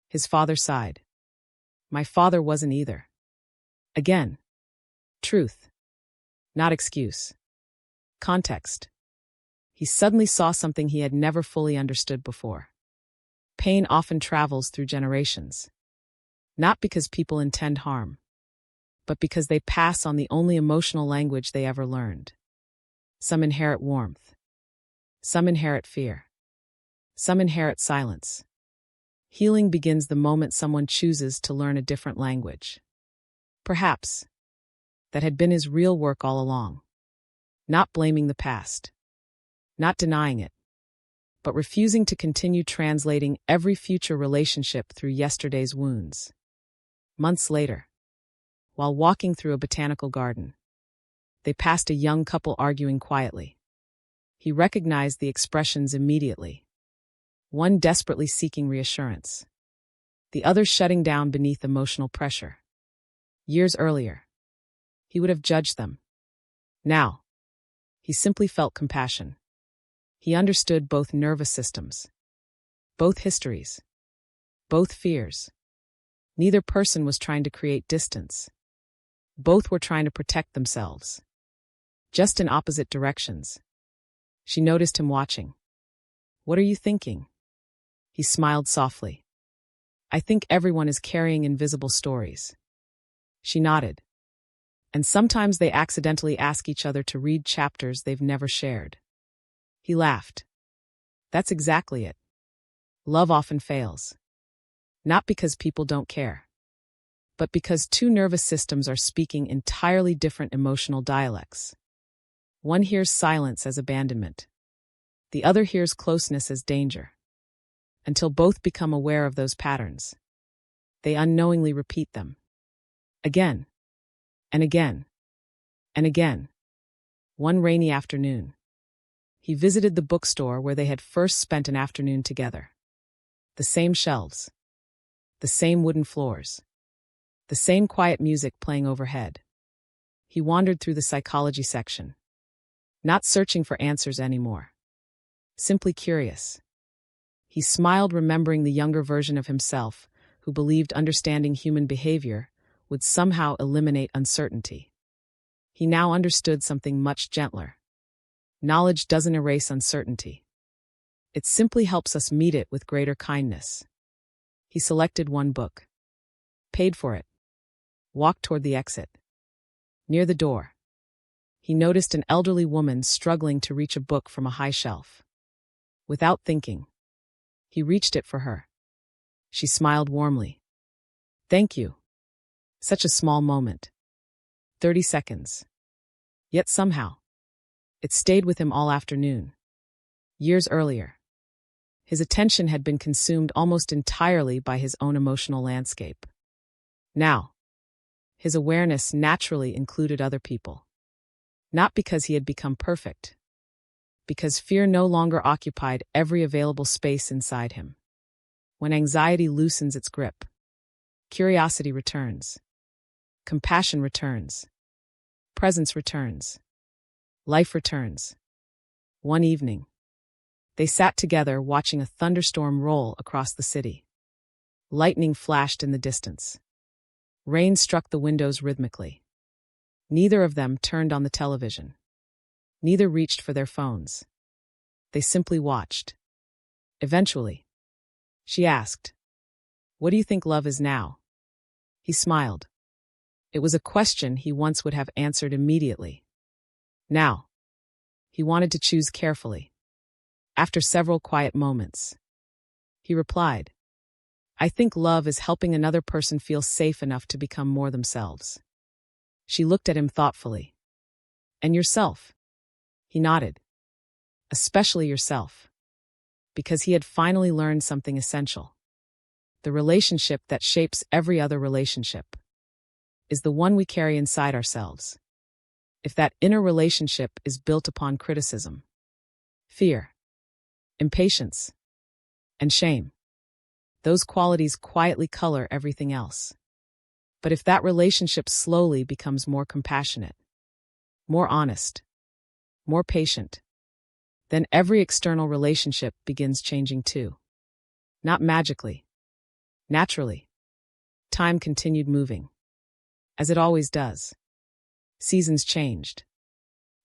His father sighed. "My father wasn't either." Again. Truth. Not excuse. Context. He suddenly saw something he had never fully understood before. Pain often travels through generations. Not because people intend harm, but because they pass on the only emotional language they ever learned. Some inherit warmth. Some inherit fear. Some inherit silence. Healing begins the moment someone chooses to learn a different language. Perhaps that had been his real work all along. Not blaming the past. Not denying it. But refusing to continue translating every future relationship through yesterday's wounds. Months later, while walking through a botanical garden, they passed a young couple arguing quietly. He recognized the expressions immediately. One desperately seeking reassurance. The other shutting down beneath emotional pressure. Years earlier, he would have judged them. Now, he simply felt compassion. He understood both nervous systems, both histories, both fears. Neither person was trying to create distance. Both were trying to protect themselves. Just in opposite directions. She noticed him watching. "What are you thinking?" He smiled softly. "I think everyone is carrying invisible stories." She nodded. "And sometimes they accidentally ask each other to read chapters they've never shared." He laughed. "That's exactly it. Love often fails. Not because people don't care, but because two nervous systems are speaking entirely different emotional dialects. One hears silence as abandonment. The other hears closeness as danger. Until both become aware of those patterns, they unknowingly repeat them. Again, and again, and again. One rainy afternoon, he visited the bookstore where they had first spent an afternoon together. The same shelves. The same wooden floors. The same quiet music playing overhead. He wandered through the psychology section. Not searching for answers anymore. Simply curious. He smiled, remembering the younger version of himself, who believed understanding human behavior would somehow eliminate uncertainty. He now understood something much gentler. Knowledge doesn't erase uncertainty. It simply helps us meet it with greater kindness. He selected one book. Paid for it. Walked toward the exit. Near the door, he noticed an elderly woman struggling to reach a book from a high shelf. Without thinking, he reached it for her. She smiled warmly. "Thank you." Such a small moment. 30 seconds. Yet somehow, it stayed with him all afternoon. Years earlier, his attention had been consumed almost entirely by his own emotional landscape. Now, his awareness naturally included other people. Not because he had become perfect, because fear no longer occupied every available space inside him. When anxiety loosens its grip, curiosity returns. Compassion returns. Presence returns. Life returns. One evening, they sat together watching a thunderstorm roll across the city. Lightning flashed in the distance. Rain struck the windows rhythmically. Neither of them turned on the television. Neither reached for their phones. They simply watched. Eventually, she asked, "What do you think love is now?" He smiled. It was a question he once would have answered immediately. Now, he wanted to choose carefully. After several quiet moments, he replied, "I think love is helping another person feel safe enough to become more themselves." She looked at him thoughtfully. "And yourself?" He nodded. "Especially yourself." Because he had finally learned something essential. The relationship that shapes every other relationship is the one we carry inside ourselves. If that inner relationship is built upon criticism, fear, impatience, and shame, those qualities quietly color everything else. But if that relationship slowly becomes more compassionate, more honest, more patient, then every external relationship begins changing too. Not magically, naturally. Time continued moving, as it always does. Seasons changed.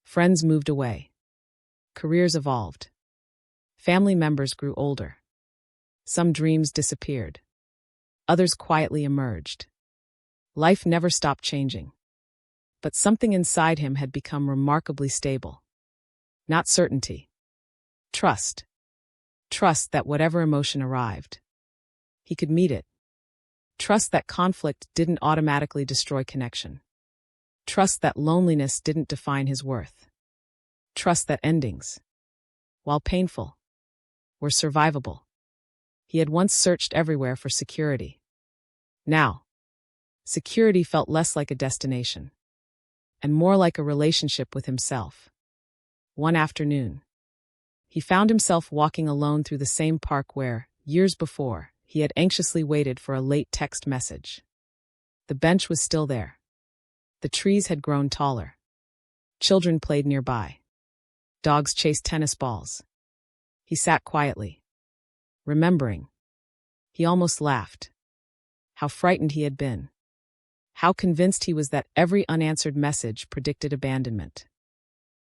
Friends moved away. Careers evolved. Family members grew older. Some dreams disappeared. Others quietly emerged. Life never stopped changing. But something inside him had become remarkably stable. Not certainty. Trust. Trust that whatever emotion arrived, he could meet it. Trust that conflict didn't automatically destroy connection. Trust that loneliness didn't define his worth. Trust that endings, while painful, were survivable. He had once searched everywhere for security. Now, security felt less like a destination, and more like a relationship with himself. One afternoon, he found himself walking alone through the same park where, years before, he had anxiously waited for a late text message. The bench was still there. The trees had grown taller. Children played nearby. Dogs chased tennis balls. He sat quietly, remembering. He almost laughed. How frightened he had been. How convinced he was that every unanswered message predicted abandonment.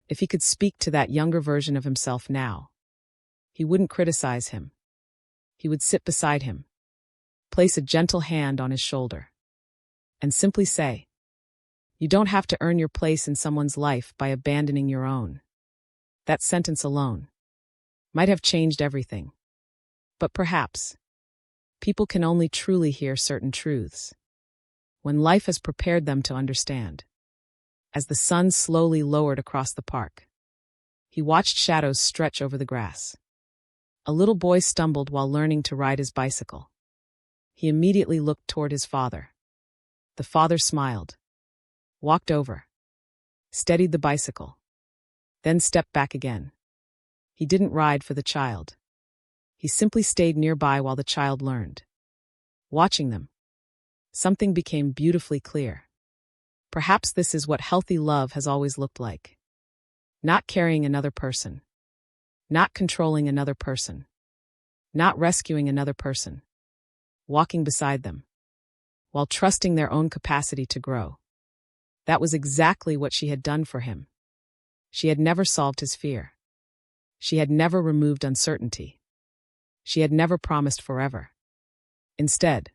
If he could speak to that younger version of himself now, he wouldn't criticize him. He would sit beside him, place a gentle hand on his shoulder, and simply say, "You don't have to earn your place in someone's life by abandoning your own." That sentence alone might have changed everything. But perhaps, people can only truly hear certain truths when life has prepared them to understand. As the sun slowly lowered across the park, he watched shadows stretch over the grass. A little boy stumbled while learning to ride his bicycle. He immediately looked toward his father. The father smiled, walked over, steadied the bicycle, then stepped back again. He didn't ride for the child. He simply stayed nearby while the child learned. Watching them, something became beautifully clear. Perhaps this is what healthy love has always looked like. Not carrying another person. Not controlling another person. Not rescuing another person. Walking beside them, while trusting their own capacity to grow. That was exactly what she had done for him. She had never solved his fear. She had never removed uncertainty. She had never promised forever. Instead,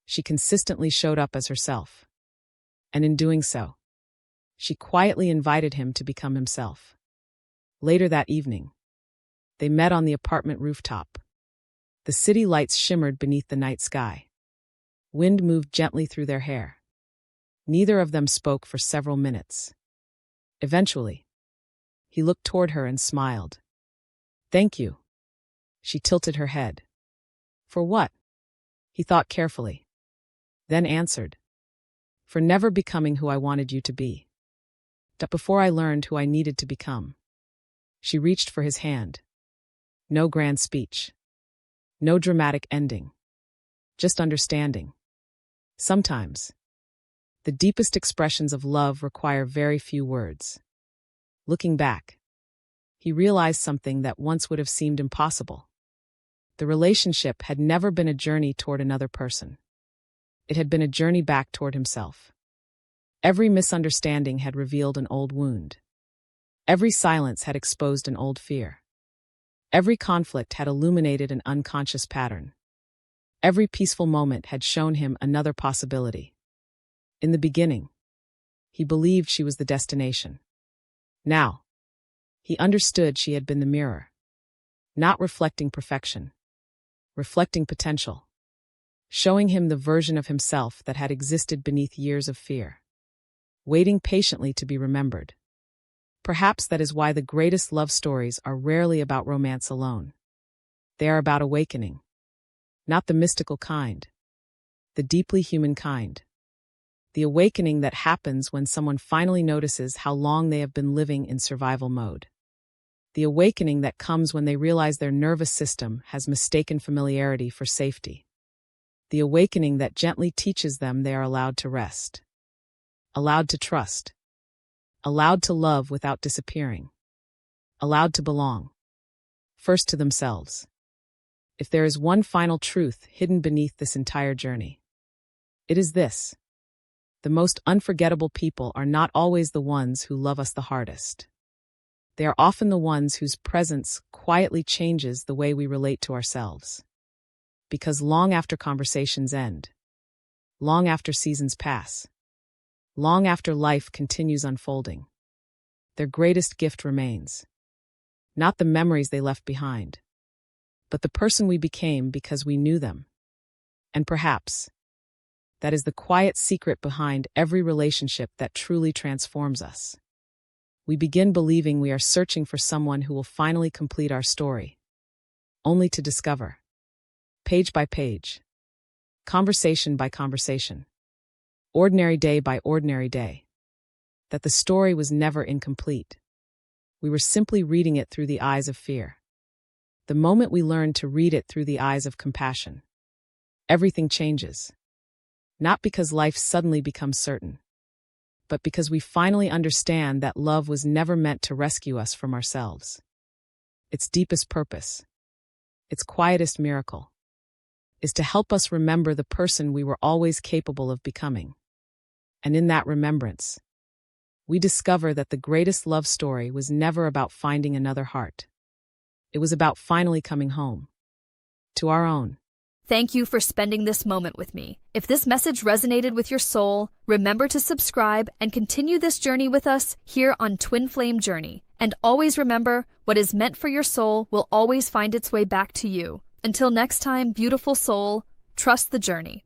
she consistently showed up as herself. And in doing so, she quietly invited him to become himself. Later that evening, they met on the apartment rooftop. The city lights shimmered beneath the night sky. Wind moved gently through their hair. Neither of them spoke for several minutes. Eventually, he looked toward her and smiled. "Thank you." She tilted her head. "For what?" He thought carefully, then answered, "For never becoming who I wanted you to be. That before I learned who I needed to become." She reached for his hand. No grand speech. No dramatic ending. Just understanding. Sometimes, The deepest expressions of love require very few words. Looking back, he realized something that once would have seemed impossible. The relationship had never been a journey toward another person. It had been a journey back toward himself. Every misunderstanding had revealed an old wound. Every silence had exposed an old fear. Every conflict had illuminated an unconscious pattern. Every peaceful moment had shown him another possibility. In the beginning, he believed she was the destination. Now, he understood she had been the mirror, not reflecting perfection, reflecting potential, showing him the version of himself that had existed beneath years of fear, waiting patiently to be remembered. Perhaps that is why the greatest love stories are rarely about romance alone. They are about awakening. Not the mystical kind, the deeply human kind. The awakening that happens when someone finally notices how long they have been living in survival mode. The awakening that comes when they realize their nervous system has mistaken familiarity for safety. The awakening that gently teaches them they are allowed to rest, allowed to trust, allowed to love without disappearing, allowed to belong, first to themselves. If there is one final truth hidden beneath this entire journey, it is this: the most unforgettable people are not always the ones who love us the hardest. They are often the ones whose presence quietly changes the way we relate to ourselves. Because long after conversations end, long after seasons pass, long after life continues unfolding, their greatest gift remains. Not the memories they left behind, but the person we became because we knew them. And perhaps that is the quiet secret behind every relationship that truly transforms us. We begin believing we are searching for someone who will finally complete our story, only to discover, page by page, conversation by conversation, ordinary day by ordinary day, that the story was never incomplete. We were simply reading it through the eyes of fear. The moment we learn to read it through the eyes of compassion, everything changes. Not because life suddenly becomes certain, but because we finally understand that love was never meant to rescue us from ourselves. Its deepest purpose, its quietest miracle, is to help us remember the person we were always capable of becoming. And in that remembrance, we discover that the greatest love story was never about finding another heart. It was about finally coming home, to our own. Thank you for spending this moment with me. If this message resonated with your soul, remember to subscribe and continue this journey with us here on Twin Flame Journey. And always remember, what is meant for your soul will always find its way back to you. Until next time, beautiful soul, trust the journey.